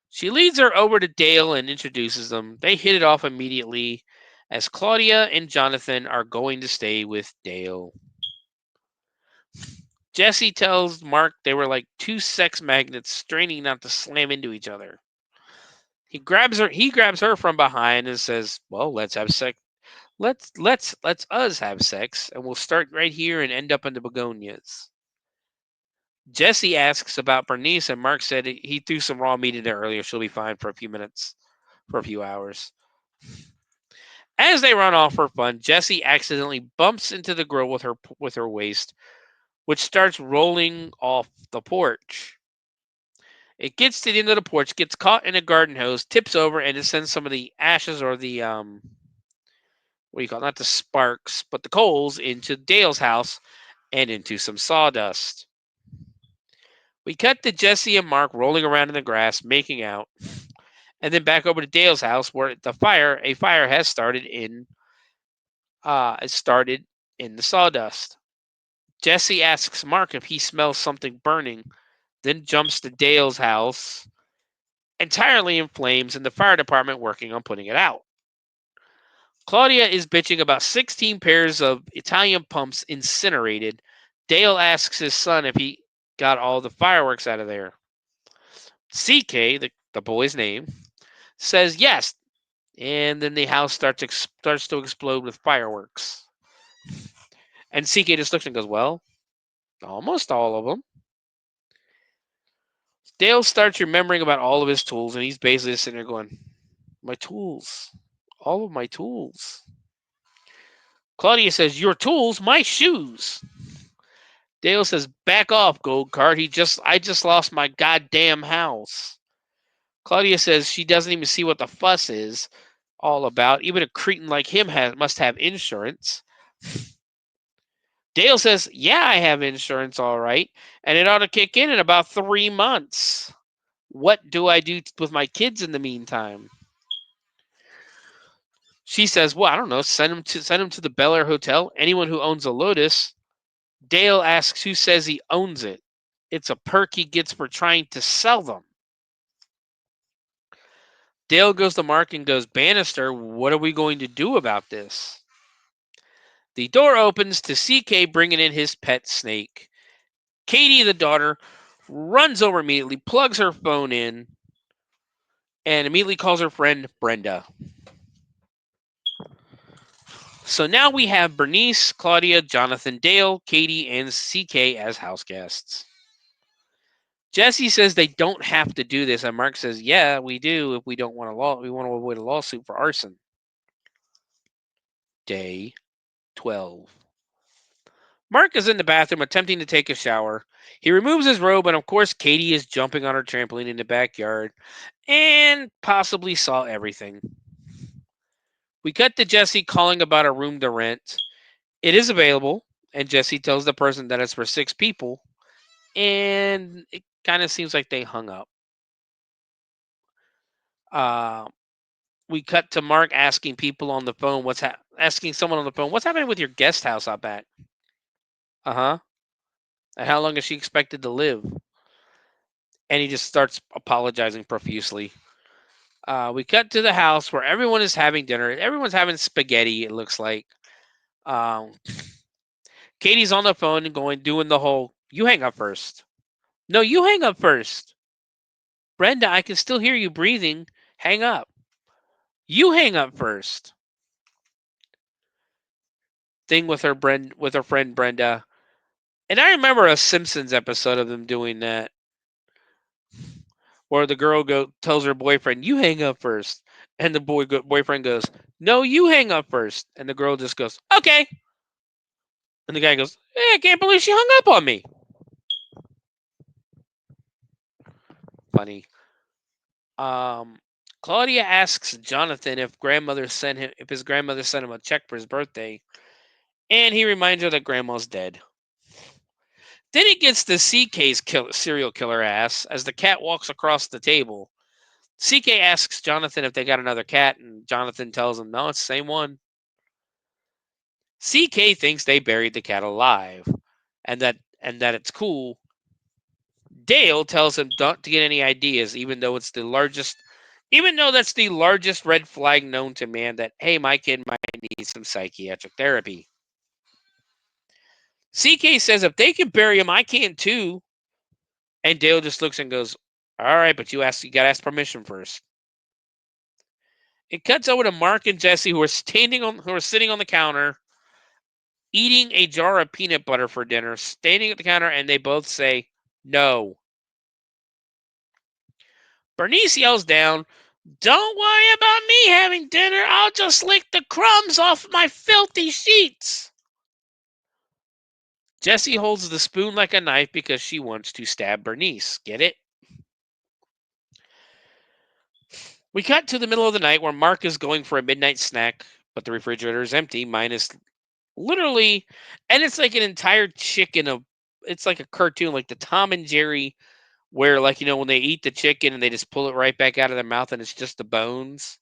She leads her over to Dale and introduces them. They hit it off immediately, as Claudia and Jonathan are going to stay with Dale. Jessie tells Mark they were like two sex magnets straining not to slam into each other. He grabs her from behind and says, "Well, let's have sex. Let's us have sex, and we'll start right here and end up in the begonias." Jessie asks about Bernice, and Mark said he threw some raw meat in there earlier. She'll be fine for a few minutes, for a few hours. As they run off for fun, Jessie accidentally bumps into the grill with her waist, which starts rolling off the porch. It gets to the end of the porch, gets caught in a garden hose, tips over, and it sends some of the ashes or the what do you call it? Not the sparks, but the coals into Dale's house and into some sawdust. We cut to Jessie and Mark rolling around in the grass, making out, and then back over to Dale's house where a fire has started in the sawdust. Jessie asks Mark if he smells something burning, then jumps to Dale's house, entirely in flames, and the fire department working on putting it out. Claudia is bitching about 16 pairs of Italian pumps incinerated. Dale asks his son if he got all the fireworks out of there. CK, the boy's name, says yes, and then the house starts to explode with fireworks. And CK just looks and goes, "Well, almost all of them." Dale starts remembering about all of his tools, and he's basically sitting there going, "My tools, all of my tools." Claudia says, "Your tools, my shoes." Dale says, "Back off, Gold Card. I just lost my goddamn house." Claudia says she doesn't even see what the fuss is all about. Even a cretin like him must have insurance. Dale says, "Yeah, I have insurance, all right, and it ought to kick in about 3 months. What do I do with my kids in the meantime?" She says, "Well, I don't know. Send them to the Bel Air Hotel. Anyone who owns a Lotus." Dale asks who says he owns it. It's a perk he gets for trying to sell them. Dale goes to Mark and goes, "Bannister, what are we going to do about this?" The door opens to CK bringing in his pet snake. Katie, the daughter, runs over immediately, plugs her phone in, and immediately calls her friend Brenda. So now we have Bernice, Claudia, Jonathan, Dale, Katie, and CK as house guests. Jessie says they don't have to do this, and Mark says, "Yeah, we do. If we don't want we want to avoid a lawsuit for arson." Day 12. Mark is in the bathroom attempting to take a shower. He removes his robe, and of course, Katie is jumping on her trampoline in the backyard and possibly saw everything. We cut to Jessie calling about a room to rent. It is available, and Jessie tells the person that it's for 6 people, and it kind of seems like they hung up. Uh, we cut to Mark asking people on the phone asking someone on the phone, "What's happening with your guest house out back?" Uh-huh. And how long is she expected to live? And he just starts apologizing profusely. We cut to the house where everyone is having dinner. Everyone's having spaghetti, it looks like. Um, Katie's on the phone and doing the whole, "You hang up first." "No, you hang up first." "Brenda, I can still hear you breathing. Hang up. You hang up first. Thing with her friend Brenda. And I remember a Simpsons episode of them doing that, where the girl tells her boyfriend, "You hang up first," and the boyfriend goes, "No, you hang up first," and the girl just goes, "Okay," and the guy goes, "I can't believe she hung up on me." Funny. Um, Claudia asks Jonathan if his grandmother sent him a check for his birthday, and he reminds her that grandma's dead. Then it gets to CK's serial killer ass as the cat walks across the table. CK asks Jonathan if they got another cat, and Jonathan tells him, no, it's the same one. CK thinks they buried the cat alive, and that it's cool. Dale tells him not to get any ideas, even though that's the largest red flag known to man, that, hey, my kid might need some psychiatric therapy. CK says if they can bury him, I can too. And Dale just looks and goes, all right, but you got to ask permission first. It cuts over to Mark and Jesse, who are sitting on the counter, eating a jar of peanut butter for dinner, standing at the counter, and they both say, no. Bernice yells down, don't worry about me having dinner. I'll just lick the crumbs off my filthy sheets. Jesse holds the spoon like a knife because she wants to stab Bernice. Get it? We cut to the middle of the night where Mark is going for a midnight snack, but the refrigerator is empty, minus literally, and it's like an entire chicken of, it's like a cartoon, like the Tom and Jerry, where, like, when they eat the chicken and they just pull it right back out of their mouth and it's just the bones.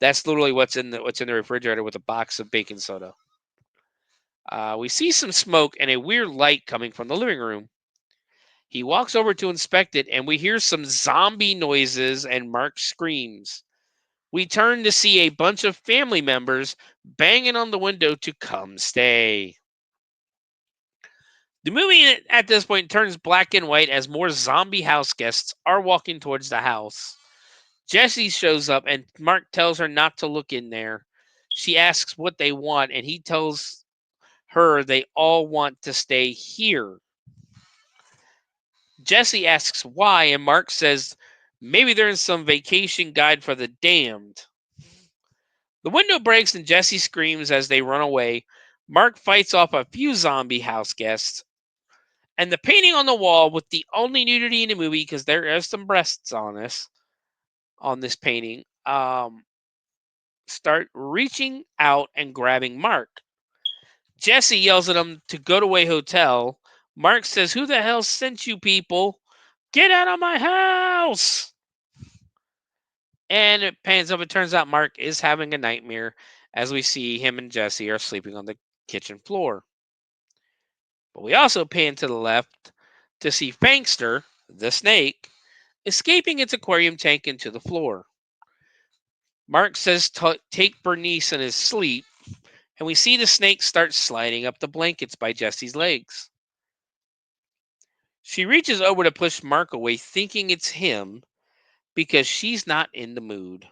That's literally what's in the refrigerator, with a box of baking soda. We see some smoke and a weird light coming from the living room. He walks over to inspect it, and we hear some zombie noises and Mark screams. We turn to see a bunch of family members banging on the window to come stay. The movie at this point turns black and white as more zombie house guests are walking towards the house. Jessie shows up and Mark tells her not to look in there. She asks what they want, and he tells her they all want to stay here. Jessie asks why, and Mark says maybe they're in some vacation guide for the damned. The window breaks and Jessie screams as they run away. Mark fights off a few zombie house guests. And the painting on the wall, with the only nudity in the movie, because there is some breasts on this painting, start reaching out and grabbing Mark. Jesse yells at him to go to a hotel. Mark says, who the hell sent you people? Get out of my house! And it pans up. It turns out Mark is having a nightmare, as we see him and Jesse are sleeping on the kitchen floor. But we also pan to the left to see Fangster, the snake, escaping its aquarium tank into the floor. Mark says take Bernice in his sleep, and we see the snake start sliding up the blankets by Jesse's legs. She reaches over to push Mark away, thinking it's him, because she's not in the mood.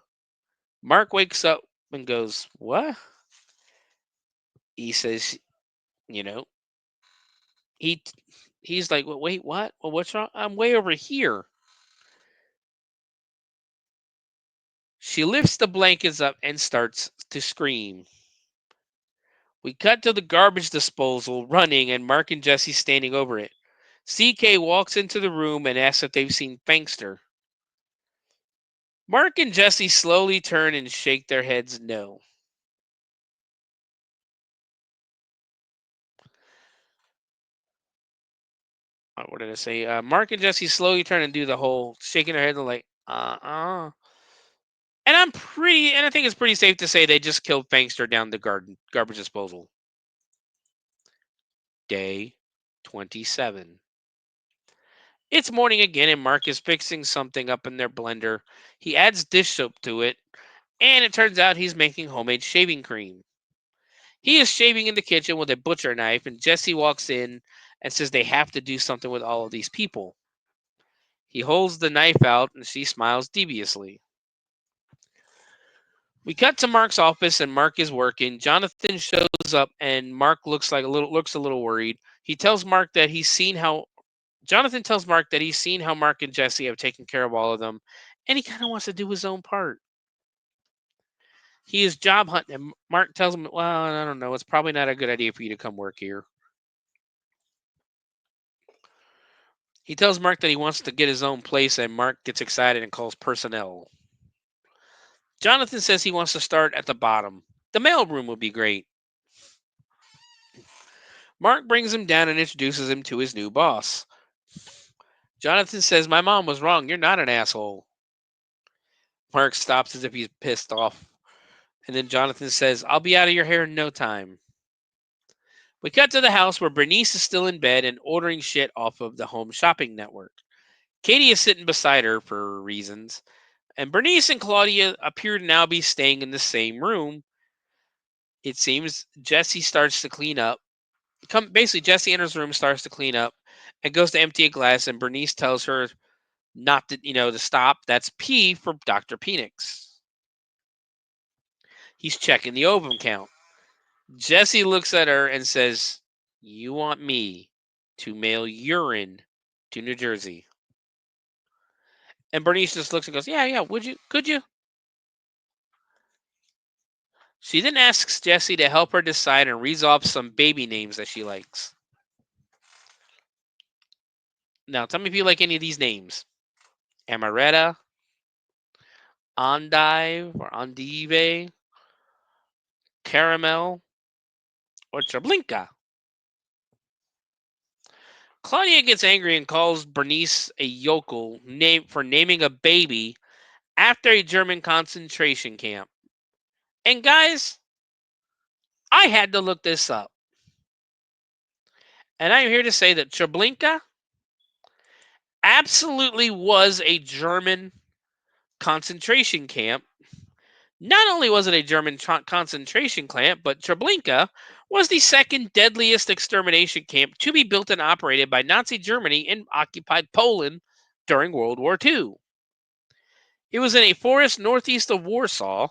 Mark wakes up and goes, what? He says, he's like, wait, what? Well, what's wrong? I'm way over here. She lifts the blankets up and starts to scream. We cut to the garbage disposal running, and Mark and Jesse standing over it. CK walks into the room and asks if they've seen Fangster. Mark and Jesse slowly turn and shake their heads no. What did I say? Mark and Jesse slowly turn and do the whole shaking their head and like, And I think it's pretty safe to say they just killed Fangster down the garbage disposal. Day 27. It's morning again, and Mark is fixing something up in their blender. He adds dish soap to it, and it turns out he's making homemade shaving cream. He is shaving in the kitchen with a butcher knife, and Jesse walks in and says they have to do something with all of these people. He holds the knife out, and she smiles deviously. We cut to Mark's office and Mark is working. Jonathan shows up and Mark looks a little worried. He tells Mark that he's seen how Jonathan tells Mark that he's seen how Mark and Jesse have taken care of all of them, and he kind of wants to do his own part. He is job hunting, and Mark tells him, "Well, I don't know. It's probably not a good idea for you to come work here." He tells Mark that he wants to get his own place, and Mark gets excited and calls personnel. Jonathan says he wants to start at the bottom. The mailroom would be great. Mark brings him down and introduces him to his new boss. Jonathan says, "My mom was wrong. You're not an asshole." Mark stops as if he's pissed off. And then Jonathan says, "I'll be out of your hair in no time." We cut to the house where Bernice is still in bed and ordering shit off of the home shopping network. Katie is sitting beside her for reasons, and Bernice and Claudia appear to now be staying in the same room. It seems Jesse starts to clean up. Basically, Jesse enters the room, starts to clean up, and goes to empty a glass, and Bernice tells her not to, to stop. That's P for Dr. Penix. He's checking the ovum count. Jesse looks at her and says, "You want me to mail urine to New Jersey?" And Bernice just looks and goes, "Yeah, yeah, would you? Could you?" She then asks Jesse to help her decide and reads off some baby names that she likes. Now, tell me if you like any of these names. Amaretta, Endive or Endive, Caramel, or Treblinka. Claudia gets angry and calls Bernice a yokel for naming a baby after a German concentration camp. And guys, I had to look this up. And I'm here to say that Treblinka absolutely was a German concentration camp. Not only was it a German concentration camp, but Treblinka was the second deadliest extermination camp to be built and operated by Nazi Germany in occupied Poland during World War II. It was in a forest northeast of Warsaw,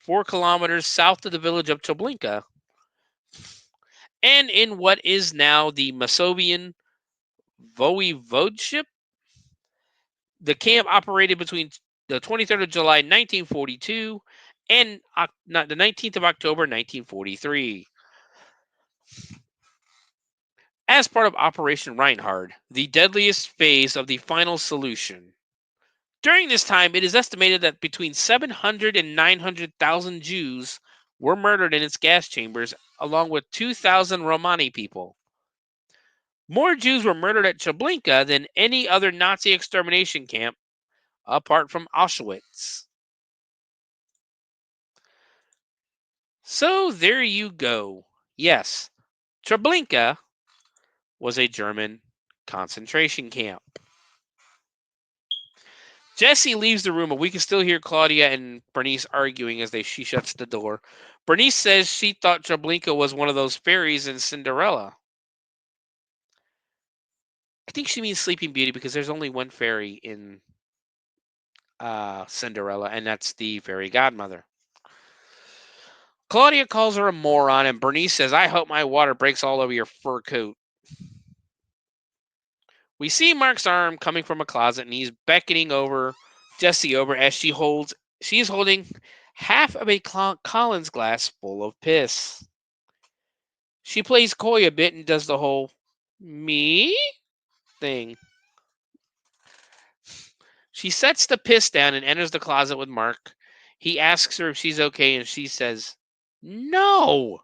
4 kilometers south of the village of Treblinka, and in what is now the Masovian Voivodeship. The camp operated between the 23rd of July 1942 and the 19th of October 1943. As part of Operation Reinhard, the deadliest phase of the final solution. During this time, it is estimated that between 700 and 900,000 Jews were murdered in its gas chambers, along with 2,000 Romani people. More Jews were murdered at Treblinka than any other Nazi extermination camp, apart from Auschwitz. So there you go. Yes, Treblinka was a German concentration camp. Jesse leaves the room, but we can still hear Claudia and Bernice arguing as she shuts the door. Bernice says she thought Treblinka was one of those fairies in Cinderella. I think she means Sleeping Beauty because there's only one fairy in Cinderella, and that's the fairy godmother. Claudia calls her a moron, and Bernice says, "I hope my water breaks all over your fur coat." We see Mark's arm coming from a closet, and he's beckoning Jesse over as she is holding half of a Collins glass full of piss. She plays coy a bit and does the whole "me" thing. She sets the piss down and enters the closet with Mark. He asks her if she's okay, and she says, "No."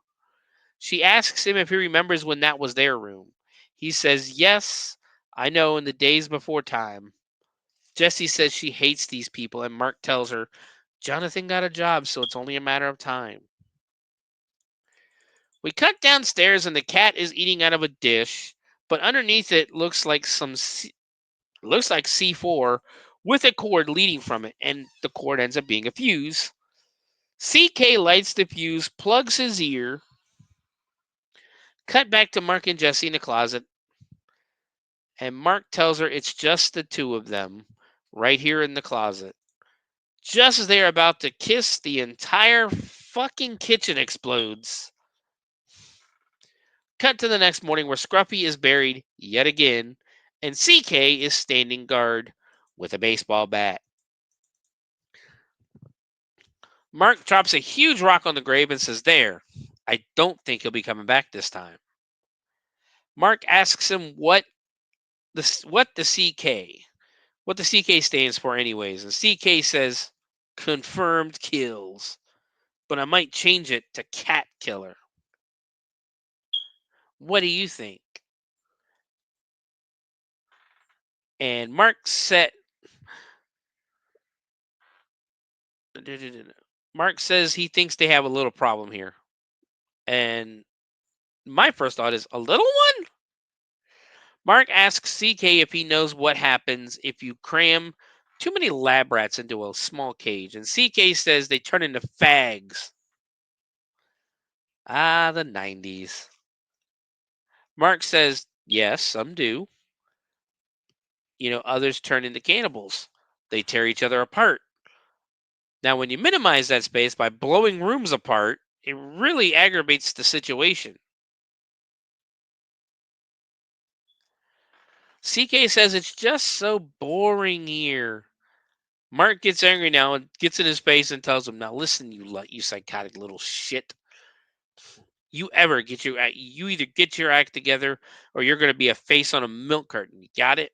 She asks him if he remembers when that was their room. He says, "Yes, I know, in the days before time." Jessie says she hates these people, and Mark tells her, "Jonathan got a job, so it's only a matter of time." We cut downstairs, and the cat is eating out of a dish, but underneath it looks like C4 with a cord leading from it, and the cord ends up being a fuse. CK lights the fuse, plugs his ear. Cut back to Mark and Jesse in the closet, and Mark tells her it's just the two of them right here in the closet. Just as they are about to kiss, the entire fucking kitchen explodes. Cut to the next morning where Scruffy is buried yet again, and CK is standing guard with a baseball bat. Mark drops a huge rock on the grave and says, "There, I don't think he'll be coming back this time." Mark asks him what the CK stands for anyways, and CK says, "Confirmed kills, but I might change it to cat killer." What do you think? And Mark says he thinks they have a little problem here. And my first thought is, a little one? Mark asks CK if he knows what happens if you cram too many lab rats into a small cage. And CK says they turn into fags. Ah, the 90s. Mark says, yes, some do. Others turn into cannibals. They tear each other apart. Now, when you minimize that space by blowing rooms apart, it really aggravates the situation. CK says it's just so boring here. Mark gets angry now and gets in his face and tells him, "Now listen, you psychotic little shit. You either get your act together, or you're going to be a face on a milk carton. You got it?"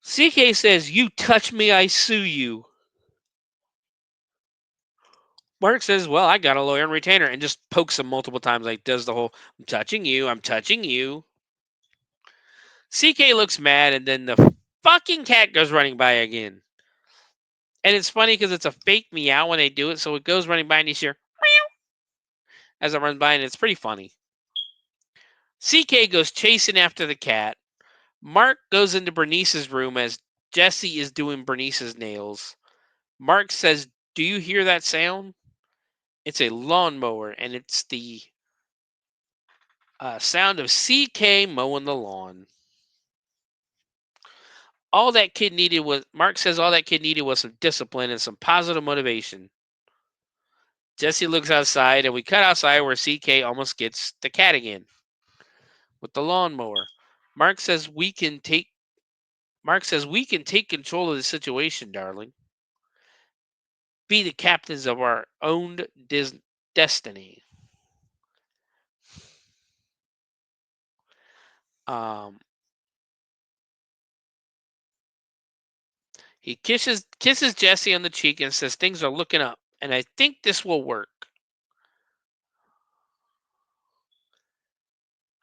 CK says, "You touch me, I sue you." Mark says, "Well, I got a lawyer and retainer," and just pokes him multiple times, like does the whole, "I'm touching you, I'm touching you." CK looks mad, and then the fucking cat goes running by again. And it's funny because it's a fake meow when they do it, so it goes running by and you hear meow as it runs by, and it's pretty funny. CK goes chasing after the cat. Mark goes into Bernice's room as Jesse is doing Bernice's nails. Mark says, "Do you hear that sound? It's a lawnmower, and it's the sound of CK mowing the lawn." Mark says all that kid needed was some discipline and some positive motivation. Jesse looks outside, and we cut outside where CK almost gets the cat again with the lawnmower. Mark says we can take control of the situation, darling. Be the captains of our own destiny. He kisses Jesse on the cheek and says things are looking up, and I think this will work.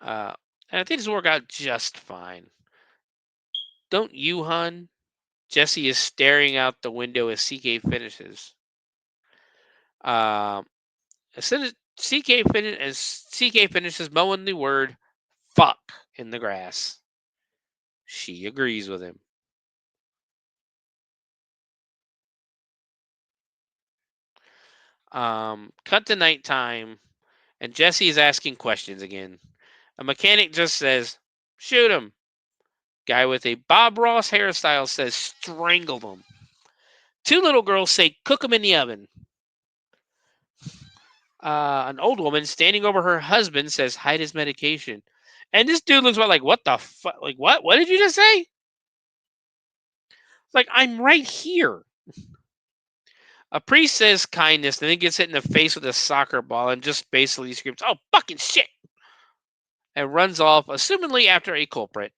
And I think this will work out just fine. Don't you, hun? Jesse is staring out the window as CK finishes. As soon as CK finishes mowing the word "fuck" in the grass, she agrees with him. Cut to nighttime, and Jesse is asking questions again. A mechanic just says, "Shoot him." Guy with a Bob Ross hairstyle says, "Strangle him." Two little girls say, "Cook him in the oven." An old woman standing over her husband says, "Hide his medication." And this dude looks about like, "What the fuck? Like, what? What did you just say?" Like, I'm right here. A priest says kindness, and then gets hit in the face with a soccer ball and just basically screams, "Oh, fucking shit!" and runs off, assumingly after a culprit.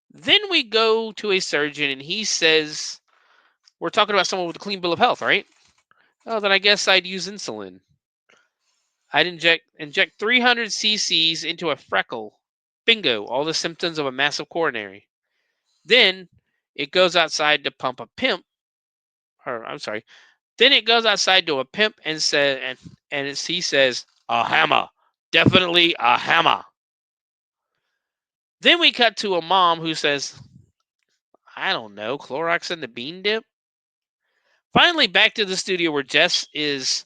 Then we go to a surgeon, and he says, "We're talking about someone with a clean bill of health, right?" "Oh, then I guess I'd use insulin. I'd inject 300 cc's into a freckle. Bingo, all the symptoms of a massive coronary. Then it goes outside to pump a pimp, or I'm sorry. Then it goes outside to a pimp and he says, 'A hammer, definitely a hammer.'" Then we cut to a mom who says, "I don't know, Clorox in the bean dip." Finally, back to the studio where Jess is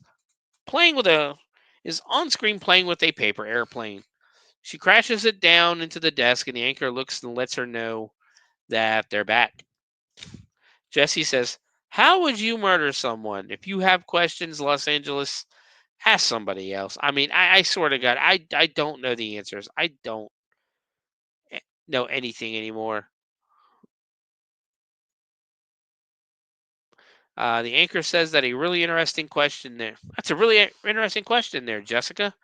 on screen playing with a paper airplane. She crashes it down into the desk, and the anchor looks and lets her know that they're back. Jesse says, "How would you murder someone? If you have questions, Los Angeles, ask somebody else." I mean, I swear to God, I don't know the answers. I don't know anything anymore. The anchor says that a really interesting question there. That's a really interesting question there, Jessica.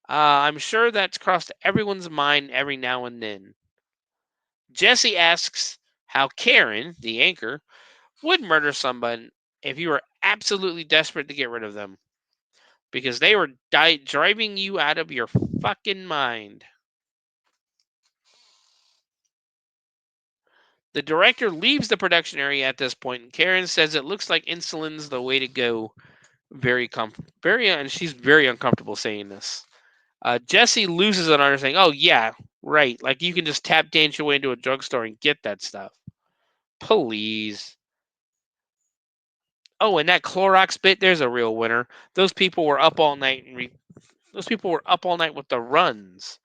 I'm sure that's crossed everyone's mind every now and then. Jesse asks how Karen, the anchor, would murder someone if you were absolutely desperate to get rid of them because they were driving you out of your fucking mind. The director leaves the production area at this point, and Karen says it looks like insulin's the way to go. And she's very uncomfortable saying this. Jesse loses it on her saying, "Oh yeah, right. Like you can just tap dance your way into a drugstore and get that stuff." Please. Oh, and that Clorox bit, there's a real winner. Those people were up all night those people were up all night with the runs,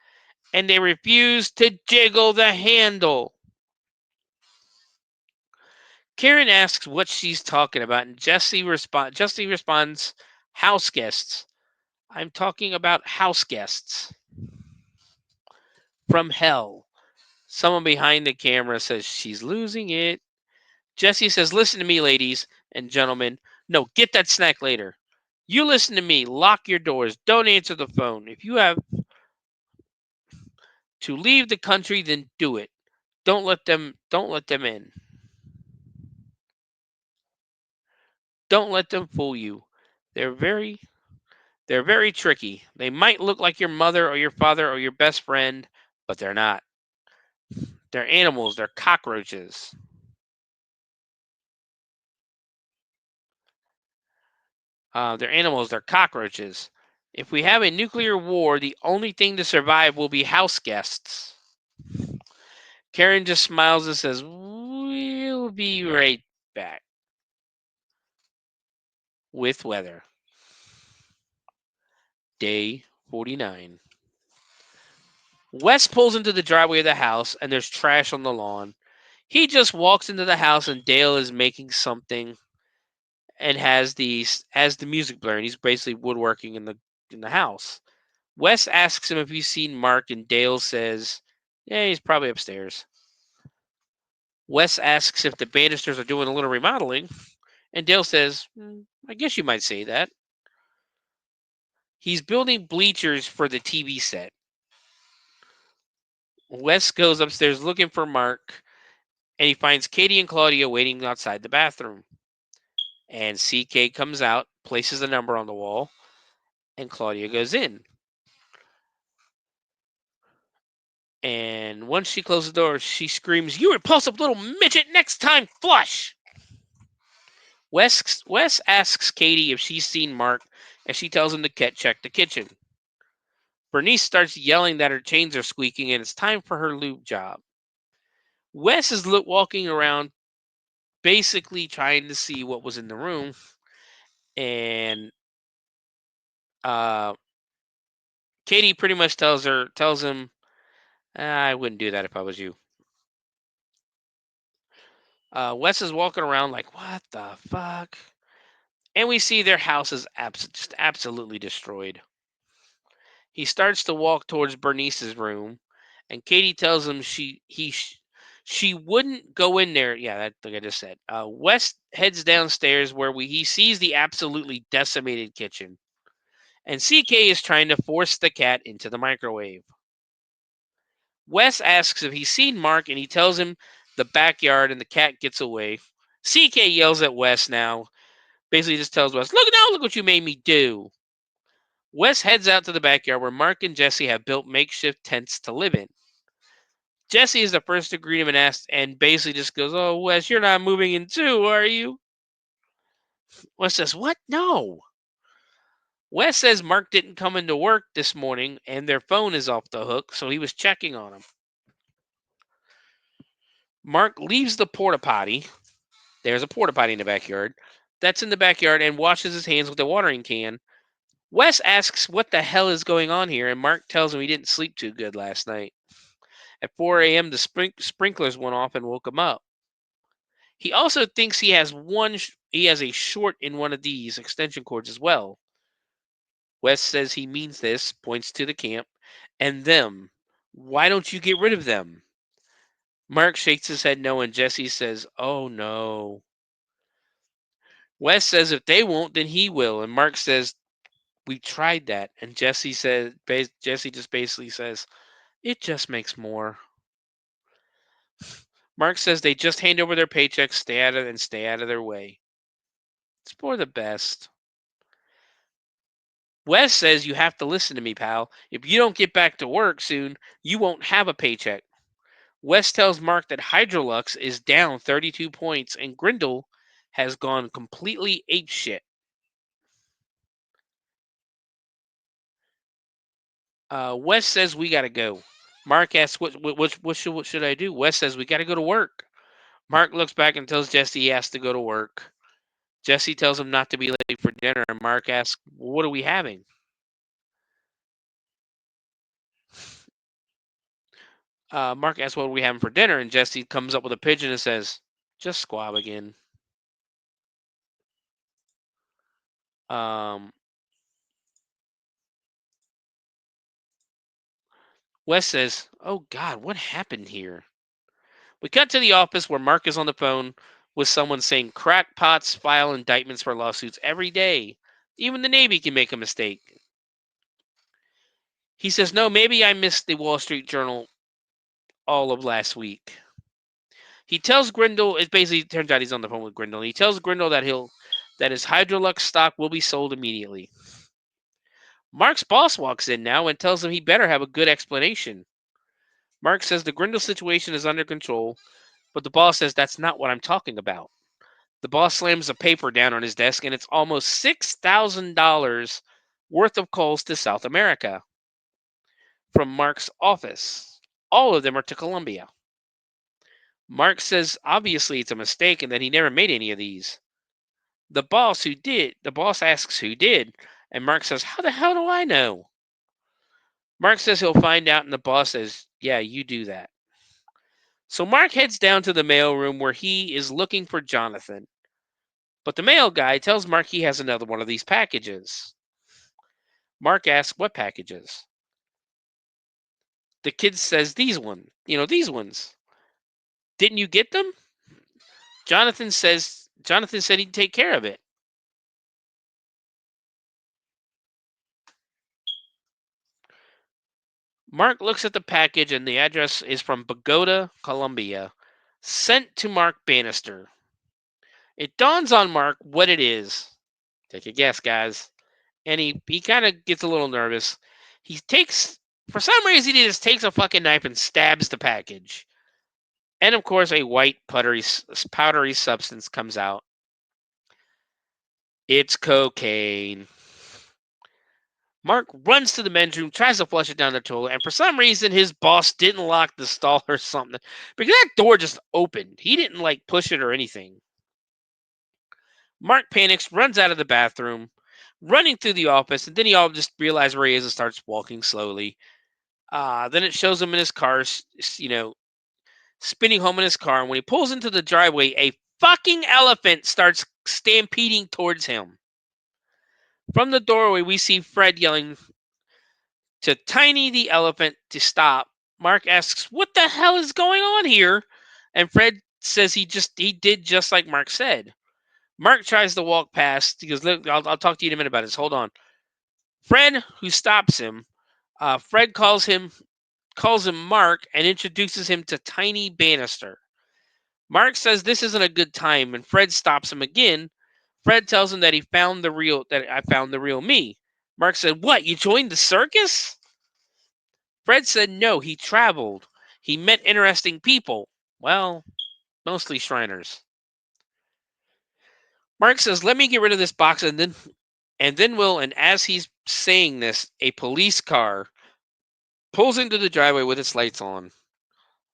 and they refused to jiggle the handle. Karen asks what she's talking about, and Jesse responds, "House guests. I'm talking about house guests from hell." Someone behind the camera says she's losing it. Jesse says, "Listen to me, ladies and gentlemen. No, get that snack later. You listen to me. Lock your doors. Don't answer the phone. If you have to leave the country, then do it. Don't let them in. Don't let them fool you. They're very they're very tricky. They might look like your mother or your father or your best friend, but they're not. They're animals. They're cockroaches. They're animals. They're cockroaches. If we have a nuclear war, the only thing to survive will be house guests." Karen just smiles and says, "We'll be right back with weather." Day 49. Wes pulls into the driveway of the house and there's trash on the lawn. He just walks into the house and Dale is making something and has the music blaring. He's basically woodworking in the house. Wes asks him if he's seen Mark and Dale says, "Yeah, he's probably upstairs." Wes asks if the Bannisters are doing a little remodeling, and Dale says, "I guess you might say that." He's building bleachers for the TV set. Wes goes upstairs looking for Mark, and he finds Katie and Claudia waiting outside the bathroom. And CK comes out, places a number on the wall, and Claudia goes in. And once she closes the door, she screams, "You repulsive little midget, next time flush!" Wes asks Katie if she's seen Mark, and she tells him to check the kitchen. Bernice starts yelling that her chains are squeaking and it's time for her lube job. Wes is walking around basically trying to see what was in the room, and uh, Katie pretty much tells him, "I wouldn't do that if I was you." Wes is walking around like, "What the fuck?" And we see their house is just absolutely destroyed. He starts to walk towards Bernice's room, and Katie tells him she wouldn't go in there. Yeah, that like I just said. Wes heads downstairs where he sees the absolutely decimated kitchen, and CK is trying to force the cat into the microwave. Wes asks if he's seen Mark, and he tells him the backyard, and the cat gets away. CK yells at Wes now, basically just tells Wes, look what you made me do." Wes heads out to the backyard where Mark and Jesse have built makeshift tents to live in. Jesse is the first to greet him and basically just goes, "Oh, Wes, you're not moving in too, are you?" Wes says, "What? No." Wes says Mark didn't come into work this morning and their phone is off the hook, so he was checking on him. Mark leaves the porta potty. There's a porta potty in the backyard. That's in the backyard and washes his hands with a watering can. Wes asks what the hell is going on here, and Mark tells him he didn't sleep too good last night. At 4 a.m., the sprinklers went off and woke him up. He also thinks he has a short in one of these extension cords as well. Wes says he means this, points to the camp, and them. Why don't you get rid of them? Mark shakes his head no, and Jesse says, oh no. Wes says if they won't, then he will, and Mark says, we tried that, and Jesse just basically says, it just makes more. Mark says they just hand over their paychecks, stay out of their way. It's for the best. Wes says you have to listen to me, pal. If you don't get back to work soon, you won't have a paycheck. Wes tells Mark that Hydrolux is down 32 points and Grindel has gone completely apeshit. Wes says we gotta go. Mark asks what should I do? Wes says we gotta go to work. Mark looks back and tells Jesse he has to go to work. Jesse tells him not to be late for dinner, and Mark asks, what are we having? Mark asks what are we having for dinner, and Jesse comes up with a pigeon and says, just squab again. Wes says, oh God, what happened here? We cut to the office where Mark is on the phone with someone saying crackpots file indictments for lawsuits every day. Even the Navy can make a mistake. He says, no, maybe I missed the Wall Street Journal all of last week. He tells Grindel, it basically turns out he's on the phone with Grindel. He tells Grindel that his Hydrolux stock will be sold immediately. Mark's boss walks in now and tells him he better have a good explanation. Mark says the Grindel situation is under control, but the boss says that's not what I'm talking about. The boss slams a paper down on his desk, and it's almost $6,000 worth of calls to South America from Mark's office. All of them are to Colombia. Mark says obviously it's a mistake and that he never made any of these. The boss asks who did, and Mark says, how the hell do I know? Mark says he'll find out, and the boss says, yeah, you do that. So Mark heads down to the mailroom where he is looking for Jonathan. But the mail guy tells Mark he has another one of these packages. Mark asks what packages. The kid says these ones. Didn't you get them? Jonathan said he'd take care of it. Mark looks at the package and the address is from Bogota, Colombia, sent to Mark Bannister. It dawns on Mark what it is. Take a guess, guys. And he kind of gets a little nervous. For some reason, he just takes a fucking knife and stabs the package. And of course, a white powdery substance comes out. It's cocaine. Mark runs to the men's room, tries to flush it down the toilet, and for some reason, his boss didn't lock the stall or something. Because that door just opened. He didn't push it or anything. Mark panics, runs out of the bathroom, running through the office, and then he all just realizes where he is and starts walking slowly. Then it shows him in his car, spinning home in his car, and when he pulls into the driveway, a fucking elephant starts stampeding towards him. From the doorway, we see Fred yelling to Tiny the elephant to stop. Mark asks, what the hell is going on here? And Fred says he did just like Mark said. Mark tries to walk past. He goes, look, I'll talk to you in a minute about this. Hold on. Fred, who stops him, Fred calls him Mark and introduces him to Tiny Bannister. Mark says this isn't a good time, and Fred stops him again. Fred tells him that I found the real me. Mark said, what, you joined the circus? Fred said no, he traveled. He met interesting people. Well, mostly Shriners. Mark says, let me get rid of this box and then and as he's saying this, a police car pulls into the driveway with its lights on.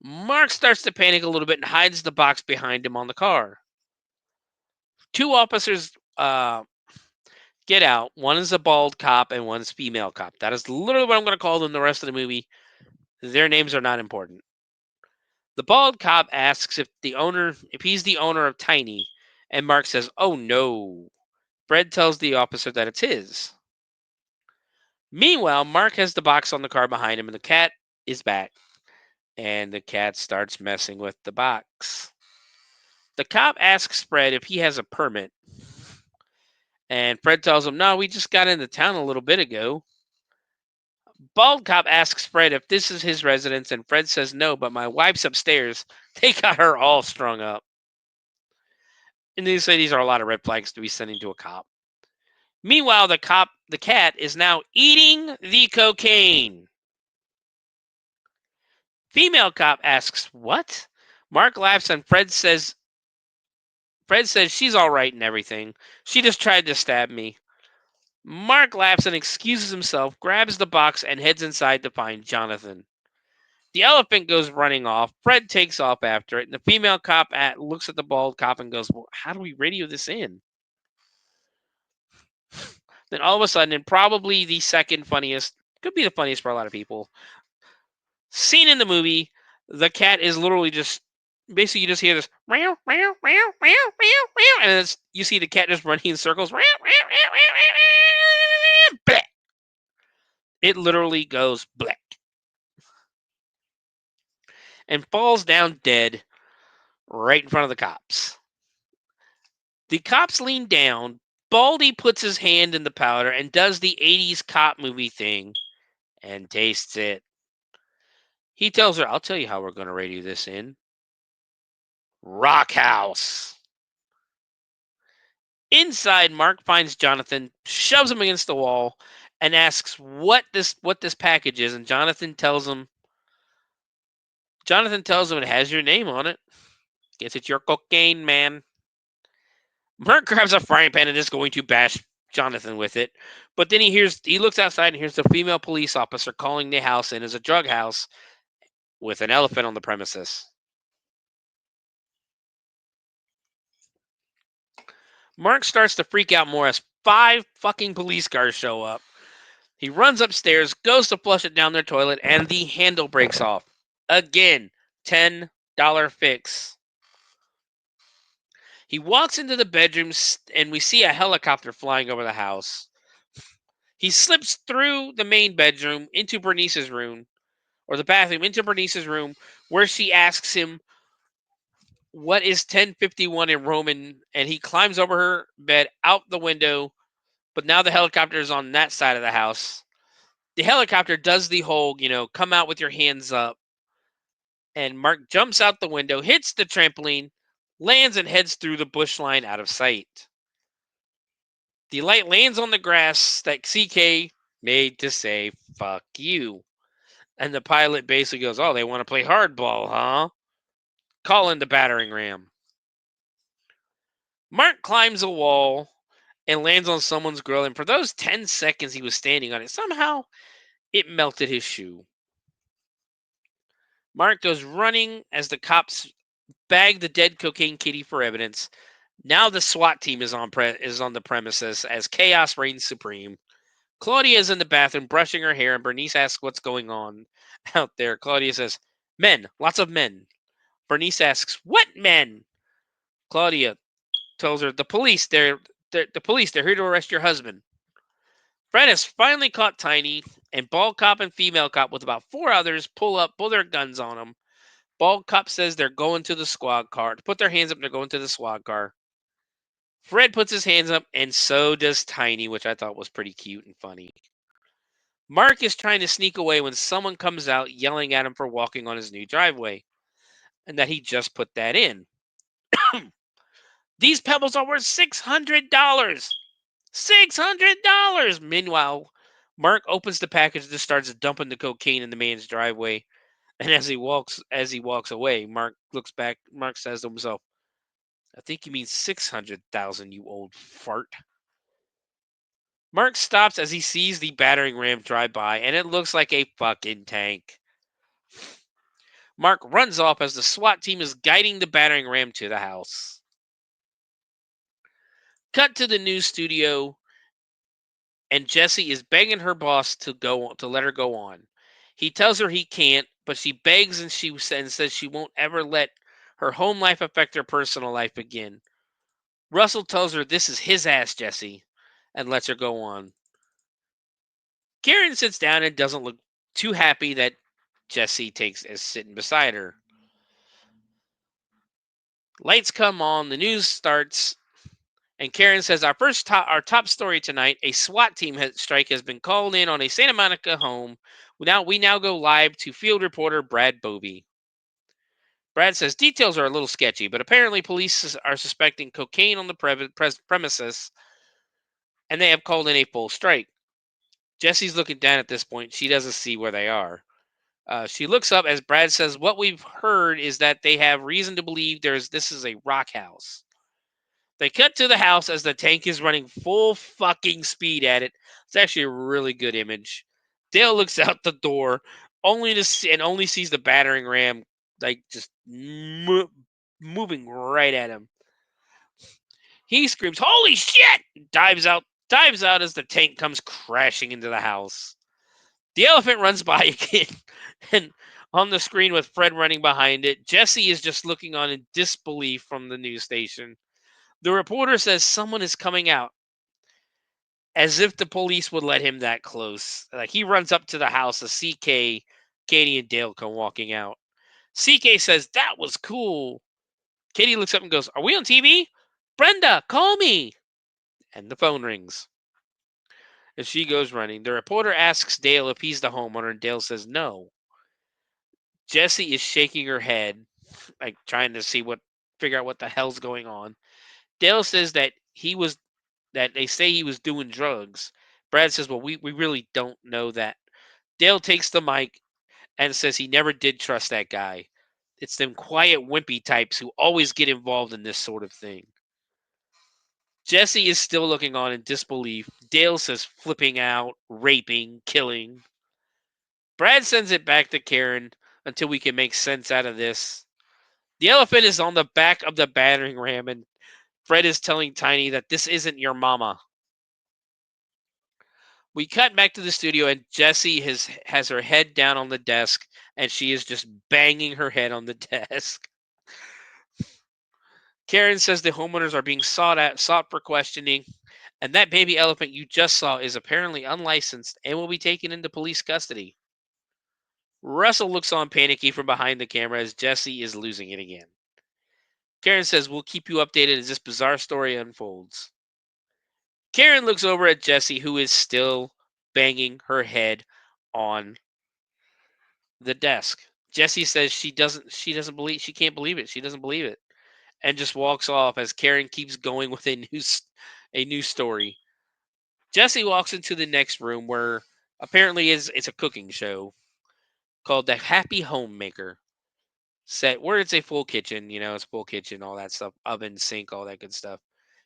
Mark starts to panic a little bit and hides the box behind him on the car. Two officers get out. One is a bald cop and one's female cop. That is literally what I'm going to call them the rest of the movie. Their names are not important. The bald cop asks if he's the owner of Tiny, and Mark says, "Oh no." Fred tells the officer that it's his. Meanwhile, Mark has the box on the car behind him, and the cat is back. And the cat starts messing with the box. The cop asks Fred if he has a permit. And Fred tells him, "No, we just got into town a little bit ago." Bald cop asks Fred if this is his residence, and Fred says no, but my wife's upstairs. They got her all strung up. And they say these are a lot of red flags to be sending to a cop. Meanwhile, the cat, is now eating the cocaine. Female cop asks, "What?" Mark laughs, and Fred says she's all right and everything. She just tried to stab me. Mark laughs and excuses himself, grabs the box, and heads inside to find Jonathan. The elephant goes running off. Fred takes off after it, and the female cop looks at the bald cop and goes, "Well, how do we radio this in?" Then all of a sudden, and probably the second funniest, could be the funniest for a lot of people, scene in the movie, the cat is literally just, basically you just hear this, meow, meow, meow, meow, meow, meow, and you see the cat just running in circles. It literally goes black and falls down dead right in front of the cops. The cops lean down. Baldy puts his hand in the powder and does the 80s cop movie thing and tastes it. He tells her, "I'll tell you how we're going to radio this in. Rock House." Inside, Mark finds Jonathan, shoves him against the wall, and asks what this package is. And Jonathan tells him it has your name on it. Guess it's your cocaine, man. Mark grabs a frying pan and is going to bash Jonathan with it. But then he looks outside and hears the female police officer calling the house in as a drug house with an elephant on the premises. Mark starts to freak out more as 5 fucking police cars show up. He runs upstairs, goes to flush it down their toilet, and the handle breaks off. Again, $10 fix. He walks into the bedroom, and we see a helicopter flying over the house. He slips through the main bedroom into Bernice's room, or the bathroom, into Bernice's room, where she asks him what is 1051 in Roman, and he climbs over her bed out the window, but now the helicopter is on that side of the house. The helicopter does the whole, come out with your hands up. And Mark jumps out the window, hits the trampoline, lands, and heads through the bush line out of sight. The light lands on the grass that CK made to say, "Fuck you." And the pilot basically goes, "Oh, they want to play hardball, huh? Call in the battering ram." Mark climbs a wall and lands on someone's grill, and for those 10 seconds he was standing on it, somehow it melted his shoe. Mark goes running as the cops bag the dead cocaine kitty for evidence. Now the SWAT team is on the premises as chaos reigns supreme. Claudia is in the bathroom brushing her hair, and Bernice asks what's going on out there. Claudia says, "Men, lots of men." Bernice asks, "What men?" Claudia tells her, "The police. They're the police. They're here to arrest your husband." Fred has finally caught Tiny, and bald cop and female cop with about 4 others pull their guns on him. Bald cop says they're going to the squad car. To put their hands up, they're going to the squad car. Fred puts his hands up, and so does Tiny, which I thought was pretty cute and funny. Mark is trying to sneak away when someone comes out yelling at him for walking on his new driveway, and that he just put that in. "These pebbles are worth $600. $600. Meanwhile, Mark opens the package and just starts dumping the cocaine in the man's driveway. And as he walks away, Mark looks back. Mark says to himself, "I think you mean 600,000, you old fart." Mark stops as he sees the battering ram drive by, and it looks like a fucking tank. Mark runs off as the SWAT team is guiding the battering ram to the house. Cut to the news studio. and Jesse is begging her boss to let her go on. He tells her he can't, but she begs and says she won't ever let her home life affect her personal life again. Russell tells her this is his ass, Jesse, and lets her go on. Karen sits down and doesn't look too happy that Jesse is sitting beside her. Lights come on, the news starts, and Karen says our top story tonight: a SWAT team strike has been called in on a Santa Monica home. We now go live to field reporter Brad Bovee. Brad says details are a little sketchy, but apparently police are suspecting cocaine on the premises, and they have called in a full strike. Jesse's looking down at this point. She doesn't see where they are. She looks up as Brad says, "What we've heard is that they have reason to believe this is a rock house." They cut to the house as the tank is running full fucking speed at it. It's actually a really good image. Dale looks out the door only sees the battering ram like just moving right at him. He screams, "Holy shit!" Dives out as the tank comes crashing into the house. The elephant runs by again, and on the screen with Fred running behind it, Jesse is just looking on in disbelief from the news station. The reporter says someone is coming out, as if the police would let him that close. Like he runs up to the house as CK, Katie, and Dale come walking out. CK says, "That was cool." Katie looks up and goes, "Are we on TV? Brenda, call me." And the phone rings. As she goes running, the reporter asks Dale if he's the homeowner, and Dale says no. Jessie is shaking her head, like trying to figure out what the hell's going on. Dale says that they say he was doing drugs. Brad says, "Well, we really don't know that." Dale takes the mic and says he never did trust that guy. It's them quiet, wimpy types who always get involved in this sort of thing. Jesse is still looking on in disbelief. Dale says flipping out, raping, killing. Brad sends it back to Karen until we can make sense out of this. The elephant is on the back of the battering ram, and Fred is telling Tiny that this isn't your mama. We cut back to the studio, and Jessie has her head down on the desk, and she is just banging her head on the desk. Karen says the homeowners are being sought for questioning, and that baby elephant you just saw is apparently unlicensed and will be taken into police custody. Russell looks on panicky from behind the camera as Jessie is losing it again. Karen says, "We'll keep you updated as this bizarre story unfolds." Karen looks over at Jessie, who is still banging her head on the desk. Jessie says she can't believe it. She doesn't believe it, and just walks off as Karen keeps going with a new story. Jessie walks into the next room where apparently it's a cooking show called the Happy Homemaker set, where it's a full kitchen, it's full kitchen, all that stuff, oven, sink, all that good stuff.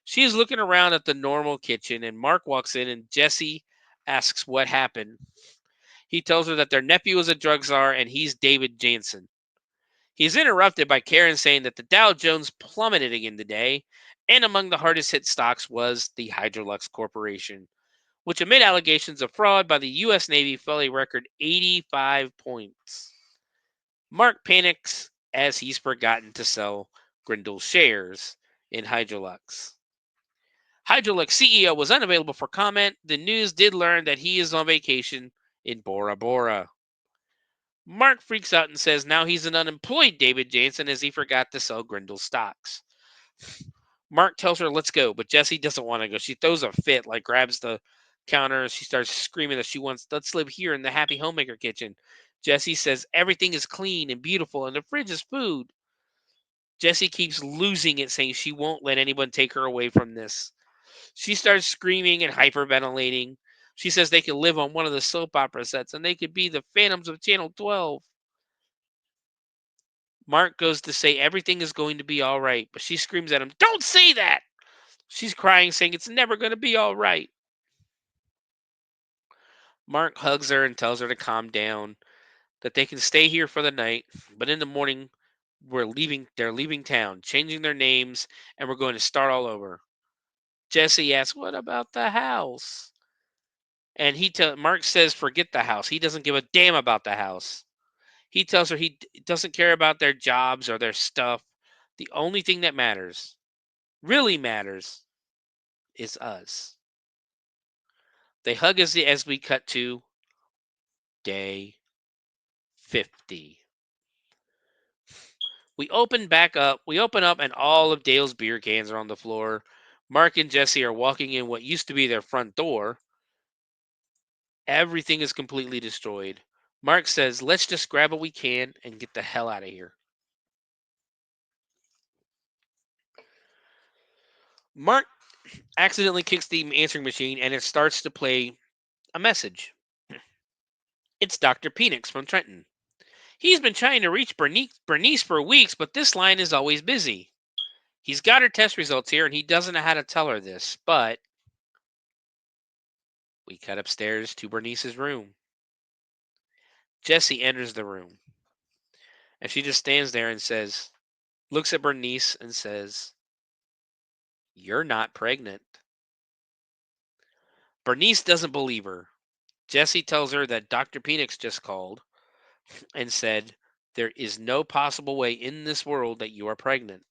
She's looking around at the normal kitchen, and Mark walks in, and Jessie asks what happened. He tells her that their nephew is a drug czar, and he's David Jansen. He's interrupted by Karen saying that the Dow Jones plummeted again today, and among the hardest hit stocks was the Hydrolux Corporation, which amid allegations of fraud by the U.S. Navy fell a record 85 points. Mark panics as he's forgotten to sell Grindel's shares in Hydrolux. Hydrolux CEO was unavailable for comment. The news did learn that he is on vacation in Bora Bora. Mark freaks out and says now he's an unemployed David Jansen as he forgot to sell Grindel's stocks. Mark tells her let's go, but Jessie doesn't want to go. She throws a fit, like grabs the counter. She starts screaming that she wants, let's live here in the Happy Homemaker kitchen. Jessie says everything is clean and beautiful and the fridge is food. Jessie keeps losing it, saying she won't let anyone take her away from this. She starts screaming and hyperventilating. She says they could live on one of the soap opera sets and they could be the Phantoms of Channel 12. Mark goes to say everything is going to be all right, but she screams at him, "Don't say that!" She's crying, saying it's never going to be all right. Mark hugs her and tells her to calm down, that they can stay here for the night, but in the morning they're leaving town, changing their names, and we're going to start all over. Jessie asks, "What about the house?" And Mark says, forget the house. He doesn't give a damn about the house. He tells her he doesn't care about their jobs or their stuff. The only thing that matters, really matters, is us. They hug as we cut to day 50. We open up, and all of Dale's beer cans are on the floor. Mark and Jesse are walking in what used to be their front door. Everything is completely destroyed. Mark says, let's just grab what we can and get the hell out of here. Mark accidentally kicks the answering machine, and it starts to play a message. It's Dr. Penix from Trenton. He's been trying to reach Bernice for weeks, but this line is always busy. He's got her test results here, and he doesn't know how to tell her this, but we cut upstairs to Bernice's room. Jesse enters the room, and she just stands there and looks at Bernice and says, "You're not pregnant." Bernice doesn't believe her. Jesse tells her that Dr. Penix just called and said, there is no possible way in this world that you are pregnant.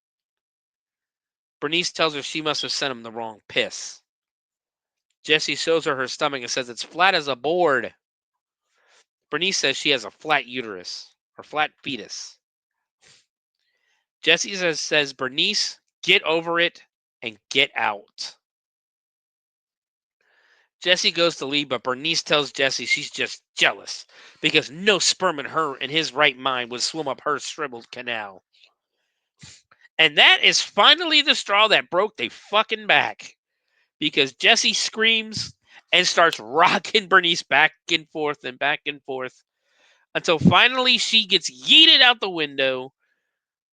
Bernice tells her she must have sent him the wrong piss. Jesse shows her stomach and says it's flat as a board. Bernice says she has a flat uterus, or flat fetus. Jesse says, Bernice, get over it and get out. Jesse goes to leave, but Bernice tells Jesse she's just jealous because no sperm in his right mind would swim up her shriveled canal. And that is finally the straw that broke the fucking back, because Jesse screams and starts rocking Bernice back and forth until finally she gets yeeted out the window,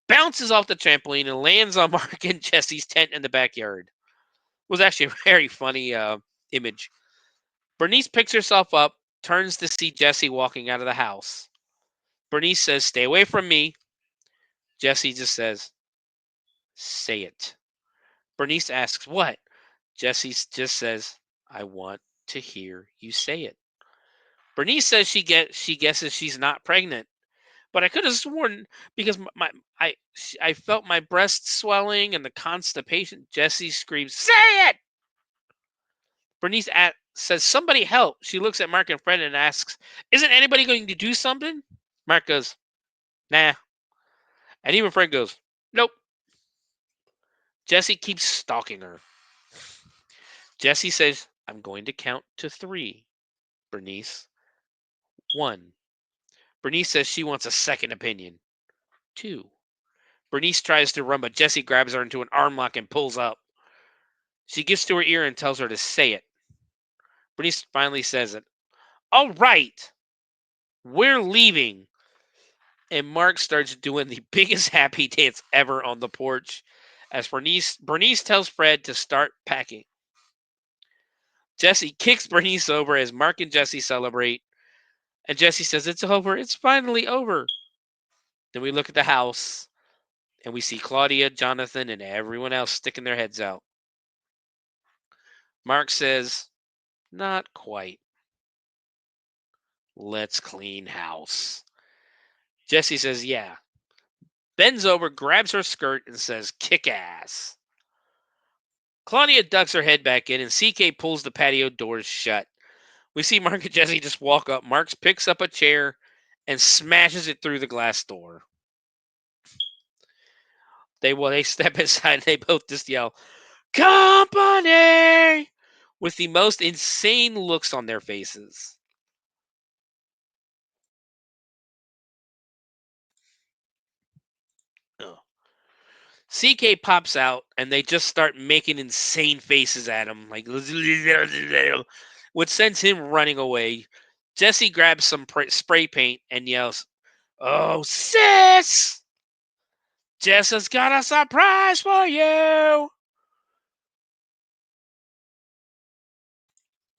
bounces off the trampoline, and lands on Mark and Jesse's tent in the backyard. It was actually a very funny image. Bernice picks herself up, turns to see Jesse walking out of the house. Bernice says, stay away from me. Jesse just says, say it. Bernice asks, what? Jesse just says, I want to hear you say it. Bernice says she guesses she's not pregnant, but I could have sworn, because I felt my breast swelling and the constipation. Jesse screams, say it! Bernice says, somebody help. She looks at Mark and Fred and asks, isn't anybody going to do something? Mark goes, nah. And even Fred goes, nope. Jesse keeps stalking her. Jesse says, I'm going to count to 3. Bernice. 1. Bernice says she wants a second opinion. 2. Bernice tries to run, but Jesse grabs her into an arm lock and pulls up. She gets to her ear and tells her to say it. Bernice finally says it. All right, we're leaving. And Mark starts doing the biggest happy dance ever on the porch as Bernice tells Fred to start packing. Jesse kicks Bernice over as Mark and Jesse celebrate. And Jesse says, it's over. It's finally over. Then we look at the house and we see Claudia, Jonathan, and everyone else sticking their heads out. Mark says, not quite. Let's clean house. Jesse says, yeah. Bends over, grabs her skirt, and says, kick ass. Claudia ducks her head back in, and CK pulls the patio doors shut. We see Mark and Jesse just walk up. Mark picks up a chair and smashes it through the glass door. They step inside and they both just yell, company! With the most insane looks on their faces. CK pops out and they just start making insane faces at him, like, which sends him running away. Jesse grabs some spray paint and yells, oh, sis! Jess has got a surprise for you!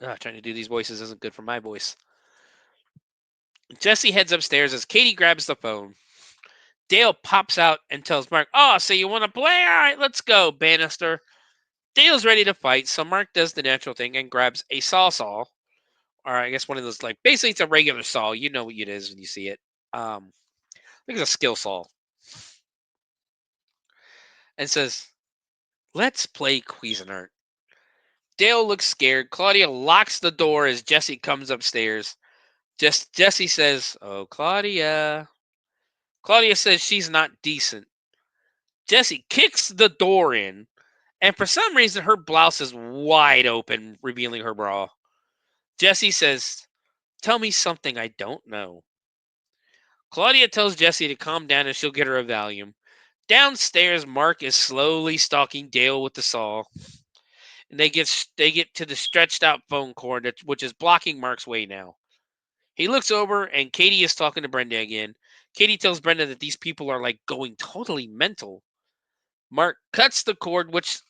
Trying to do these voices isn't good for my voice. Jesse heads upstairs as Katie grabs the phone. Dale pops out and tells Mark, oh, so you want to play? All right, let's go, Bannister. Dale's ready to fight, so Mark does the natural thing and grabs a saw. or I guess one of those, like, basically it's a regular saw. You know what it is when you see it. I think it's a skill saw. And says, "Let's play Cuisinart." Dale looks scared. Claudia locks the door as Jesse comes upstairs. Jesse says, "Oh, Claudia." Claudia says she's not decent. Jesse kicks the door in, and for some reason her blouse is wide open, revealing her bra. Jesse says, "Tell me something I don't know." Claudia tells Jesse to calm down and she'll get her a Valium. Downstairs, Mark is slowly stalking Dale with the saw, and they get to the stretched out phone cord, which is blocking Mark's way now. He looks over, and Katie is talking to Brenda again. Katie tells Brenda that these people are like going totally mental. Mark cuts the cord, which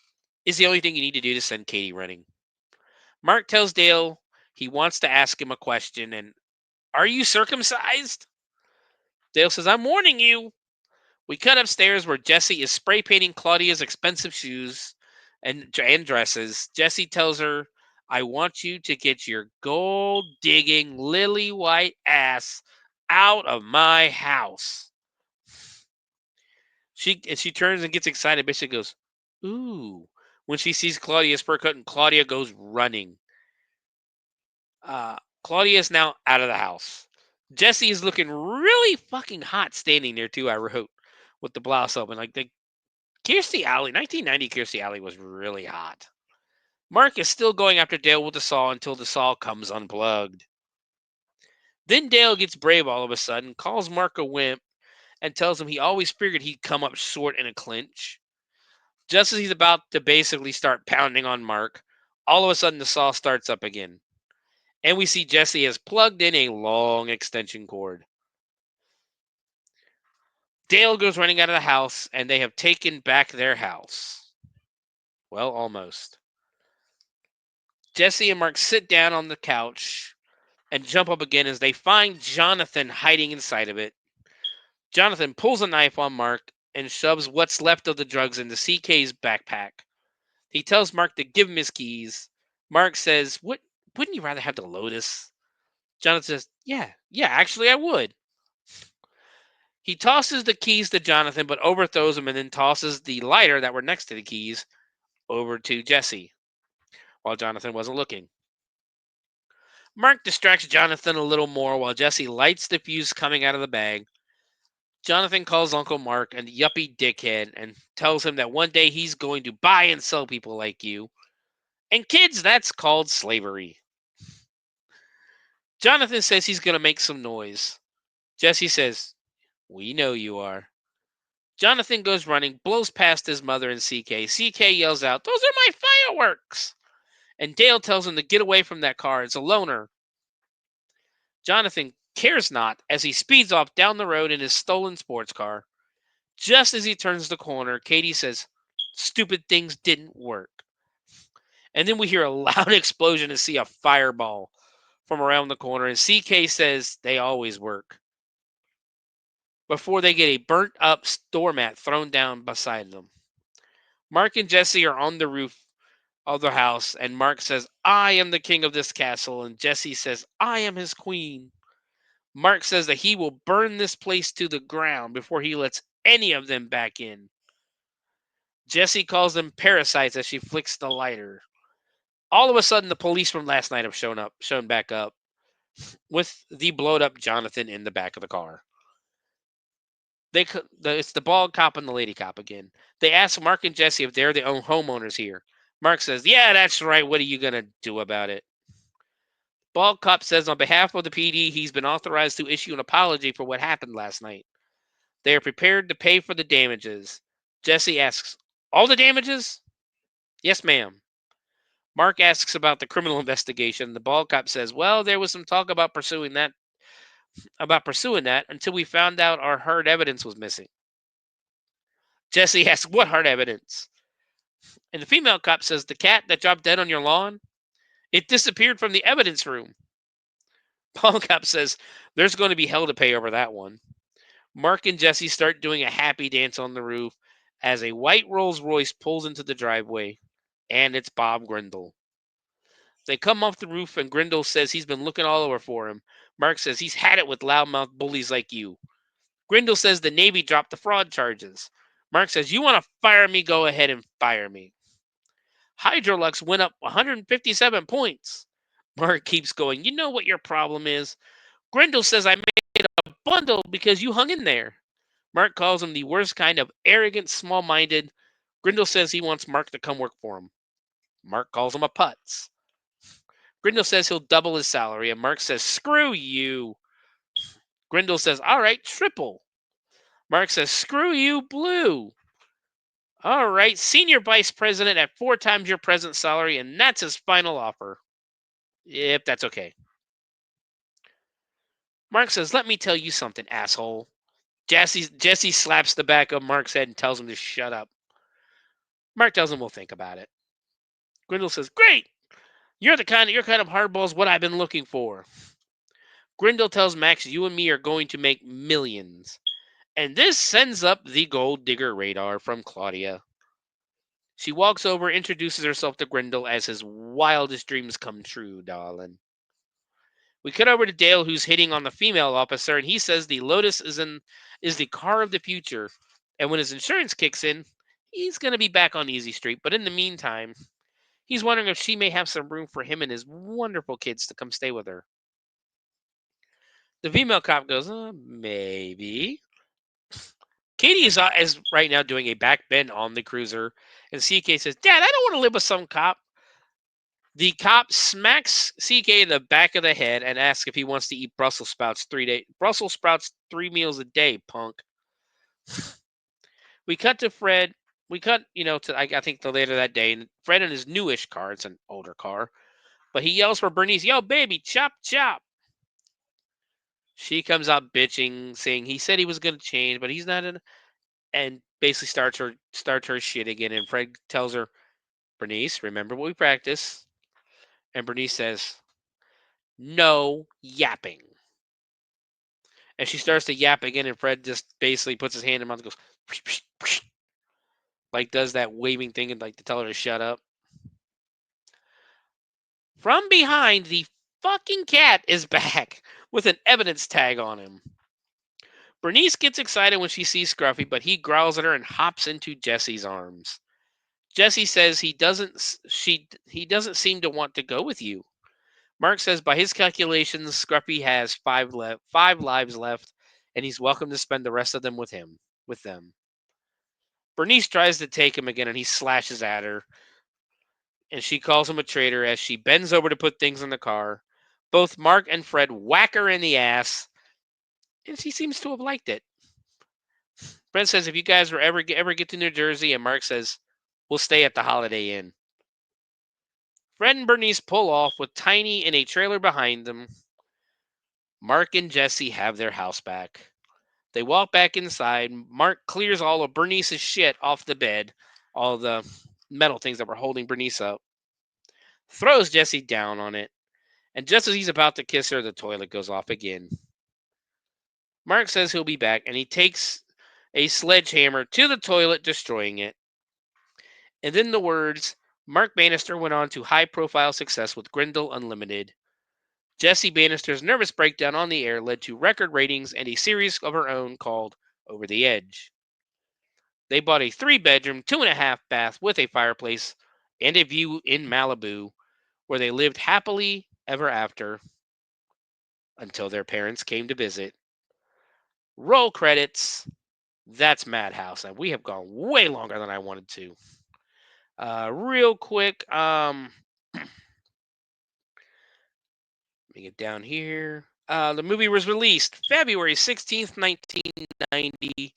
is the only thing you need to do to send Katie running. Mark tells Dale he wants to ask him a question, and, "Are you circumcised?" Dale says, "I'm warning you." We cut upstairs where Jesse is spray painting Claudia's expensive shoes and dresses. Jesse tells her, "I want you to get your gold digging lily white ass out of my house." She turns and gets excited, but she goes, "Ooh." When she sees Claudia's fur cut, and Claudia goes running. Claudia is now out of the house. Jesse is looking really fucking hot standing there too, I wrote, with the blouse open. Like, the Kirstie Alley, 1990 Kirstie Alley was really hot. Mark is still going after Dale with the saw until the saw comes unplugged. Then Dale gets brave all of a sudden, calls Mark a wimp, and tells him he always figured he'd come up short in a clinch. Just as he's about to basically start pounding on Mark, all of a sudden the saw starts up again. And we see Jesse has plugged in a long extension cord. Dale goes running out of the house, and they have taken back their house. Well, almost. Jesse and Mark sit down on the couch and jump up again as they find Jonathan hiding inside of it. Jonathan pulls a knife on Mark and shoves what's left of the drugs into CK's backpack. He tells Mark to give him his keys. Mark says, Wouldn't you rather have the Lotus?" Jonathan says, yeah, actually I would." He tosses the keys to Jonathan, but overthrows him, and then tosses the lighter that were next to the keys over to Jesse while Jonathan wasn't looking. Mark distracts Jonathan a little more while Jesse lights the fuse coming out of the bag. Jonathan calls Uncle Mark a yuppie dickhead and tells him that one day he's going to buy and sell people like you. And kids, that's called slavery. Jonathan says he's going to make some noise. Jesse says, "We know you are." Jonathan goes running, blows past his mother and CK. CK yells out, "Those are my fireworks!" And Dale tells him to get away from that car. It's a loner. Jonathan cares not as he speeds off down the road in his stolen sports car. Just as he turns the corner, Katie says, "Stupid things didn't work." And then we hear a loud explosion and see a fireball from around the corner. And CK says they always work, before they get a burnt up doormat thrown down beside them. Mark and Jesse are on the roof of the house, and Mark says, "I am the king of this castle," and Jesse says, "I am his queen." Mark says that he will burn this place to the ground before he lets any of them back in. Jesse calls them parasites as she flicks the lighter. All of a sudden, the police from last night have shown back up, with the blowed up Jonathan in the back of the car. It's the bald cop and the lady cop again. They ask Mark and Jesse if they're the homeowners here. Mark says, "Yeah, that's right. What are you going to do about it?" Bald cop says on behalf of the PD, he's been authorized to issue an apology for what happened last night. They are prepared to pay for the damages. Jesse asks, "All the damages?" "Yes, ma'am." Mark asks about the criminal investigation. The bald cop says, "Well, there was some talk about pursuing that until we found out our hard evidence was missing." Jesse asks, "What hard evidence?" And the female cop says, "The cat that dropped dead on your lawn, it disappeared from the evidence room." Bald cop says, "There's going to be hell to pay over that one." Mark and Jesse start doing a happy dance on the roof as a white Rolls Royce pulls into the driveway, and it's Bob Grindle. They come off the roof, and Grindel says he's been looking all over for him. Mark says he's had it with loudmouth bullies like you. Grindel says the Navy dropped the fraud charges. Mark says, you want to fire me? Go ahead and fire me. Hydrolux went up 157 points. Mark keeps going, you know what your problem is? Grindel says I made a bundle because you hung in there. Mark calls him the worst kind of arrogant, small-minded. Grindel says he wants Mark to come work for him. Mark calls him a putz. Grindel says he'll double his salary, and Mark says, screw you. Grindel says, all right, triple. Mark says, screw you, blue. All right, senior vice president at 4 times your present salary, and that's his final offer. If that's okay. Mark says, let me tell you something, asshole. Jesse slaps the back of Mark's head and tells him to shut up. Mark tells him we'll think about it. Grindel says, great. You're kind of hardball's what I've been looking for. Grindel tells Max, you and me are going to make millions. And this sends up the gold digger radar from Claudia. She walks over, introduces herself to Grindel as his wildest dreams come true, darling. We cut over to Dale, who's hitting on the female officer, and he says the Lotus is the car of the future. And when his insurance kicks in, he's going to be back on Easy Street. But in the meantime, he's wondering if she may have some room for him and his wonderful kids to come stay with her. The female cop goes, maybe. Katie is right now doing a back bend on the cruiser, and CK says, Dad, I don't want to live with some cop. The cop smacks CK in the back of the head and asks if he wants to eat Brussels sprouts 3 meals a day, punk. We cut to Fred. We cut, I think the later that day. And Fred in his newish car. It's an older car. But he yells for Bernice, yo, baby, chop, chop. She comes out bitching, saying he said he was going to change, but he's not in. And basically starts her shit again. And Fred tells her, Bernice, remember what we practiced. And Bernice says, no yapping. And she starts to yap again, and Fred just basically puts his hand in her mouth and goes, psh, psh, psh, like does that waving thing and like to tell her to shut up. From behind, the fucking cat is back with an evidence tag on him. Bernice gets excited when she sees Scruffy, but he growls at her and hops into Jesse's arms. Jesse says he doesn't seem to want to go with you. Mark says by his calculations, Scruffy has 5 lives left, and he's welcome to spend the rest of them with them. Bernice tries to take him again, and he slashes at her, and she calls him a traitor as she bends over to put things in the car. Both Mark and Fred whack her in the ass, and she seems to have liked it. Fred says if you guys ever get to New Jersey, and Mark says we'll stay at the Holiday Inn. Fred and Bernice pull off with Tiny in a trailer behind them. Mark and Jesse have their house back. They walk back inside. Mark clears all of Bernice's shit off the bed, all the metal things that were holding Bernice up, throws Jesse down on it, and just as he's about to kiss her, the toilet goes off again. Mark says he'll be back, and he takes a sledgehammer to the toilet, destroying it. And in the words, Mark Bannister went on to high-profile success with Grindel Unlimited. Jessie Bannister's nervous breakdown on the air led to record ratings and a series of her own called Over the Edge. They bought a 3-bedroom, 2.5 bath with a fireplace and a view in Malibu, where they lived happily ever after until their parents came to visit. Roll credits. That's Madhouse, and we have gone way longer than I wanted to. Real quick, let me get down here. The movie was released February 16th, 1990.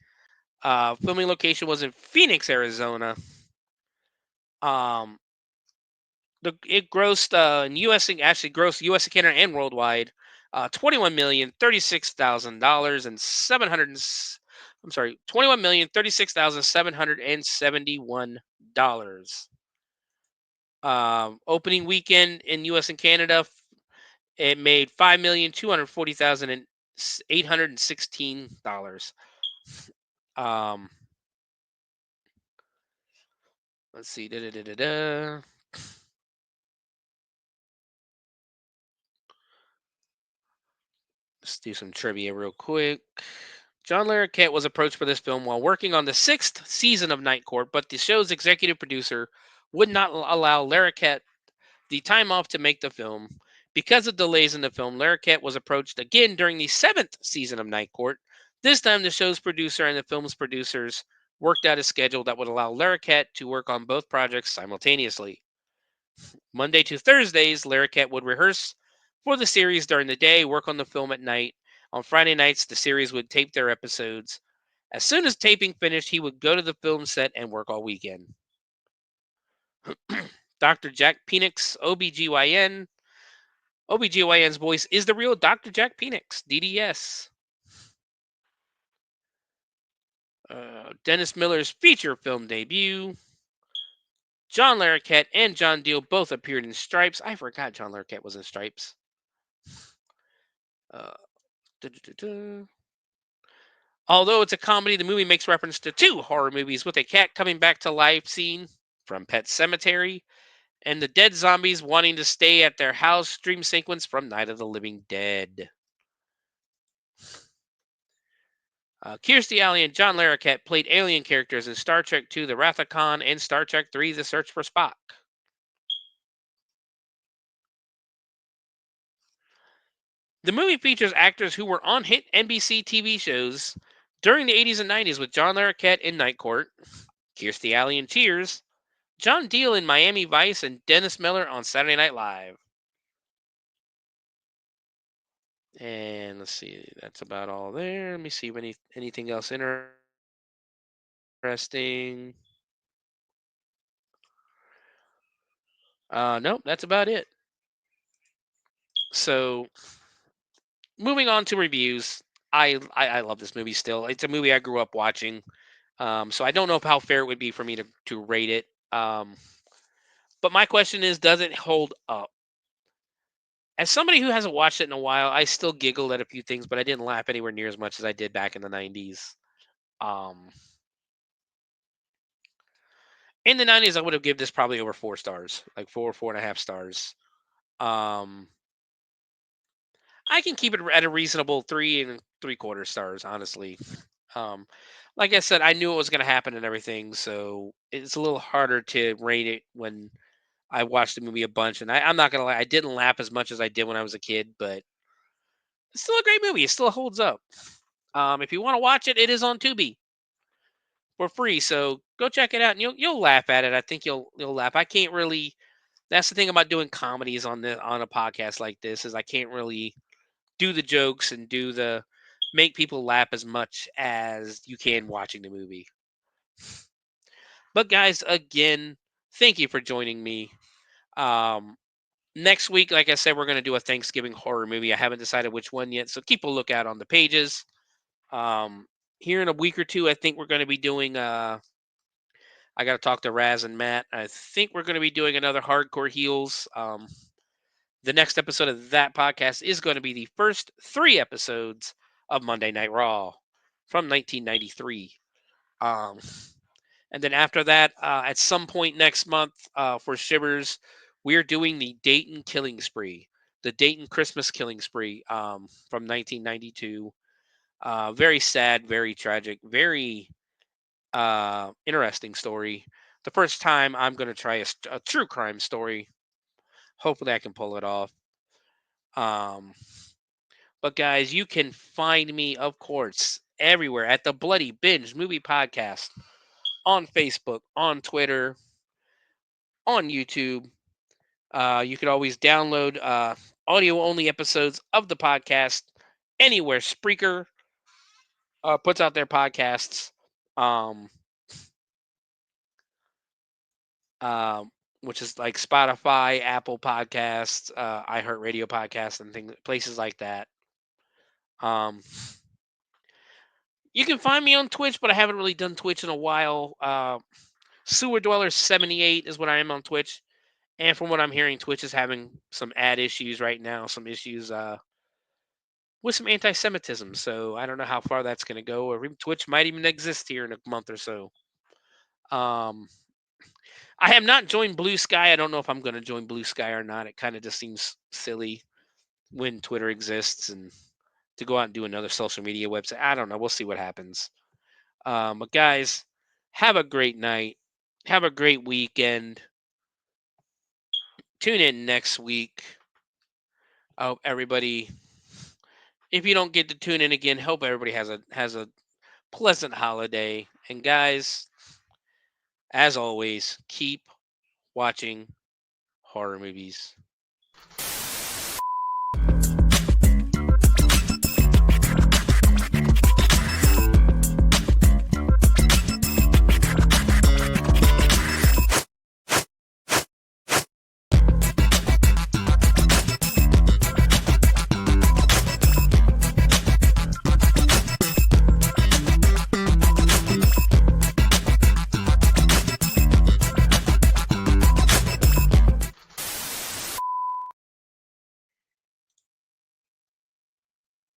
Filming location was in Phoenix, Arizona. It grossed in U.S. actually grossed U.S. and Canada and worldwide $21,036,000 and $21,036,771. Opening weekend in U.S. and Canada, it made $5,240,816. Let's see. Let's do some trivia real quick. John Larroquette was approached for this film while working on the 6th season of Night Court, but the show's executive producer would not allow Larroquette the time off to make the film. Because of delays in the film, Larroquette was approached again during the 7th season of Night Court. This time, the show's producer and the film's producers worked out a schedule that would allow Larroquette to work on both projects simultaneously. Monday to Thursdays, Laroquette would rehearse for the series during the day, work on the film at night. On Friday nights, the series would tape their episodes. As soon as taping finished, he would go to the film set and work all weekend. Dr. Jack Penix, OBGYN. OBGYN's voice is the real Dr. Jack Penix, DDS. Dennis Miller's feature film debut. John Larroquette and John Deal both appeared in Stripes. I forgot John Larroquette was in Stripes. Uh, Although it's a comedy, the movie makes reference to 2 horror movies with a cat coming back to life scene from Pet Sematary and the dead zombies wanting to stay at their house dream sequence from Night of the Living Dead. Kirstie Alley and John Larroquette played alien characters in Star Trek II, The Wrath of Khan, and Star Trek III, The Search for Spock. The movie features actors who were on hit NBC TV shows during the 80s and 90s with John Larroquette in Night Court, Kirstie Alley in Cheers, John Deal in Miami Vice, and Dennis Miller on Saturday Night Live. And let's see, that's about all there. Let me see if anything else interesting. Nope, that's about it. So, moving on to reviews. I love this movie still. It's a movie I grew up watching. So I don't know how fair it would be for me to rate it. But my question is, does it hold up? As somebody who hasn't watched it in a while, I still giggled at a few things, but I didn't laugh anywhere near as much as I did back in the 90s. In the 90s, I would have given this probably over 4 stars, like 4.5 stars. I can keep it at a reasonable 3.75 stars, honestly. Like I said, I knew it was going to happen and everything, so it's a little harder to rate it when I watched the movie a bunch. And I'm not going to lie, I didn't laugh as much as I did when I was a kid, but it's still a great movie. It still holds up. If you want to watch it, it is on Tubi for free, so go check it out, and you'll laugh at it. I think you'll laugh. I can't really. That's the thing about doing comedies on a podcast like this is I can't really do the jokes and do the make people laugh as much as you can watching the movie. But guys, again, thank you for joining me. Next week, like I said, we're going to do a Thanksgiving horror movie. I haven't decided which one yet, so keep a lookout on the pages. Here in a week or two, I think we're going to be doing. I got to talk to Raz and Matt. I think we're going to be doing another Hardcore Heels. The next episode of that podcast is going to be the first 3 episodes of Monday Night Raw from 1993. And then after that, at some point next month for Shivers, we're doing the Dayton Killing Spree, the Dayton Christmas Killing Spree from 1992. Very sad, very tragic, very interesting story. The first time I'm going to try a true crime story. Hopefully I can pull it off. But guys, you can find me, of course, everywhere at the Bloody Binge Movie Podcast on Facebook, on Twitter, on YouTube. You can always download audio-only episodes of the podcast anywhere Spreaker puts out their podcasts. Which is like Spotify, Apple Podcasts, iHeartRadio Podcasts, and things, places like that. You can find me on Twitch, but I haven't really done Twitch in a while. Sewer Dweller 78 is what I am on Twitch, and from what I'm hearing, Twitch is having some ad issues right now, some issues with some anti-Semitism. So I don't know how far that's going to go, or Twitch might even exist here in a month or so. I have not joined Blue Sky. I don't know if I'm going to join Blue Sky or not. It kind of just seems silly when Twitter exists and to go out and do another social media website. I don't know. We'll see what happens. But guys, have a great night. Have a great weekend. Tune in next week. I hope everybody, if you don't get to tune in again, hope everybody has a pleasant holiday. And guys, as always, keep watching horror movies.